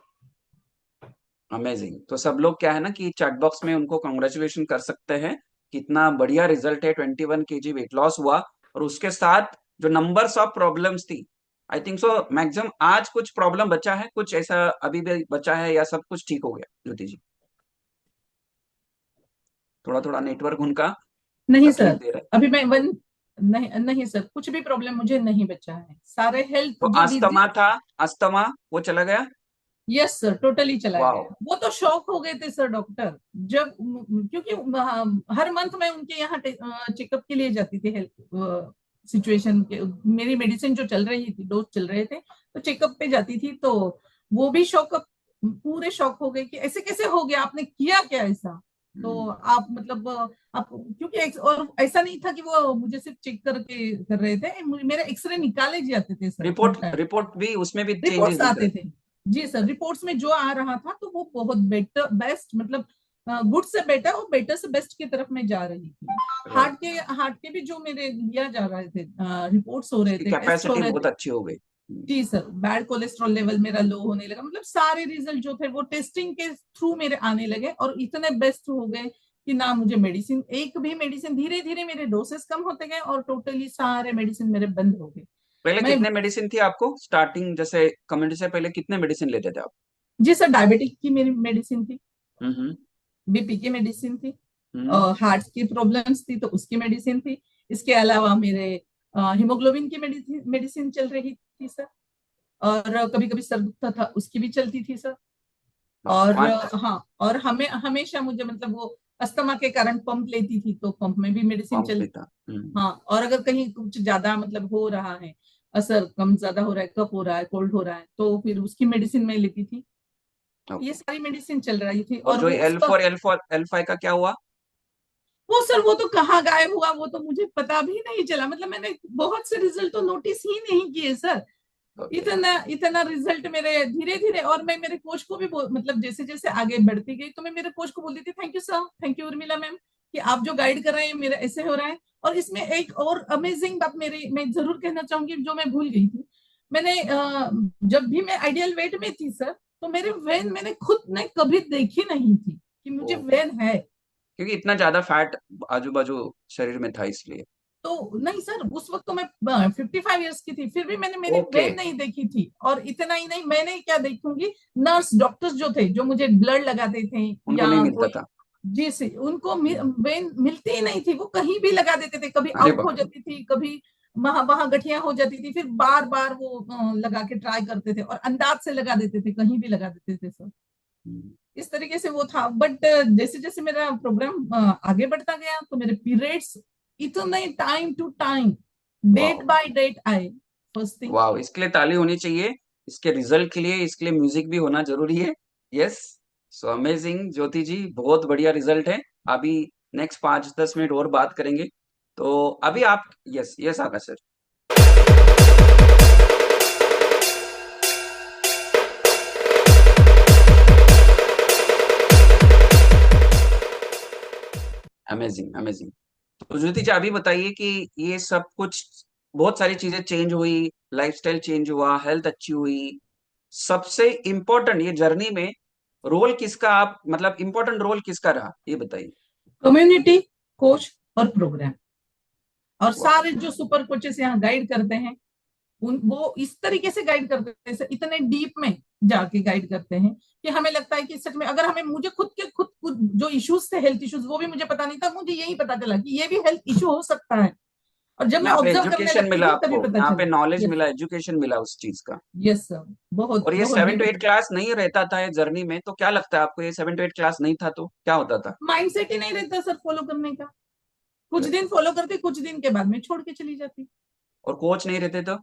अमेजिंग। तो सब लोग क्या है ना कि चैट बॉक्स में उनको कांग्रेचुलेशन कर सकते हैं, कितना बढ़िया रिजल्ट है, 21 kg वेट लॉस हुआ। और उसके साथ जो नंबर्स ऑफ प्रॉब्लम्स थी, आई थिंक सो मैक्सिमम आज कुछ प्रॉब्लम बचा है, कुछ ऐसा अभी भी बचा है, या सब कुछ ठीक हो गया ज्योति जी? थोड़ा थोड़ा नेटवर्क उनका नहीं तकलीफ सर, दे रहा है। अभी मैं नहीं नहीं सर, कुछ भी प्रॉब्लम मुझे नहीं बचा है। सारे हेल्थ तो जो अस्थमा था, अस्थमा वो चला गया? यस सर, टोटली चला वाओ। गया। वो तो शॉक हो गए थे सर डॉक्टर, जब क्योंकि हर मंथ मैं उनके यहाँ चेकअप के लिए जाती थी। हेल्थ सिचुएशन के, मेरी मेडिसिन जो चल रही थी, डोज चल रहे थे, तो चेकअप पे जाती थी। तो वो भी पूरे शॉक हो गए कि ऐसे कैसे हो गया, आपने किया क्या ऐसा? तो आप मतलब आप, क्योंकि और ऐसा नहीं था कि वो मुझे सिर्फ चेक करके कर रहे थे, मेरे एक्सरे निकाले जाते थे सर। रिपोर्ट भी, उसमें भी चेंजेस रिपोर्ट्स दिख आते रहे थे। जी सर, रिपोर्ट्स में जो आ रहा था तो वो बहुत बेटर, बेस्ट, मतलब गुड से बेटर और बेटर से बेस्ट की तरफ में जा रही थी। हार्ट के भी जो मेरे लिया जा रहे थे, रिपोर्ट्स हो रहे थे, टेस्ट हो कैपेसिटी रहे बहुत थे। अच्छी हो गई। जी सर, बैड कोलेस्ट्रॉल लेवल मेरा लो होने लगा। मतलब सारे रिजल्ट जो थे वो टेस्टिंग के थ्रू मेरे आने लगे और इतने बेस्ट हो गए कि ना मुझे मेडिसिन, एक भी मेडिसिन, धीरे धीरे मेरे डोसेस कम होते गए और टोटली सारे मेडिसिन मेरे बंद हो गए। पहले मैं कितने मेडिसिन थी आपको स्टार्टिंग, जैसे कम्युनिटी से पहले कितने मेडिसिन लेते थे आप? जी सर, डायबिटिक की मेरी मेडिसिन थी, हम्म बीपी की मेडिसिन थी, हम्म। हार्ट की प्रॉब्लम्स थी तो उसकी मेडिसिन थी। इसके अलावा मेरे हीमोग्लोबिन की मेडिसिन चल रही थी सर, और कभी कभी सर दुखता था उसकी भी चलती थी सर। और हाँ, और हमेशा मुझे मतलब वो अस्थमा के कारण पंप लेती थी, तो पंप में भी मेडिसिन चलती था। हाँ, और अगर कहीं कुछ ज्यादा मतलब हो रहा है, असर कम ज्यादा हो रहा है, कफ हो रहा है, कोल्ड हो रहा है, तो फिर उसकी मेडिसिन मैं लेती थी। ये सारी मेडिसिन चल रही थी। और जो L4 L5 का क्या हुआ? वो सर, वो तो कहाँ गायब हुआ, वो तो मुझे पता भी नहीं चला। मतलब मैंने बहुत से रिजल्ट तो नोटिस ही नहीं किए सर। इतना रिजल्ट मेरे धीरे धीरे, और मैं मेरे कोच को भी मतलब जैसे जैसे आगे बढ़ती गई तो मैं मेरे कोच को बोलती थी, thank you sir, thank you Urmila ma'am, कि आप जो गाइड कर रहे हैं मेरा ऐसे हो रहा है। और इसमें एक और अमेजिंग बात मैं जरूर कहना चाहूंगी, जो मैं भूल गई थी। मैंने जब भी मैं आइडियल वेट में थी सर, तो मेरे वेन मैंने खुद ने कभी देखी नहीं थी कि मुझे वेन है, क्योंकि इतना ज्यादा फैट आजू बाजू शरीर में था, इसलिए। तो नहीं सर, उस वक्त तो मैं 55 इयर्स की थी, फिर भी मैंने मेरी वेन नहीं देखी थी। और इतना ही नहीं, मैंने क्या देखूंगी, नर्स डॉक्टर्स जो थे, जो मुझे ब्लड लगाते थे उनको नहीं मिलता था। जी से उनको वेन मिलती ही नहीं थी। वो कहीं भी लगा देते थे, कभी आउट हो जाती थी, कभी वहां गठिया हो जाती थी, फिर बार बार वो लगा के ट्राई करते थे और अंदाज से लगा देते थे, कहीं भी लगा देते थे सर। इस तरीके से वो था। बट जैसे जैसे मेरा प्रोग्राम आगे बढ़ता गया तो मेरे पीरियड्स इतने time to time, date by date आए। फर्स्ट थिंग, वाओ, इसके लिए ताली होनी चाहिए, इसके रिजल्ट के लिए, इसके लिए म्यूजिक भी होना जरूरी है। यस, सो अमेजिंग ज्योति जी, बहुत बढ़िया रिजल्ट है। अभी नेक्स्ट 5-10 मिनट और बात करेंगे। तो अभी आप, यस आकाश सर। Amazing amazing. तो ज्योति जी अभी बताइए कि ये सब कुछ बहुत सारी चीजें चेंज हुई, लाइफस्टाइल चेंज हुआ, हेल्थ अच्छी हुई, सबसे इम्पोर्टेंट ये जर्नी में रोल किसका, आप मतलब इम्पोर्टेंट रोल किसका रहा ये बताइए। कम्युनिटी, कोच और प्रोग्राम, और वाह, सारे जो सुपर कोचेस यहाँ गाइड करते हैं वो इस तरीके से गाइड करते हैं, इतने डीप में जाके गाइड करते हैं कि हमें लगता है कि सच में अगर हमें मुझे खुद जो इश्यूज थे, हेल्थ इश्यूज, वो भी मुझे पता नहीं था, मुझे यही पता चला कि ये भी हेल्थ इशू हो सकता है। और जब मैं यहाँ पे ऑब्जर्व करने एजुकेशन लगती मिला थी तभी आपको, पता यहाँ पे चला। नॉलेज यस, मिला, एजुकेशन मिला उस चीज का। यस सर, बहुत और ये बहुत 7 to 8 ब्यूटीफुल। क्लास नहीं रहता था ये जर्नी में, तो क्या लगता है आपको, ये 7 to 8 क्लास नहीं था तो क्या होता था? माइंडसेट ही नहीं रहता सर फॉलो करने का। कुछ दिन फॉलो करती, कुछ दिन के बाद में छोड़ के चली जाती। और कोच नहीं रहते तो?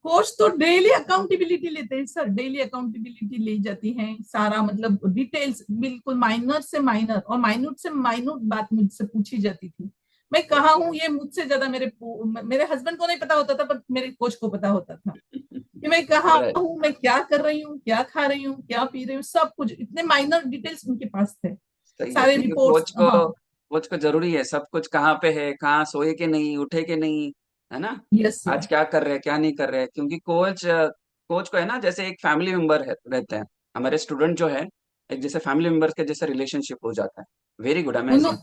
कोच तो डेली अकाउंटेबिलिटी लेते हैं सर, डेली अकाउंटेबिलिटी ली जाती है, सारा मतलब डिटेल्स बिल्कुल माइनर से माइनर और माइन्यूट से माइन्यूट बात मुझसे पूछी जाती थी। मैं कहाँ हूँ ये मुझसे ज्यादा मेरे हस्बैंड को नहीं पता होता था, पर मेरे कोच को पता होता था कि मैं कहाँ Right. हूँ, मैं क्या कर रही हूँ, क्या खा रही हूँ, क्या पी रही हूँ, सब कुछ इतने माइनर डिटेल्स उनके पास थे। सही है, सारे क्योंकि रिपोर्ट्स, हाँ। कोच को जरूरी है सब कुछ, कहाँ पे है, कहाँ सोए के नहीं, उठे के नहीं, है ना, यस सर। आज क्या कर रहे हैं क्या नहीं कर रहे हैं, क्योंकि कोच को है ना जैसे एक फैमिली मेंबर है, रहते हैं हमारे स्टूडेंट जो है, एक जैसे फैमिली मेंबर के जैसे रिलेशनशिप हो जाता है। Very good, amazing.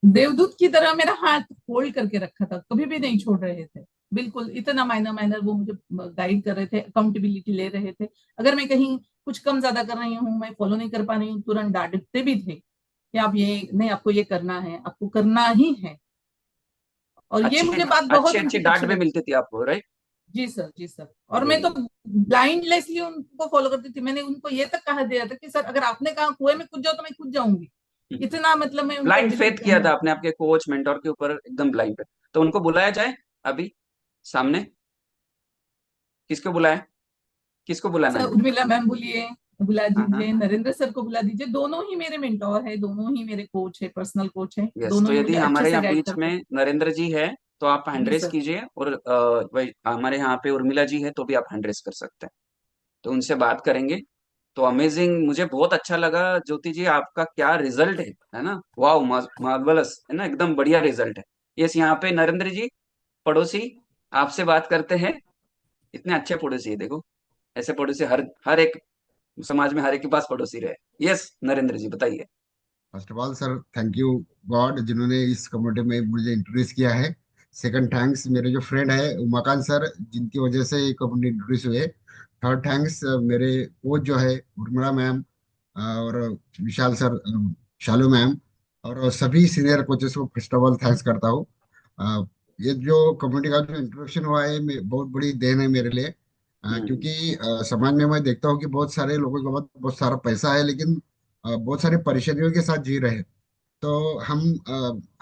देवदूत की तरह मेरा हाथ होल्ड करके रखा था, कभी भी नहीं छोड़ रहे थे। बिल्कुल इतना माइनर माइनर वो मुझे गाइड कर रहे थे, अकाउंटेबिलिटी ले रहे थे। अगर मैं कहीं कुछ कम ज्यादा कर रही हूँ, मैं फॉलो नहीं कर पा रही हूँ, तुरंत डांटते भी थे कि आप ये नहीं, आपको ये करना है, आपको करना ही है। और ये अच्छी मुझे बात बहुत अच्छी अच्छी उनकी डांट अच्छी भी लगी। मिलती थी आपको, राइट? जी सर, जी सर। और मैं वेरी तो गुड। ब्लाइंडलेसली उनको फॉलो करती थी। मैंने उनको ये तक कहा दिया था कि सर अगर आपने कहा कुएं में कूद जाओ तो मैं कूद जाऊंगी। इतना मतलब मैं उनको ब्लाइंड बिल्कुल फेथ किया था कहने आपने आपके कोच मेंटोर के ऊपर, एकदम ब्लाइंड फेथ। तो उनको बुलाया जाए अभी सामने, किसको बुलाए, किसको बुलाना सर, है? उर्मिला मैम बोलिए, बुला हाँ हाँ, दीजिए, नरेंद्र सर को बुला दीजिए। दोनों ही मेरे मेंटोर है, दोनों ही मेरे कोच है, पर्सनल कोच है, यस। दोनों तो ही यदि मुझे अच्छे हमारे से यहाँ गाइड बीच करते हैं। में नरेंद्र जी है तो आप हैंड जी रेस सर। कीजिए, और वही हमारे यहाँ पे उर्मिला जी है तो भी आप हैंड रेस कर सकते हैं, तो उनसे बात करेंगे। तो अमेजिंग, मुझे बहुत अच्छा लगा ज्योति जी, आपका क्या रिजल्ट है ना, वाह, मार्वलस है ना, एकदम बढ़िया रिजल्ट है। यस, यहाँ पे नरेंद्र जी पड़ोसी आपसे बात करते हैं। इतने अच्छे पड़ोसी है, देखो ऐसे पड़ोसी हर हर एक समाज में, हर एक के पास पड़ोसी रहे। यस नरेंद्र जी बताइए। First of all sir, thank you God जिन्होंने इस कम्युनिटी में मुझे इंट्रोड्यूस किया है। सेकंड थैंक्स मेरे जो फ्रेंड है उमाकांत सर, जिनकी वजह से ये कम्युनिटी इंट्रोड्यूस हुए। थर्ड थैंक्स मेरे कोच जो है उर्मिला मैम, और विशाल सर, शालू मैम, और सभी सीनियर कोचेस को फर्स्ट ऑफ ऑल थैंक्स करता हूँ। ये जो कम्युनिटी का जो इंट्रोडक्शन हुआ है बहुत बड़ी देन है मेरे लिए। क्योंकि समाज में मैं देखता हूँ कि बहुत सारे लोगों के पास बहुत सारा पैसा है, लेकिन बहुत सारी परेशानियों के साथ जी रहे हैं। तो हम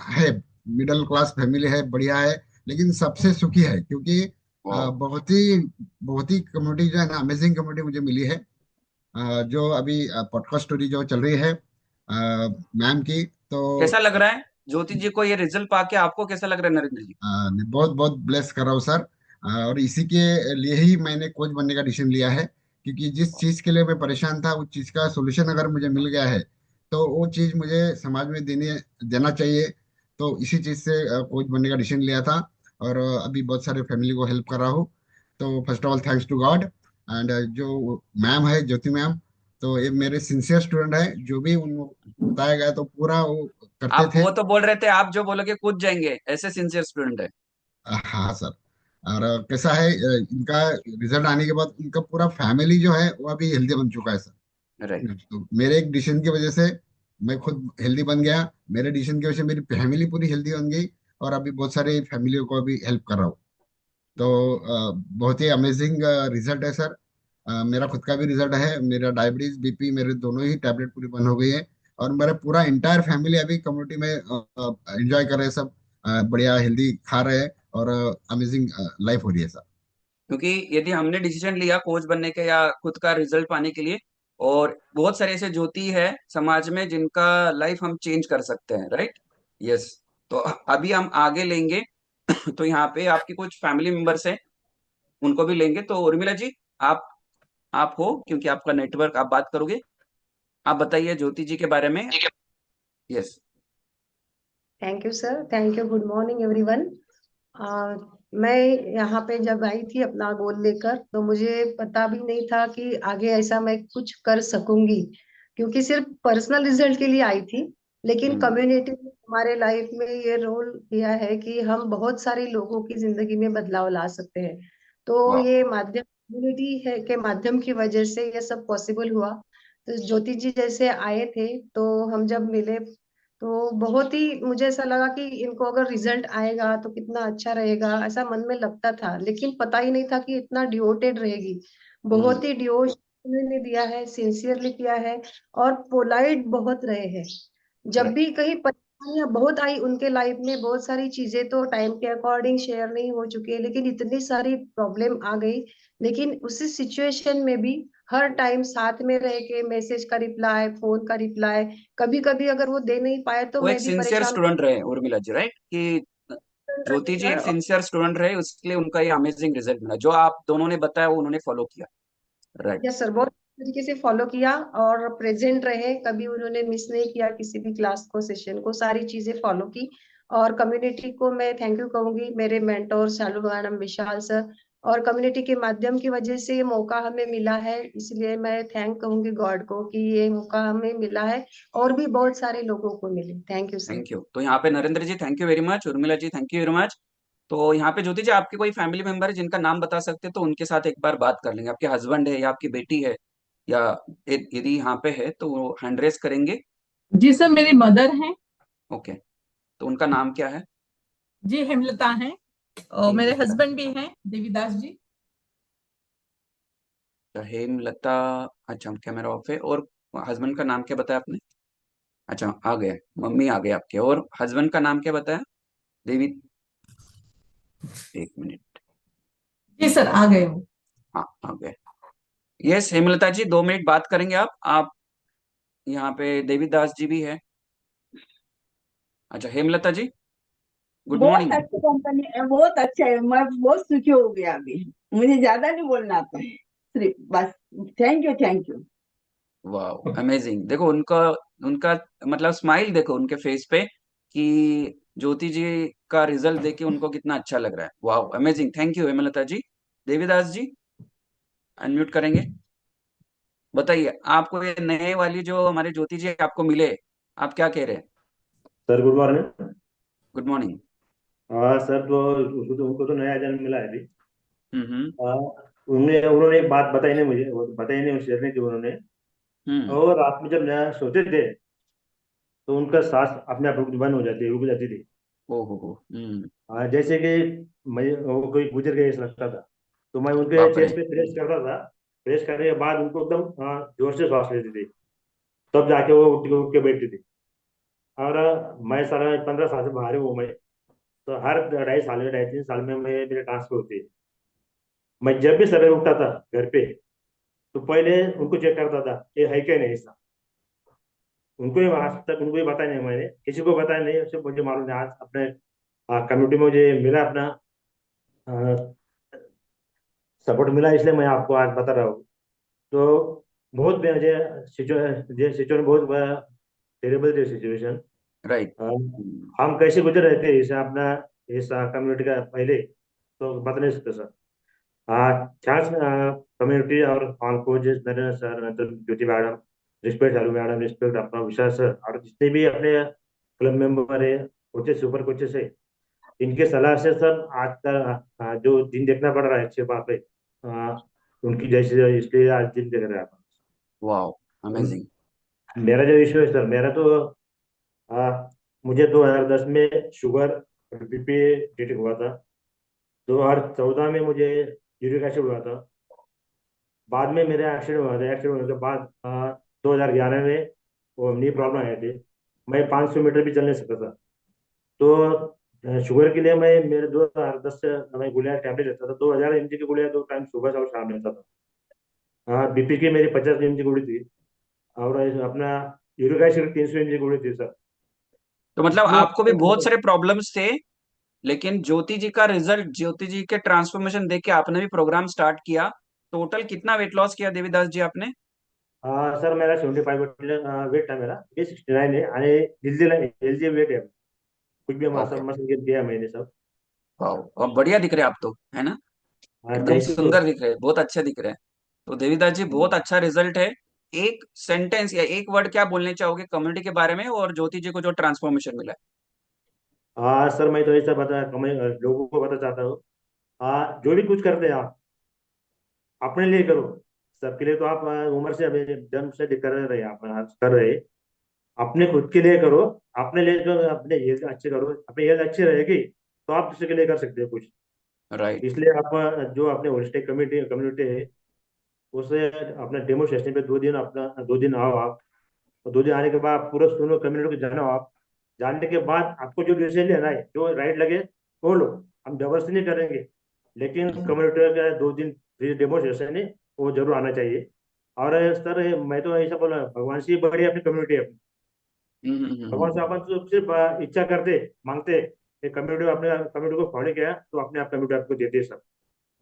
है मिडिल क्लास फैमिली है, बढ़िया है, लेकिन सबसे सुखी है, क्योंकि वाह, बहुत ही कम्युनिटी जो है ना, अमेजिंग कम्युनिटी मुझे मिली है। जो अभी पॉडकास्ट स्टोरी जो चल रही है मैम की, तो कैसा लग रहा है ज्योति जी को ये रिजल्ट पाके, आपको कैसा लग रहा है नरेंद्र जी? मैं बहुत बहुत ब्लेस कर रहा हूँ सर। और इसी के लिए ही मैंने कोच बनने का डिसीजन लिया है, क्योंकि जिस चीज के लिए मैं परेशान था उस चीज का सोल्यूशन अगर मुझे मिल गया है, तो वो चीज मुझे समाज में देना चाहिए। तो इसी चीज से कोच बनने का डिसीजन लिया था। और अभी बहुत सारे फैमिली को हेल्प कर रहा हूँ। तो first of all thanks to God. And जो मैम है ज्योति मैम, तो ये मेरे सिंसियर स्टूडेंट है, जो भी उनको बताया गया तो पूरा वो करते आप थे। वो तो बोल रहे थे, आप जो बोलोगे कूद जाएंगे, ऐसे सिंसियर स्टूडेंट है। हाँ सर। और कैसा है, इनका रिजल्ट आने के बाद इनका पूरा फैमिली जो है वो अभी हेल्दी बन चुका है सर। राइट। तो मेरे एक डिसीजन की वजह से मैं खुद हेल्दी बन गया, मेरे डिसीजन की वजह से मेरी फैमिली पूरी हेल्दी बन गई, और अभी बहुत सारे फैमिलियों को अभी हेल्प कर रहा हूँ। तो बहुत ही अमेजिंग रिजल्ट है सर। मेरा खुद का भी रिजल्ट है, मेरा डायबिटीज बीपी मेरे दोनों ही टैबलेट पूरी बंद हो गई है। और मेरा पूरा इंटायर फैमिली अभी कम्युनिटी में एंजॉय कर रहे हैं सब। बढ़िया हेल्दी खा रहे हैं, और अमेजिंग लाइफ हो रही है सर। क्योंकि यदि हमने डिसीजन लिया कोच बनने के या खुद का रिजल्ट पाने के लिए, और बहुत सारे ऐसे ज्योति है समाज में जिनका लाइफ हम चेंज कर सकते हैं, राइट? यस। तो अभी हम आगे लेंगे तो यहाँ पे आपके कुछ फैमिली मेंबर्स हैं, उनको भी लेंगे। तो उर्मिला जी, आप आप हो, क्योंकि आपका नेटवर्क, आप बात करोगे, आप बताइए ज्योति जी के बारे में। Yes. Thank you sir, thank you. Good morning everyone. मैं यहाँ पे जब आई थी अपना गोल लेकर, तो मुझे पता भी नहीं था कि आगे ऐसा मैं कुछ कर सकूंगी, क्योंकि सिर्फ पर्सनल रिजल्ट के लिए आई थी। लेकिन कम्युनिटी ने हमारे लाइफ में ये रोल किया है कि हम बहुत सारे लोगों की जिंदगी में बदलाव ला सकते हैं। तो वाह, ये माध्यम कम्युनिटी है के माध्यम की वजह से ये सब पॉसिबल हुआ। तो ज्योति जी जैसे आए थे, तो हम जब मिले तो बहुत ही मुझे ऐसा लगा कि इनको अगर रिजल्ट आएगा तो कितना अच्छा रहेगा, ऐसा मन में लगता था। लेकिन पता ही नहीं था कि इतना डिवोटेड रहेगी। बहुत ही डिवोशन उन्होंने दिया है, सिंसियरली किया है, और पोलाइट बहुत रहे हैं। जब राइट, भी कहीं परेशानियां बहुत आई उनके लाइफ में, बहुत सारी चीजें तो टाइम के अकॉर्डिंग शेयर नहीं हो चुकी है, लेकिन इतनी सारी प्रॉब्लम आ गई। लेकिन उसी सिचुएशन में भी हर टाइम साथ में रह के मैसेज का रिप्लाई, फोन का रिप्लाई, कभी कभी अगर वो दे नहीं पाए तो वो एक मैं भी सिंसियर परेशान स्टूडेंट रहे उर्मिला जी, राइट, कि ज्योति जी एक रही। सिंसियर स्टूडेंट रहे, इसलिए उनका ये अमेजिंग रिजल्ट मिला। जो आप दोनों ने बताया वो उन्होंने फॉलो किया। राइट। यस सर, बहुत तरीके से फॉलो किया और प्रेजेंट रहे, कभी उन्होंने मिस नहीं किया किसी भी क्लास को, सेशन को, सारी चीजें फॉलो की। और कम्युनिटी को मैं थैंक यू कहूंगी, मेरे मेंटोर शालू मैडम, विशाल सर, और कम्युनिटी के माध्यम की वजह से ये मौका हमें मिला है, इसलिए मैं थैंक कहूंगी गॉड को कि ये मौका हमें मिला है और भी बहुत सारे लोगों को मिले। Thank you sir. Thank you. तो यहाँ पे Narendra ji thank you very much, Urmila ji thank you very much. तो यहाँ पे ज्योति जी आपके कोई फैमिली मेंबर है जिनका नाम बता सकते हैं तो उनके साथ एक बार बात कर लेंगे। आपके हस्बैंड है या आपकी बेटी है, या यदि यहाँ पे है तो वो हैंड रेस करेंगे। जी सर, मेरी मदर हैं। ओके, तो उनका नाम क्या है? जी हेमलता हैं। और मेरे हस्बैंड भी हैं, देवीदास जी। अच्छा, हेमलता। अच्छा, कैमरा ऑफ है। और हस्बैंड का नाम क्या बताया आपने? अच्छा, आ गए, मम्मी आ गए आपके। और हस्बैंड का नाम क्या बताया? देवी, एक मिनट। जी सर, आ गए वो। हाँ, आ गए। यस हेमलता जी, 2 मिनट बात करेंगे आप यहाँ पे देवीदास जी भी है। अच्छा हेमलता जी, गुड बहुत मॉर्निंग। अच्छी कंपनी है, बहुत अच्छा है। मैं बहुत सुखी हो गया अभी। मुझे ज्यादा नहीं बोलना आता है, सिर्फ बस थैंक यू, थैंक यू। वाह, अमेजिंग। देखो उनका उनका मतलब स्माइल देखो उनके फेस पे, कि ज्योति जी का रिजल्ट देख के उनको कितना अच्छा लग रहा है। वाह, amazing, thank you Hemlata ji. Devidas ji unmute करेंगे। बताइए, आपको ये नए वाली जो हमारे ज्योति जी आपको मिले, आप क्या कह रहे हैं? Sir good morning. Good morning. हाँ सर, तो उनको तो नया जन्म मिला है अभी। हम्म। हाँ, उन्होंने उन्होंने एक बात बताई नहीं मुझे, वो बताई नहीं, शेयर नहीं की उन्होंने। हम्म। और रात में जब नया सोते थे तो उनका सांस अपने आप बंद हो जाती, रुक जाती थी। ओ हो। हम्म। हाँ, जैसे कि मैं वो कोई गुजर गए ऐसा लगता था। तो मैं उनके बाप रे। चेस्ट पे प्रेस करता था। प्रेस करने के बाद उनको एकदम जोर से सांस लेती थी, तब जाके वो उठ के बैठती थी। और मैं सारा 15 साल से बाहर हूँ मैं। तो हर 2.5 साल में, 2.5 3 साल में मैं मेरे ट्रांसफर होती है। मैं जब भी सवेरे उठता था घर पे, तो पहले उनको चेक करता था ये है क्या नहीं ऐसा। उनको ही आज तक उनको ही बताया नहीं, मैंने किसी को बताया नहीं, सिर्फ मुझे मालूम है। आज अपने कम्युनिटी में मुझे मिला अपना सपोर्ट मिला, इसलिए मैं आपको आज बता रहा हूँ। तो बहुत मुझे सिचुएशन बहुत टेरेबल थी सिचुएशन। राइट। हम कैसे गुजर रहे थे इसे अपना, इस कम्युनिटी का पहले तो बता नहीं सकते सर। थैंक्स कम्युनिटी और ऑन कोचेस नरेंद्र सर, तो ज्योति मैडम, रिस्पेक्ट हरु मैडम, रिस्पेक्ट अपना विशाल सर, और जितने भी अपने क्लब मेंबर है, कोचेस, सुपर कोचेस है, इनके सलाह से सर आज का जो दिन देखना पड़ रहा है अच्छे बात है। उनकी जैसे, इसलिए आज दिन देख रहे हैं आप। वाह, अमेजिंग। मेरा जो इशू है सर, मेरा तो मुझे 2010 में शुगर बीपी डिटेक्ट हुआ था। 2014 में मुझे यूरिक एसिड हुआ था। बाद में मेरा एक्सीडेंट हुआ था। एक्सीडेंट होने के बाद 2011 में वो नी प्रॉब्लम आए थे। मैं 500 मीटर भी चल नहीं सकता था। तो शुगर के लिए मैं, मेरे 2010 से मैं गोलियां टैबलेट लेता था, 2000 mg की गोलियां 2 टाइम सुबह और शाम लेता था। हाँ, बीपी की मेरी 50 mg गोली थी, और अपना यूरिक एसिड 300 mg गोली थी सर। तो मतलब वो आपको भी बहुत सारे प्रॉब्लम्स थे, लेकिन ज्योति जी का रिजल्ट, ज्योति जी के ट्रांसफॉर्मेशन देख के आपने भी प्रोग्राम स्टार्ट किया। टोटल कितना वेट लॉस किया देवीदास जी आपने? सर मेरा 75 वेट है मेरा, ये 69 है, आणि दिल्लीला एलजी वेट है। कुछ भी हमारा ओके। सब मस्त किया मैंने सब। वाह, और बढ़िया दिख रहे हैं आप तो, है ना? हाँ एकदम थैंक यू। सुंदर दिख रहे हैं, बहुत अच्छे दिख रहे हैं। तो देविदास जी, बहुत अच्छा रिजल्ट है। एक सेंटेंस या एक वर्ड क्या बोलने चाहोगे कम्युनिटी के बारे में, और ज्योति जी को जो ट्रांसफॉर्मेशन मिला हाँ सर, मैं तो ऐसा लोगों को बताना चाहता हूँ। हाँ, जो भी कुछ करते हैं आप अपने लिए करो। सबके लिए तो आप उम्र से अभी जन्म से कर रहे हैं, आप आज कर रहे हैं। अपने खुद के लिए करो। अपने लिए जो अपने हेल्थ अच्छे करो, अपनी हेल्थ अच्छी रहेगी तो आप दूसरे के लिए कर सकते हो कुछ। है? राइट। इसलिए आप जो अपने होलिस्टिक कम्युनिटी कम्युनिटी है उसे अपना डेमो सेशन पे 2 दिन अपना 2 दिन आओ आप। और 2 दिन आने के बाद पूरा सुनो, कम्युनिटी को जानो आप। जानने के बाद आपको जो डिसीजन लेना है, जो राइट लगे वो लो। हम जबरदस्ती नहीं करेंगे, लेकिन कम्युनिटी का 2 दिन फ्री डेमो सेशन है, वो जरूर आना चाहिए। और सर मैं तो ऐसा बोला, भगवान से ही बड़ी अपनी कम्युनिटी है। भगवान से अपन तो सिर्फ इच्छा करते मांगते कि कम्युनिटी अपने कम्युनिटी को फॉलो किया तो अपने आप कम्युनिटी आपको देते हैं सब।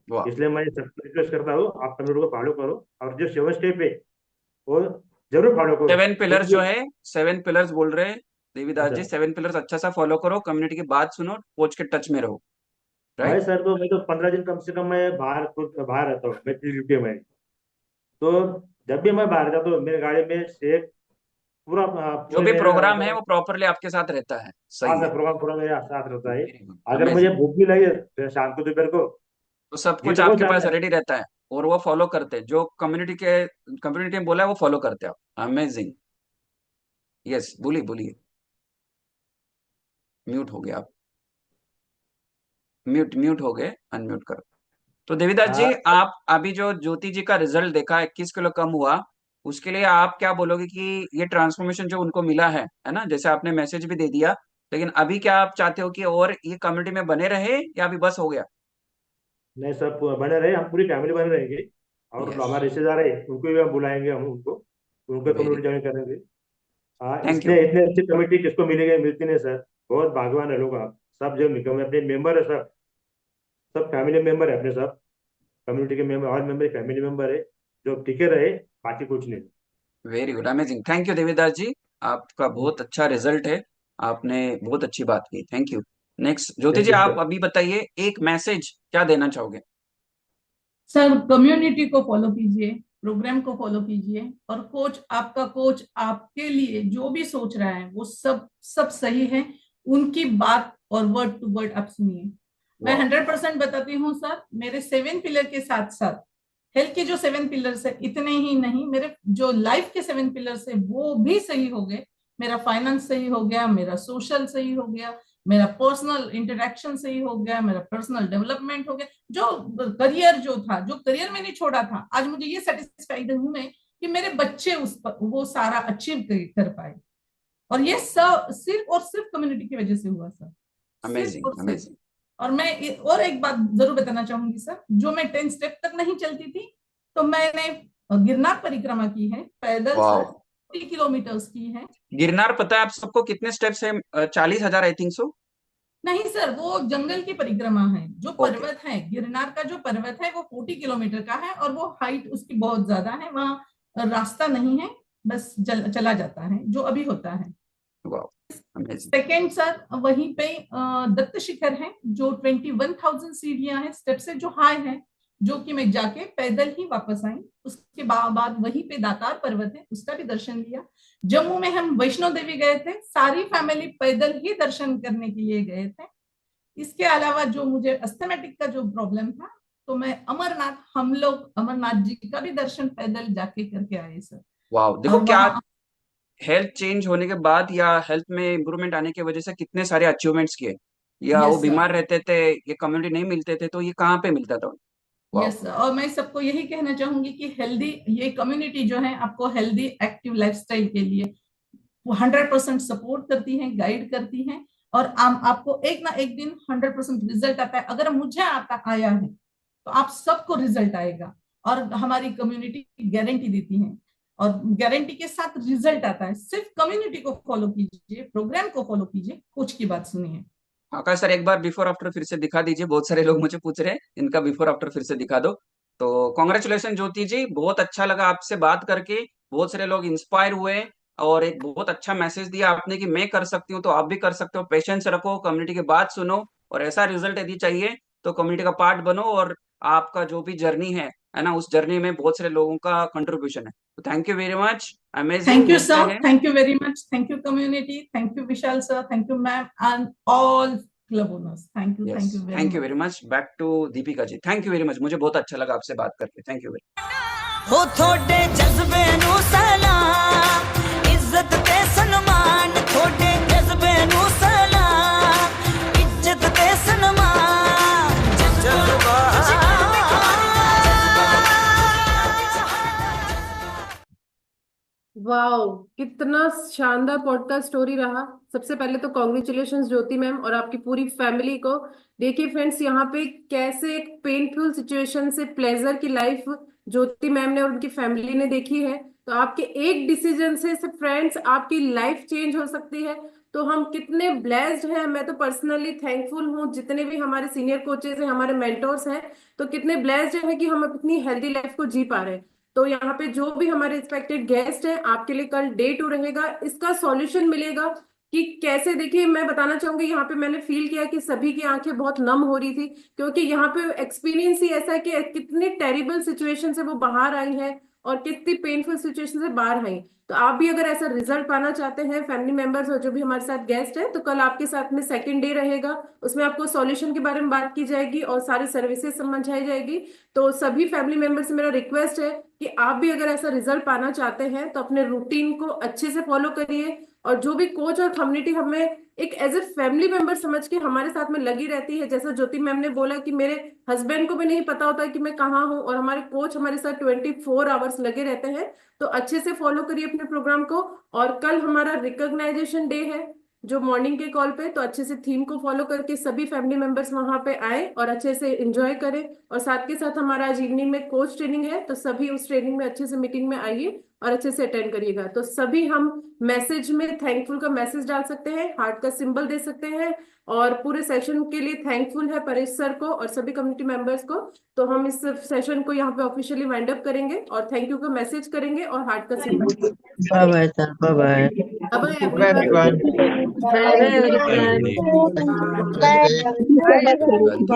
वाह। इसलिए मैं सबको रिक्वेस्ट करता हूँ, आप कम्युनिटी को फॉलो करो। और जो 7 स्टेप है वो जरूर फॉलो करो, 7 पिलर्स जो क्योंकि है, 7 पिलर्स बोल रहे हैं देविदास अच्छा। जी। 7 पिलर्स अच्छा सा फॉलो करो, कम्युनिटी की बात सुनो, कोच के टच में रहो। मैं राइट। सर तो मैं तो 15 दिन कम से कम मैं बाहर रहता हूँ, मैं ड्यूटी में। तो जब भी मैं बाहर जाता हूँ मेरे गाड़ी में से पूरा जो पूरे भी मेरा प्रोग्राम है वो प्रॉपरली आपके साथ रहता है। हाँ सही सर, है। प्रोग्राम पूरा मेरे साथ रहता है। वेरी गुड, अगर मुझे अमेजिंग। भूख भी लगे तो शाम को दोपहर को तो सब ये कुछ तो बहुत आपके पास ज्यादा है। रेडी रहता है, और वो फॉलो करते हैं जो कम्युनिटी में बोला है, वो फॉलो करते हैं आप। अमेजिंग। यस, बोलिए बोलिए। म्यूट हो गया आप। म्यूट म्यूट हो गए, अनम्यूट करो। तो देविदास जी, हाँ आप अभी जो ज्योति जी का रिजल्ट देखा, 21 किलो कम हुआ, उसके लिए आप क्या बोलोगे कि ये ट्रांसफॉर्मेशन जो उनको मिला है ना? जैसे आपने मैसेज भी दे दिया, लेकिन अभी क्या आप चाहते हो कि और ये कम्युनिटी में बने रहे, या अभी बस हो गया? नहीं, सब बने रहे, हम पूरी फैमिली बने रहेंगे। और यस। हमारे रिश्तेदार है उनको भी हम बुलाएंगे, हम उनको उनको वेरी कम्युनिटी गुड। ज्वाइन करेंगे। हाँ, थैंक यू। इसने इतने अच्छी कमेटी किसको मिलेगी, मिलती नहीं सर। बहुत भाग्यवान है लोग आप सब, जो निकम अपने मेंबर है सब। सब फैमिली मेंबर है अपने सब। कम्युनिटी के मेंबर, और मेंबर फैमिली मेंबर है। जो टिके रहे, बाकी कुछ नहीं। Very good, amazing. Thank you Devidas ji, आपका बहुत अच्छा रिजल्ट है। आपने बहुत अच्छी बात की, thank you. Next Jyoti thank ji, you आप सर। अभी बताइए, एक मैसेज क्या देना चाहोगे? सर, कम्युनिटी को फॉलो कीजिए, प्रोग्राम को फॉलो कीजिए, और कोच आपके लिए जो भी सोच रहा है वो सब सब सही है। उनकी बात और वर्ड टू वर्ड आप सुनिए। मैं वाह। 100% बताती हूँ सर, मेरे 7 पिलर के साथ साथ हेल्थ के जो 7 पिलर्स है, इतने ही नहीं, मेरे जो लाइफ के 7 पिलर्स है वो भी सही हो गए। मेरा फाइनेंस सही हो गया, मेरा सोशल सही हो गया, मेरा पर्सनल इंटरेक्शन सही हो गया, मेरा पर्सनल डेवलपमेंट हो गया। जो करियर मैंने छोड़ा था, आज मुझे ये सेटिस्फाइड हूं मैं कि मेरे बच्चे उस पर वो सारा अचीव कर पाए। और ये सब सिर्फ और सिर्फ कम्युनिटी की वजह से हुआ सर, सिर्फ अमेजिंग और सिर्फ। अमेजिंग। और मैं और एक बात जरूर बताना चाहूंगी सर, जो मैं 10 स्टेप तक नहीं चलती थी, तो मैंने गिरनार परिक्रमा की है पैदल वाह। सर, 3 किलोमीटर्स की है। गिरनार पता है आप सबको कितने स्टेप्स है? 40,000 आई थिंक सो। नहीं सर, वो जंगल की परिक्रमा है। जो ओके। पर्वत है, गिरनार का जो पर्वत है वो 40 किलोमीटर का है, और वो हाइट उसकी बहुत ज्यादा है। वहाँ रास्ता नहीं है, बस चला जाता है, जो अभी होता है। वाह, अमेजिंग। सेकेंड सर, वहीं पे दत्त शिखर है, जो 21,000 सीढ़ियां हैं, स्टेप से जो हाई है, जो कि मैं जाके पैदल ही वापस आई। उसके बाद वहीं पे दातार पर्वत है, उसका भी दर्शन लिया। जम्मू में हम वैष्णो देवी गए थे, सारी फैमिली पैदल ही दर्शन करने के लिए गए थे। इसके अलावा जो मुझे अस्थमेटिक का जो प्रॉब्लम था, तो मैं हम लोग अमरनाथ जी का भी दर्शन पैदल जाके करके आए सर। वाह, देखो और क्या वहाँ हेल्थ चेंज होने के बाद या हेल्थ में इंप्रूवमेंट आने की वजह से कितने सारे अचीवमेंट्स किए। या वो यस सर, बीमार रहते थे, ये कम्युनिटी नहीं मिलते थे, तो ये कहाँ पे मिलता था? वाह। यस, और मैं सबको यही कहना चाहूंगी कि हेल्दी ये कम्युनिटी जो है आपको हेल्दी एक्टिव लाइफस्टाइल के लिए वो 100% सपोर्ट करती है, गाइड करती है। और आपको एक ना एक दिन 100% रिजल्ट आता है। अगर मुझे आया है तो आप सबको रिजल्ट आएगा, और हमारी कम्युनिटी गारंटी देती है, और गारंटी के साथ रिजल्ट आता है। सिर्फ कम्युनिटी को फॉलो कीजिए, प्रोग्राम को फॉलो कीजिए, कोच की बात सुनिए। आकाश सर, एक बार बिफोर आफ्टर फिर से दिखा दीजिए, बहुत सारे लोग मुझे पूछ रहे हैं, इनका बिफोर आफ्टर फिर से दिखा दो। तो कॉन्ग्रेचुलेशन ज्योति जी, बहुत अच्छा लगा आपसे बात करके। बहुत सारे लोग इंस्पायर हुए, और एक बहुत अच्छा मैसेज दिया आपने कि मैं कर सकती हूँ तो आप भी कर सकते हो। पेशेंस रखो, कम्युनिटी की बात सुनो, और ऐसा रिजल्ट यदि चाहिए तो कम्युनिटी का पार्ट बनो, और आपका जो भी जर्नी है ना, उस जर्नी में बहुत सारे लोगों का कंट्रीब्यूशन है। तो thank you very much, amazing. Thank you, मिलते sir. हैं। Thank you very much. Thank you, community. Thank you, Vishal sir. Thank you, ma'am, and all club owners. Thank you. Thank you very thank you much. Very much. Back to Deepika ji. Thank you very much, मुझे बहुत अच्छा लगा आपसे बात करके। थैंक यू वेरी हो थोड़े जज्बे नु सलाम, इज्जत ते सन्मान, थोड़े जज्बे नु सलाम, इज्जत ते सन्मान, जज्बा। वाओ, कितना शानदार पॉडकास्ट स्टोरी रहा। सबसे पहले तो कॉन्ग्रेचुलेशंस ज्योति मैम और आपकी पूरी फैमिली को। देखिए फ्रेंड्स, यहाँ पे कैसे एक पेनफुल सिचुएशन से प्लेजर की लाइफ ज्योति मैम ने और उनकी फैमिली ने देखी है। तो आपके एक डिसीजन से फ्रेंड्स आपकी लाइफ चेंज हो सकती है। तो हम कितने ब्लेस्ड हैं। मैं तो पर्सनली थैंकफुल हूँ, जितने भी हमारे सीनियर कोचेस हैं, हमारे मेंटोर्स हैं, तो कितने ब्लेस्ड हैं कि हम अपनी हेल्दी लाइफ को जी पा रहे हैं। तो यहाँ पे जो भी हमारे रिस्पेक्टेड गेस्ट हैं, आपके लिए कल डे 2 रहेगा, इसका सॉल्यूशन मिलेगा कि कैसे। देखिए मैं बताना चाहूंगी, यहाँ पे मैंने फील किया कि सभी की आंखें बहुत नम हो रही थी, क्योंकि यहाँ पे एक्सपीरियंस ही ऐसा है कि कितने टेरिबल सिचुएशन से वो बाहर आई है और कितनी पेनफुल सिचुएशन से बाहर आई। तो आप भी अगर ऐसा रिजल्ट पाना चाहते हैं, फैमिली मेंबर्स और जो भी हमारे साथ गेस्ट है, तो कल आपके साथ में सेकंड डे रहेगा। उसमें आपको सॉल्यूशन के बारे में बात की जाएगी और सारी सर्विसेज समझाई जाएगी। तो सभी फैमिली मेंबर से मेरा रिक्वेस्ट है कि आप भी अगर ऐसा रिजल्ट पाना चाहते हैं तो अपने रूटीन को अच्छे से फॉलो करिए, और जो भी कोच और कम्युनिटी हमें एक एज ए फैमिली मेंबर समझ के हमारे साथ में लगी रहती है। जैसा ज्योति मैम ने बोला कि मेरे हस्बैंड को भी नहीं पता होता कि मैं कहाँ हूँ, और हमारे कोच हमारे साथ 24 आवर्स लगे रहते हैं। तो अच्छे से फॉलो करिए अपने प्रोग्राम को। और कल हमारा रिकॉग्नाइजेशन डे है जो मॉर्निंग के कॉल पे, तो अच्छे से थीम को फॉलो करके सभी फैमिली मेंबर्स वहां पे आए और अच्छे से एंजॉय करें। और साथ के साथ हमारा आज इवनिंग में कोच ट्रेनिंग है, तो सभी उस ट्रेनिंग में अच्छे से मीटिंग में आइए और अच्छे से अटेंड करिएगा। तो सभी हम मैसेज में थैंकफुल का मैसेज डाल सकते हैं, हार्ट का सिंबल दे सकते हैं, और पूरे सेशन के लिए थैंकफुल है परेश सर को और सभी कम्युनिटी मेंबर्स को। तो हम इस सेशन को यहाँ पे ऑफिशियली वाइंड अप करेंगे और थैंक यू का मैसेज करेंगे और हार्ट का symbol. Bye bye, sir. Bye bye. Bye everyone. Everyone. Bye bye, everyone. Have a good day. Much.